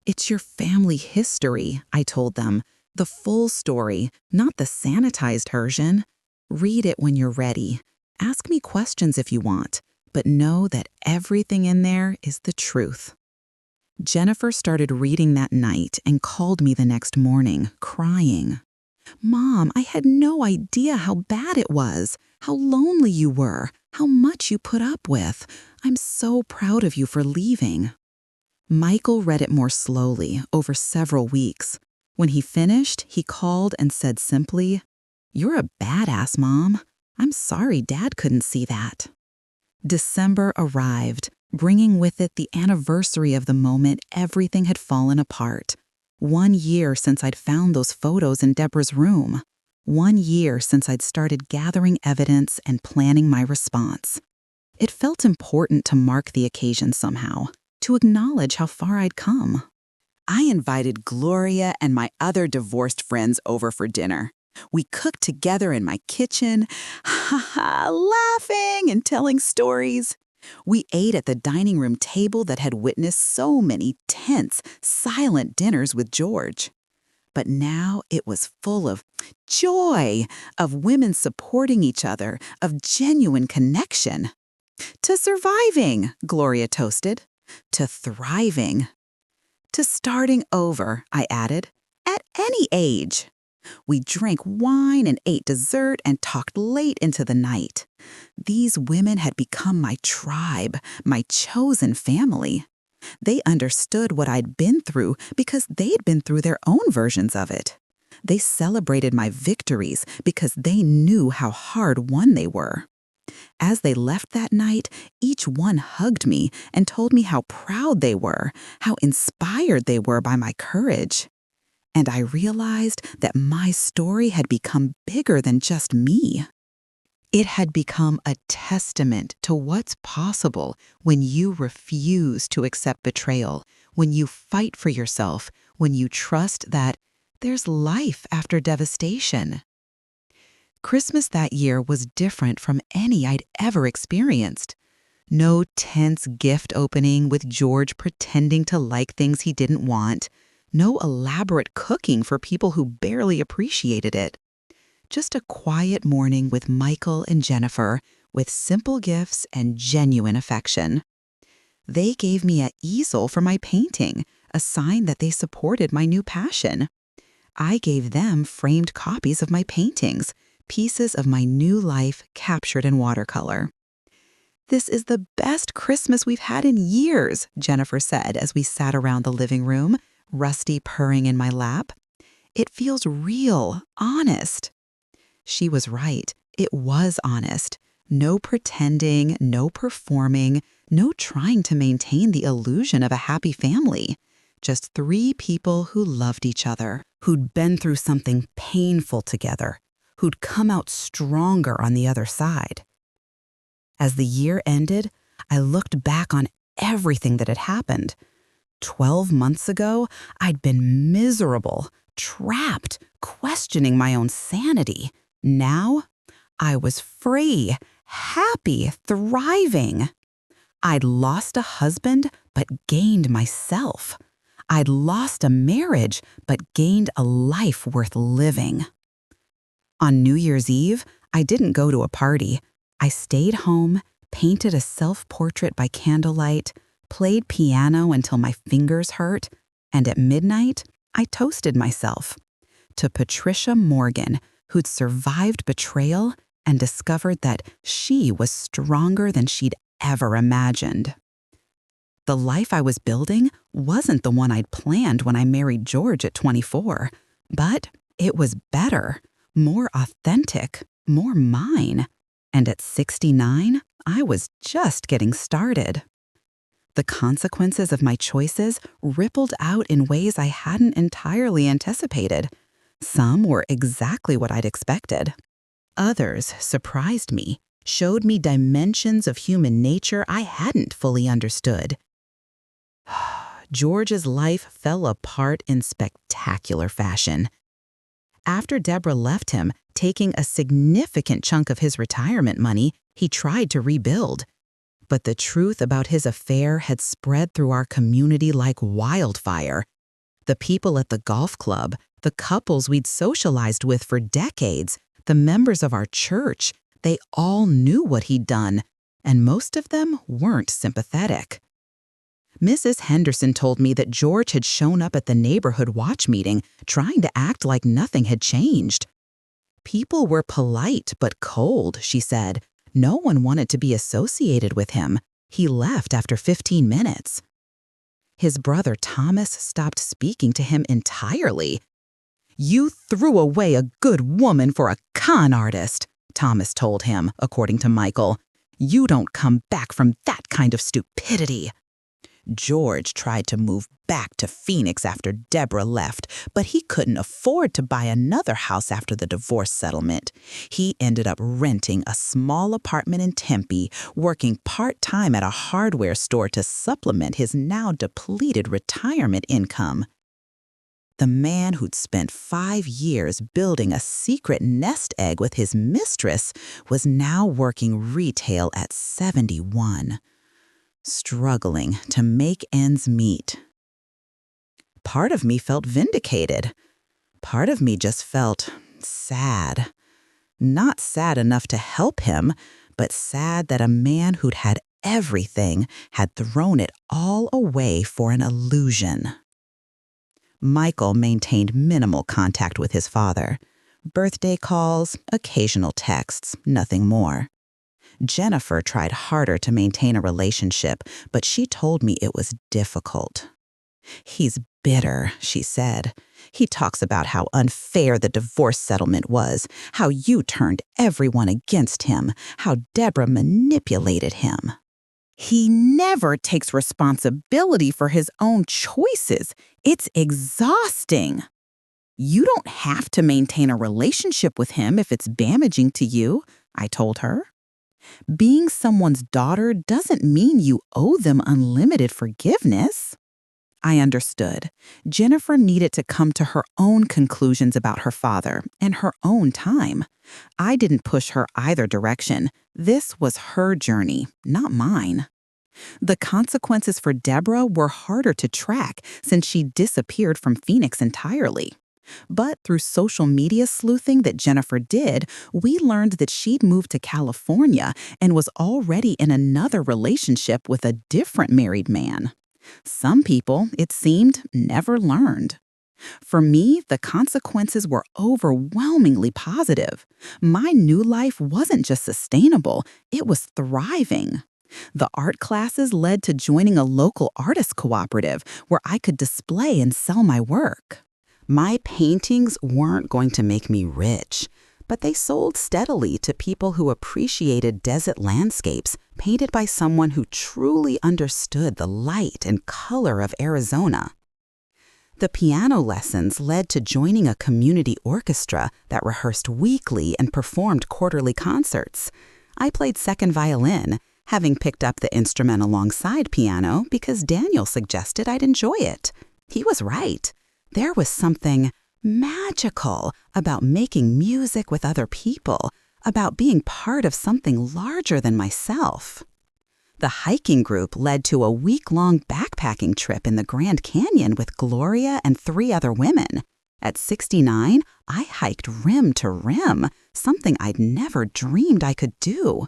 It's your family history, I told them. The full story, not the sanitized version. Read it when you're ready. Ask me questions if you want, but know that everything in there is the truth. Jennifer started reading that night and called me the next morning, crying. "Mom, I had no idea how bad it was, how lonely you were, how much you put up with. I'm so proud of you for leaving." Michael read it more slowly, over several weeks. When he finished, he called and said simply, "You're a badass, Mom. I'm sorry Dad couldn't see that." December arrived, bringing with it the anniversary of the moment everything had fallen apart. 1 year since I'd found those photos in Deborah's room. 1 year since I'd started gathering evidence and planning my response. It felt important to mark the occasion somehow, to acknowledge how far I'd come. I invited Gloria and my other divorced friends over for dinner. We cooked together in my kitchen, laughing and telling stories. We ate at the dining room table that had witnessed so many tense, silent dinners with George. But now it was full of joy, of women supporting each other, of genuine connection. "To surviving," Gloria toasted. "To thriving." "To starting over," I added, "at any age." We drank wine and ate dessert and talked late into the night. These women had become my tribe, my chosen family. They understood what I'd been through because they'd been through their own versions of it. They celebrated my victories because they knew how hard won they were. As they left that night, each one hugged me and told me how proud they were, how inspired they were by my courage. And I realized that my story had become bigger than just me. It had become a testament to what's possible when you refuse to accept betrayal, when you fight for yourself, when you trust that there's life after devastation. Christmas that year was different from any I'd ever experienced. No tense gift opening with George pretending to like things he didn't want. No elaborate cooking for people who barely appreciated it. Just a quiet morning with Michael and Jennifer, with simple gifts and genuine affection. They gave me an easel for my painting, a sign that they supported my new passion. I gave them framed copies of my paintings, pieces of my new life captured in watercolor. "This is the best Christmas we've had in years," Jennifer said as we sat around the living room, Rusty purring in my lap. "It feels real, honest." She was right. It was honest. No pretending, no performing, no trying to maintain the illusion of a happy family. Just 3 people who loved each other, who'd been through something painful together, who'd come out stronger on the other side. As the year ended, I looked back on everything that had happened. 12 months ago, I'd been miserable, trapped, questioning my own sanity. Now, I was free, happy, thriving. I'd lost a husband, but gained myself. I'd lost a marriage, but gained a life worth living. On New Year's Eve, I didn't go to a party. I stayed home, painted a self-portrait by candlelight, played piano until my fingers hurt, and at midnight, I toasted myself. To Patricia Morgan, who'd survived betrayal and discovered that she was stronger than she'd ever imagined. The life I was building wasn't the one I'd planned when I married George at 24, but it was better, more authentic, more mine. And at 69, I was just getting started. The consequences of my choices rippled out in ways I hadn't entirely anticipated. Some were exactly what I'd expected. Others surprised me, showed me dimensions of human nature I hadn't fully understood. George's life fell apart in spectacular fashion. After Deborah left him, taking a significant chunk of his retirement money, he tried to rebuild. But the truth about his affair had spread through our community like wildfire. The people at the golf club, the couples we'd socialized with for decades, the members of our church, they all knew what he'd done, and most of them weren't sympathetic. Mrs. Henderson told me that George had shown up at the neighborhood watch meeting, trying to act like nothing had changed. People were polite but cold, she said. No one wanted to be associated with him. He left after 15 minutes. His brother Thomas stopped speaking to him entirely. "You threw away a good woman for a con artist," Thomas told him, according to Michael. "You don't come back from that kind of stupidity." George tried to move back to Phoenix after Deborah left, but he couldn't afford to buy another house after the divorce settlement. He ended up renting a small apartment in Tempe, working part-time at a hardware store to supplement his now depleted retirement income. The man who'd spent 5 years building a secret nest egg with his mistress was now working retail at 71. Struggling to make ends meet. Part of me felt vindicated. Part of me just felt sad. Not sad enough to help him, but sad that a man who'd had everything had thrown it all away for an illusion. Michael maintained minimal contact with his father. Birthday calls, occasional texts, nothing more. Jennifer tried harder to maintain a relationship, but she told me it was difficult. "He's bitter," she said. "He talks about how unfair the divorce settlement was, how you turned everyone against him, how Deborah manipulated him. He never takes responsibility for his own choices. It's exhausting." "You don't have to maintain a relationship with him if it's damaging to you," I told her. "Being someone's daughter doesn't mean you owe them unlimited forgiveness." I understood. Jennifer needed to come to her own conclusions about her father in her own time. I didn't push her either direction. This was her journey, not mine. The consequences for Deborah were harder to track since she disappeared from Phoenix entirely. But through social media sleuthing that Jennifer did, we learned that she'd moved to California and was already in another relationship with a different married man. Some people, it seemed, never learned. For me, the consequences were overwhelmingly positive. My new life wasn't just sustainable, it was thriving. The art classes led to joining a local artist cooperative where I could display and sell my work. My paintings weren't going to make me rich, but they sold steadily to people who appreciated desert landscapes painted by someone who truly understood the light and color of Arizona. The piano lessons led to joining a community orchestra that rehearsed weekly and performed quarterly concerts. I played second violin, having picked up the instrument alongside piano because Daniel suggested I'd enjoy it. He was right. There was something magical about making music with other people, about being part of something larger than myself. The hiking group led to a week-long backpacking trip in the Grand Canyon with Gloria and 3 other women. At 69, I hiked rim to rim, something I'd never dreamed I could do.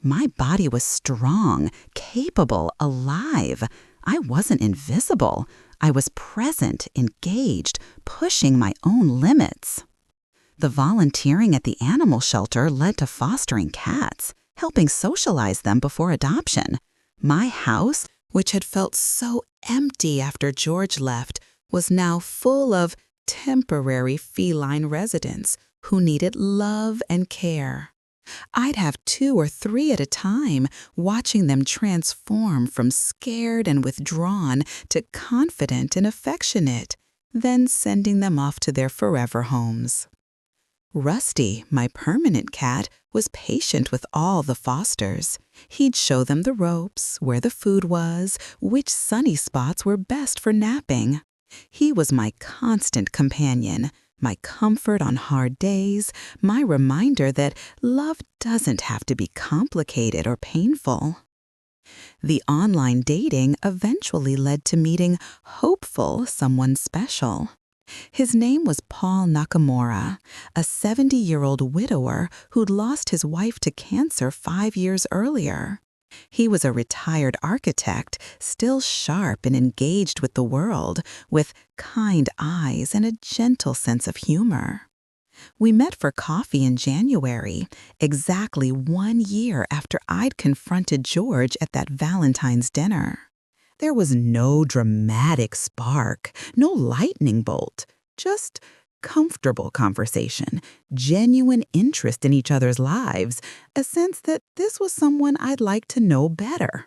My body was strong, capable, alive. I wasn't invisible. I was present, engaged, pushing my own limits. The volunteering at the animal shelter led to fostering cats, helping socialize them before adoption. My house which had felt so empty after George left, was now full of temporary feline residents who needed love and care. I'd have 2 or 3 at a time, watching them transform from scared and withdrawn to confident and affectionate, then sending them off to their forever homes. Rusty, my permanent cat, was patient with all the Fosters. He'd show them the ropes, where the food was, which sunny spots were best for napping. He was my constant companion, my comfort on hard days, my reminder that love doesn't have to be complicated or painful. The online dating eventually led to meeting hopeful someone special. His name was Paul Nakamura, a 70-year-old widower who'd lost his wife to cancer 5 years earlier. He was a retired architect, still sharp and engaged with the world, with kind eyes and a gentle sense of humor. We met for coffee in January, exactly 1 year after I'd confronted George at that Valentine's dinner. There was no dramatic spark, no lightning bolt, just comfortable conversation, genuine interest in each other's lives, a sense that this was someone I'd like to know better.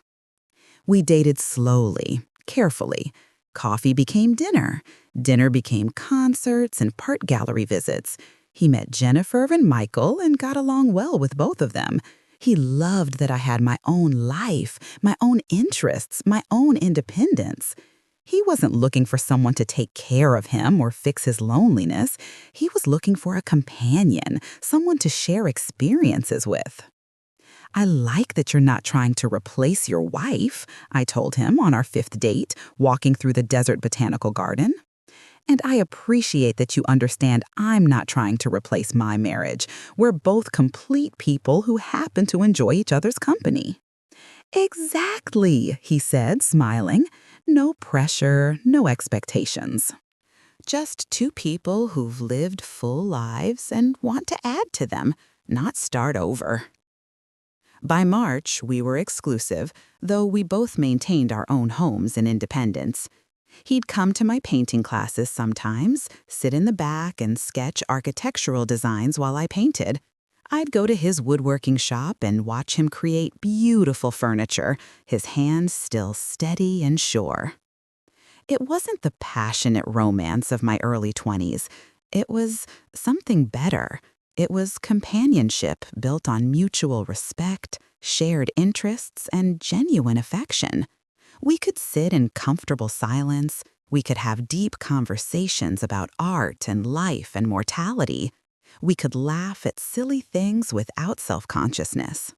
We dated slowly, carefully. Coffee became dinner. Dinner became concerts and art gallery visits. He met Jennifer and Michael and got along well with both of them. He loved that I had my own life, my own interests, my own independence. He wasn't looking for someone to take care of him or fix his loneliness. He was looking for a companion, someone to share experiences with. "I like that you're not trying to replace your wife," I told him on our 5th date, walking through the desert botanical garden. "And I appreciate that you understand I'm not trying to replace my marriage. We're both complete people who happen to enjoy each other's company." "Exactly," he said, smiling. "No pressure, no expectations. Just 2 people who've lived full lives and want to add to them, not start over." By March, we were exclusive, though we both maintained our own homes and independence. He'd come to my painting classes sometimes, sit in the back and sketch architectural designs while I painted. I'd go to his woodworking shop and watch him create beautiful furniture, his hands still steady and sure. It wasn't the passionate romance of my early 20s. It was something better. It was companionship built on mutual respect, shared interests, and genuine affection. We could sit in comfortable silence. We could have deep conversations about art and life and mortality. We could laugh at silly things without self-consciousness.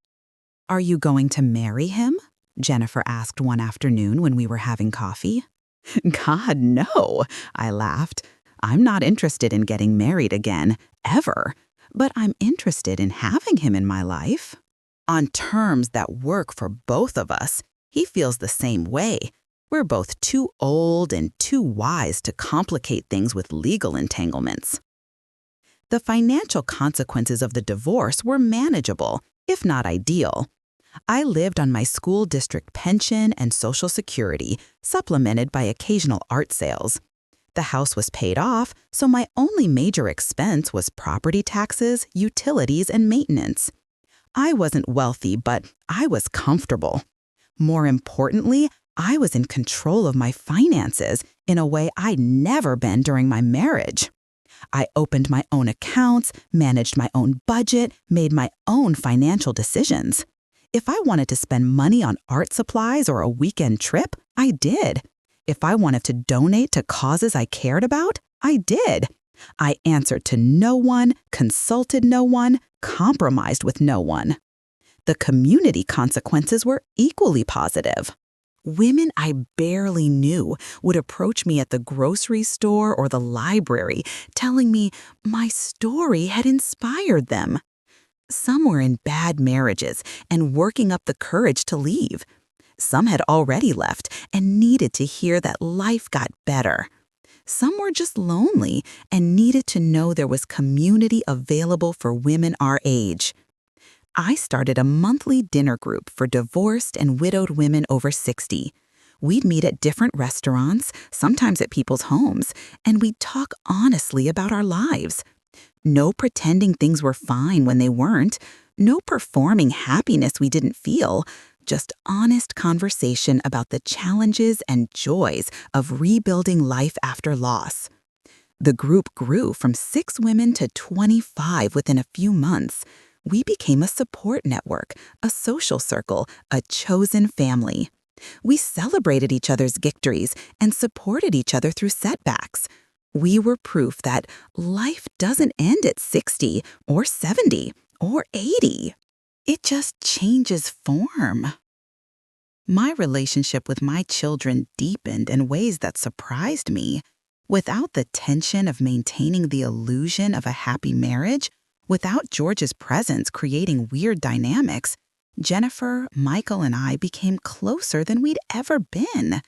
"Are you going to marry him?" Jennifer asked one afternoon when we were having coffee. "God, no," I laughed. "I'm not interested in getting married again, ever. But I'm interested in having him in my life. On terms that work for both of us." He feels the same way. We're both too old and too wise to complicate things with legal entanglements. The financial consequences of the divorce were manageable, if not ideal. I lived on my school district pension and Social Security, supplemented by occasional art sales. The house was paid off, so my only major expense was property taxes, utilities, and maintenance. I wasn't wealthy, but I was comfortable. More importantly, I was in control of my finances in a way I'd never been during my marriage. I opened my own accounts, managed my own budget, made my own financial decisions. If I wanted to spend money on art supplies or a weekend trip, I did. If I wanted to donate to causes I cared about, I did. I answered to no one, consulted no one, compromised with no one. The community consequences were equally positive. Women I barely knew would approach me at the grocery store or the library, telling me my story had inspired them. Some were in bad marriages and working up the courage to leave. Some had already left and needed to hear that life got better. Some were just lonely and needed to know there was community available for women our age. I started a monthly dinner group for divorced and widowed women over 60. We'd meet at different restaurants, sometimes at people's homes, and we'd talk honestly about our lives. No pretending things were fine when they weren't. No performing happiness we didn't feel. Just honest conversation about the challenges and joys of rebuilding life after loss. The group grew from 6 women to 25 within a few months. We became a support network, a social circle, a chosen family. We celebrated each other's victories and supported each other through setbacks. We were proof that life doesn't end at 60 or 70 or 80. It just changes form. My relationship with my children deepened in ways that surprised me. Without the tension of maintaining the illusion of a happy marriage, without George's presence creating weird dynamics, Jennifer, Michael, and I became closer than we'd ever been.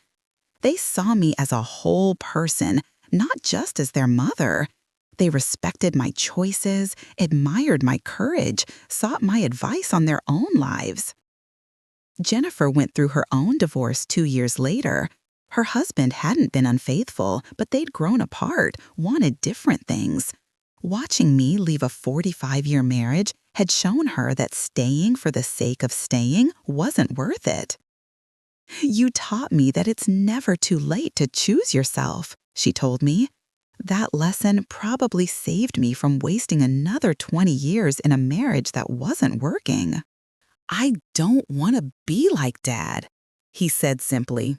They saw me as a whole person, not just as their mother. They respected my choices, admired my courage, sought my advice on their own lives. Jennifer went through her own divorce 2 years later. Her husband hadn't been unfaithful, but they'd grown apart, wanted different things. Watching me leave a 45-year marriage had shown her that staying for the sake of staying wasn't worth it. "You taught me that it's never too late to choose yourself," she told me. That lesson probably saved me from wasting another 20 years in a marriage that wasn't working. "I don't want to be like Dad," he said simply.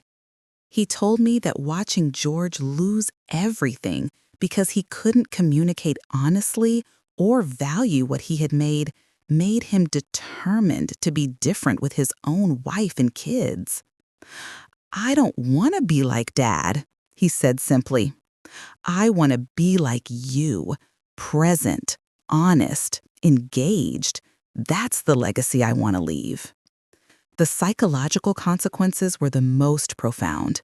He told me that watching George lose everything because he couldn't communicate honestly or value what he had made him determined to be different with his own wife and kids. "I don't want to be like Dad," he said simply. "I want to be like you, present, honest, engaged. That's the legacy I want to leave." The psychological consequences were the most profound.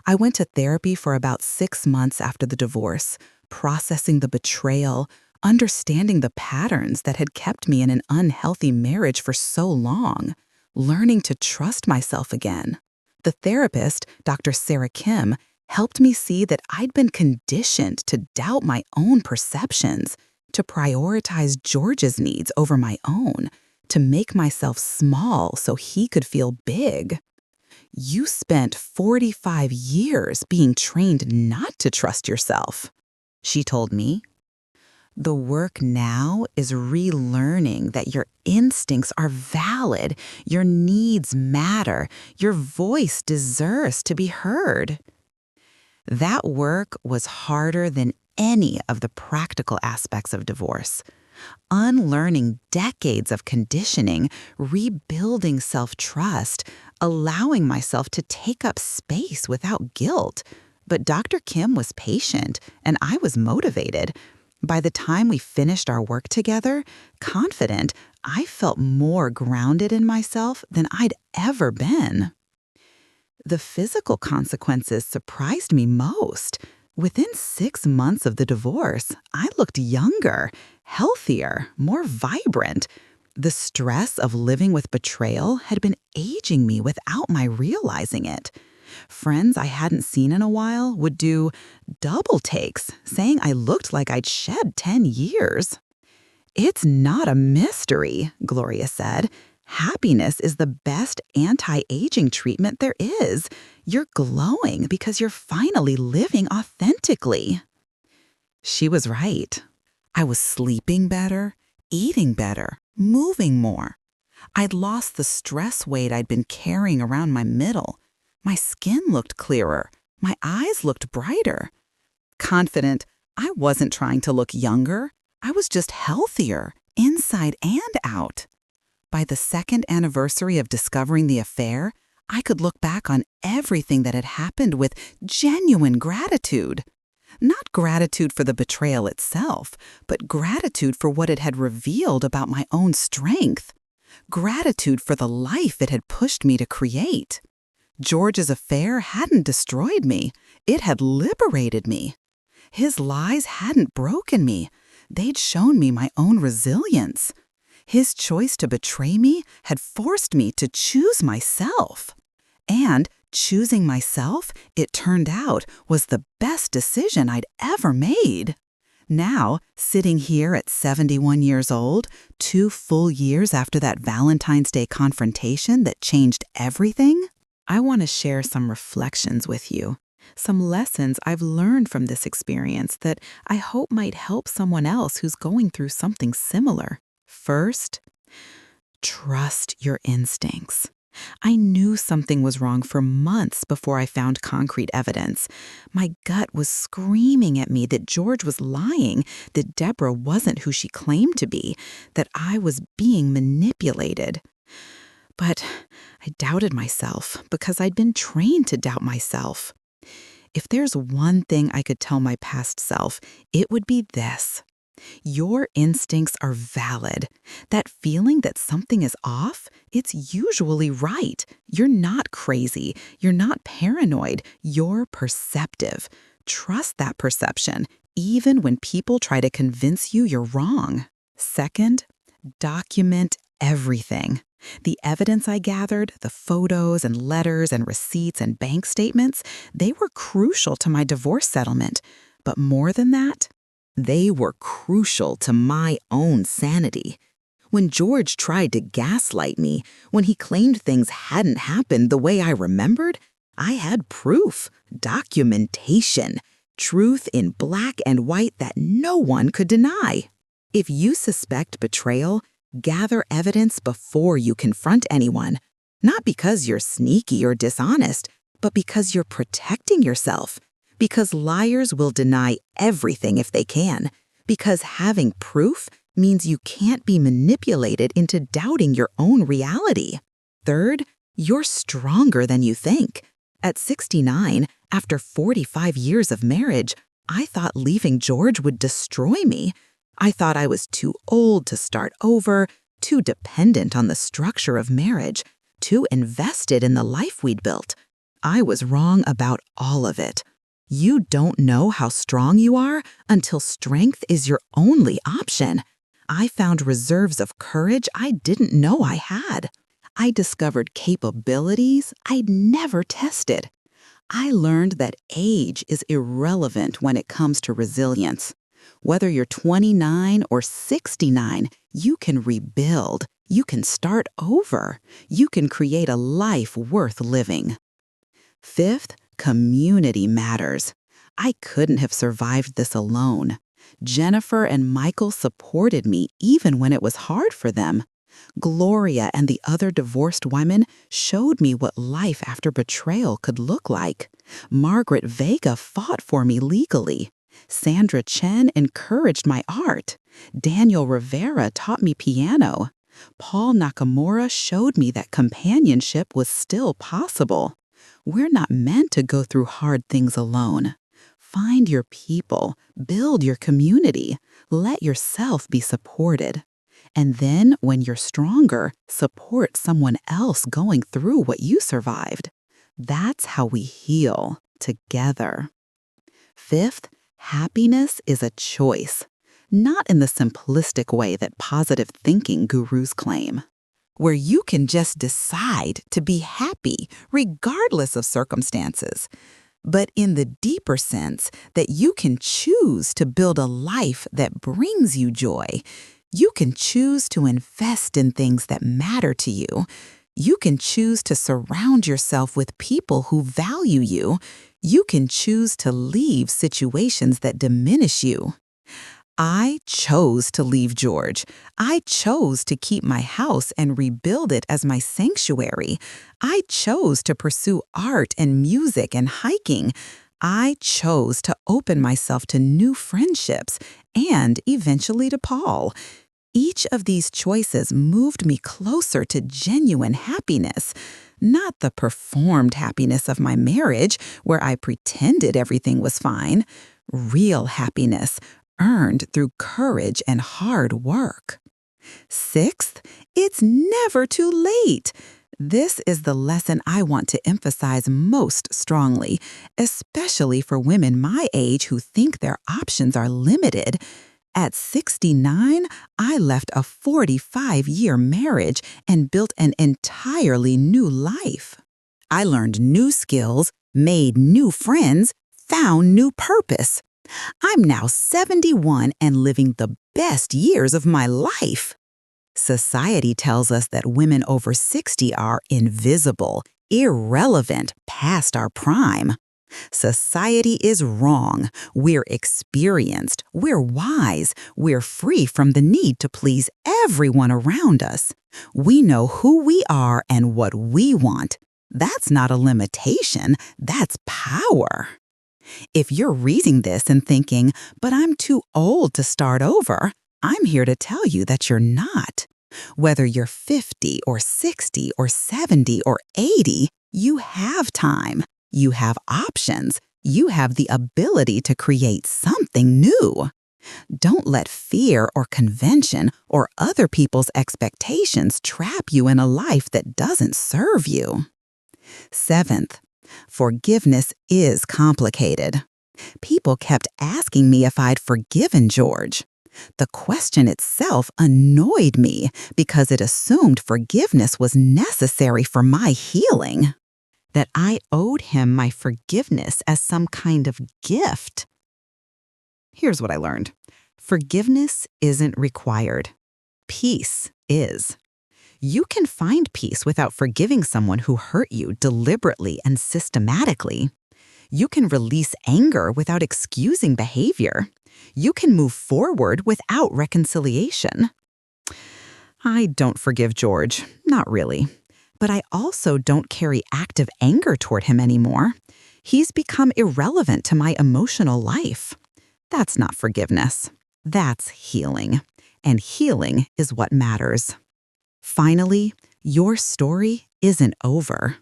I went to therapy for about 6 months after the divorce, processing the betrayal, understanding the patterns that had kept me in an unhealthy marriage for so long, learning to trust myself again. The therapist, Dr. Sarah Kim, helped me see that I'd been conditioned to doubt my own perceptions, to prioritize George's needs over my own, to make myself small so he could feel big. "You spent 45 years being trained not to trust yourself," she told me. "The work now is relearning that your instincts are valid, your needs matter, your voice deserves to be heard." That work was harder than any of the practical aspects of divorce. Unlearning decades of conditioning, rebuilding self-trust, allowing myself to take up space without guilt. But Dr. Kim was patient, and I was motivated. By the time we finished our work together, confident, I felt more grounded in myself than I'd ever been. The physical consequences surprised me most. Within 6 months of the divorce, I looked younger, healthier, more vibrant. The stress of living with betrayal had been aging me without my realizing it. Friends I hadn't seen in a while would do double takes, saying I looked like I'd shed 10 years. "It's not a mystery," Gloria said. "Happiness is the best anti-aging treatment there is. You're glowing because you're finally living authentically." She was right. I was sleeping better, eating better, moving more. I'd lost the stress weight I'd been carrying around my middle. My skin looked clearer. My eyes looked brighter. Confident, I wasn't trying to look younger. I was just healthier, inside and out. By the second anniversary of discovering the affair, I could look back on everything that had happened with genuine gratitude. Not gratitude for the betrayal itself, but gratitude for what it had revealed about my own strength. Gratitude for the life it had pushed me to create. George's affair hadn't destroyed me. It had liberated me. His lies hadn't broken me. They'd shown me my own resilience. His choice to betray me had forced me to choose myself. And Choosing myself, it turned out, was the best decision I'd ever made. Now, sitting here at 71 years old, 2 full years after that Valentine's Day confrontation that changed everything, I want to share some reflections with you. Some lessons I've learned from this experience that I hope might help someone else who's going through something similar. First, trust your instincts. I knew something was wrong for months before I found concrete evidence. My gut was screaming at me that George was lying, that Deborah wasn't who she claimed to be, that I was being manipulated. But I doubted myself because I'd been trained to doubt myself. If there's one thing I could tell my past self, it would be this. Your instincts are valid. That feeling that something is off, it's usually right. You're not crazy. You're not paranoid. You're perceptive. Trust that perception, even when people try to convince you you're wrong. Second, document everything. The evidence I gathered, the photos and letters and receipts and bank statements, they were crucial to my divorce settlement. But more than that, they were crucial to my own sanity. When George tried to gaslight me, when he claimed things hadn't happened the way I remembered, I had proof, documentation, truth in black and white that no one could deny. If you suspect betrayal, gather evidence before you confront anyone, not because you're sneaky or dishonest, but because you're protecting yourself. Because liars will deny everything if they can. Because having proof means you can't be manipulated into doubting your own reality. Third, you're stronger than you think. At 69, after 45 years of marriage, I thought leaving George would destroy me. I thought I was too old to start over, too dependent on the structure of marriage, too invested in the life we'd built. I was wrong about all of it. You don't know how strong you are until strength is your only option. I found reserves of courage I didn't know I had. I discovered capabilities I'd never tested. I learned that age is irrelevant when it comes to resilience. Whether you're 29 or 69, you can rebuild. You can start over. You can create a life worth living. Fifth, community matters. I couldn't have survived this alone. Jennifer and Michael supported me even when it was hard for them. Gloria and the other divorced women showed me what life after betrayal could look like. Margaret Vega fought for me legally. Sandra Chen encouraged my art. Daniel Rivera taught me piano. Paul Nakamura showed me that companionship was still possible. We're not meant to go through hard things alone. Find your people, build your community, let yourself be supported. And then, when you're stronger, support someone else going through what you survived. That's how we heal together. Fifth, happiness is a choice, not in the simplistic way that positive thinking gurus claim, where you can just decide to be happy regardless of circumstances, but in the deeper sense that you can choose to build a life that brings you joy. You can choose to invest in things that matter to you. You can choose to surround yourself with people who value you. You can choose to leave situations that diminish you. I chose to leave George. I chose to keep my house and rebuild it as my sanctuary. I chose to pursue art and music and hiking. I chose to open myself to new friendships and eventually to Paul. Each of these choices moved me closer to genuine happiness, not the performed happiness of my marriage where I pretended everything was fine. Real happiness, earned through courage and hard work. Sixth, it's never too late. This is the lesson I want to emphasize most strongly, especially for women my age who think their options are limited. At 69, I left a 45-year marriage and built an entirely new life. I learned new skills, made new friends, found new purpose. I'm now 71 and living the best years of my life. Society tells us that women over 60 are invisible, irrelevant, past our prime. Society is wrong. We're experienced, we're wise, we're free from the need to please everyone around us. We know who we are and what we want. That's not a limitation, that's power. If you're reading this and thinking, but I'm too old to start over, I'm here to tell you that you're not. Whether you're 50 or 60 or 70 or 80, you have time. You have options. You have the ability to create something new. Don't let fear or convention or other people's expectations trap you in a life that doesn't serve you. Seventh, forgiveness is complicated. People kept asking me if I'd forgiven George. The question itself annoyed me because it assumed forgiveness was necessary for my healing. That I owed him my forgiveness as some kind of gift. Here's what I learned. Forgiveness isn't required. Peace is. You can find peace without forgiving someone who hurt you deliberately and systematically. You can release anger without excusing behavior. You can move forward without reconciliation. I don't forgive George, not really. But I also don't carry active anger toward him anymore. He's become irrelevant to my emotional life. That's not forgiveness. That's healing. And healing is what matters. Finally, your story isn't over.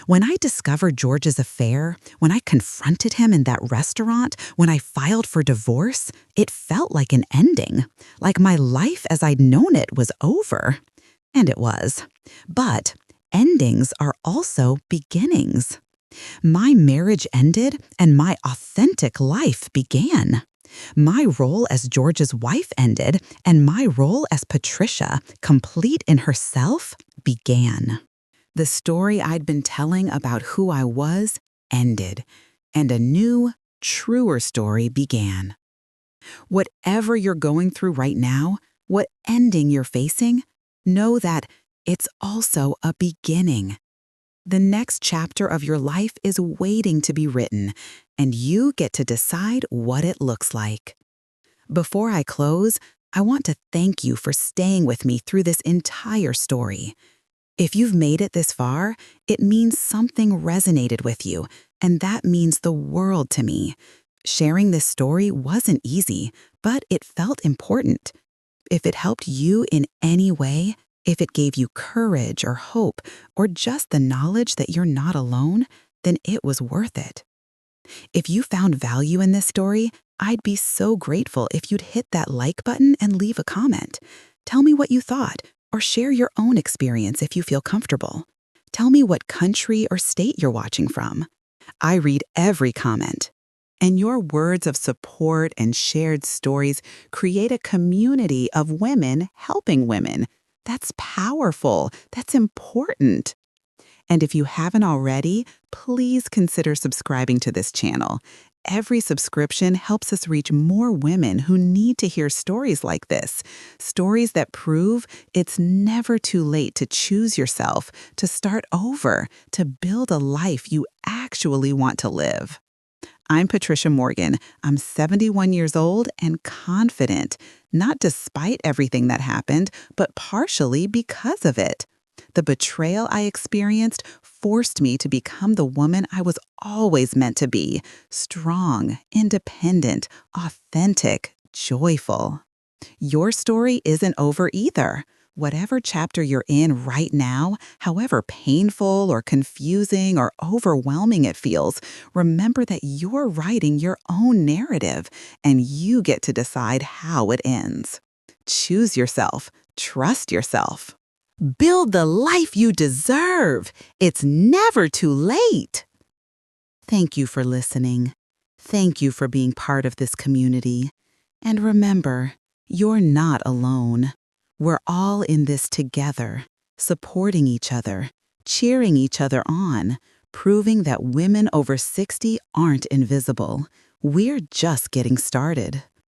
When I discovered George's affair, when I confronted him in that restaurant, when I filed for divorce, it felt like an ending, like my life as I'd known it was over. And it was. But endings are also beginnings. My marriage ended and my authentic life began. My role as George's wife ended and my role as Patricia, complete in herself, began. The story I'd been telling about who I was ended, and a new, truer story began. Whatever you're going through right now, what ending you're facing, know that it's also a beginning. The next chapter of your life is waiting to be written, and you get to decide what it looks like. Before I close, I want to thank you for staying with me through this entire story. If you've made it this far, it means something resonated with you, and that means the world to me. Sharing this story wasn't easy, but it felt important. If it helped you in any way, if it gave you courage or hope, or just the knowledge that you're not alone, then it was worth it. If you found value in this story, I'd be so grateful if you'd hit that like button and leave a comment. Tell me what you thought, or share your own experience if you feel comfortable. Tell me what country or state you're watching from. I read every comment. And your words of support and shared stories create a community of women helping women. That's powerful. That's important. And if you haven't already, please consider subscribing to this channel. Every subscription helps us reach more women who need to hear stories like this, stories that prove it's never too late to choose yourself, to start over, to build a life you actually want to live. I'm Patricia Morgan. I'm 71 years old and confident, not despite everything that happened, but partially because of it. The betrayal I experienced forced me to become the woman I was always meant to be: strong, independent, authentic, joyful. Your story isn't over either. Whatever chapter you're in right now, however painful or confusing or overwhelming it feels, remember that you're writing your own narrative and you get to decide how it ends. Choose yourself. Trust yourself. Build the life you deserve. It's never too late. Thank you for listening. Thank you for being part of this community. And remember, you're not alone. We're all in this together, supporting each other, cheering each other on, proving that women over 60 aren't invisible. We're just getting started.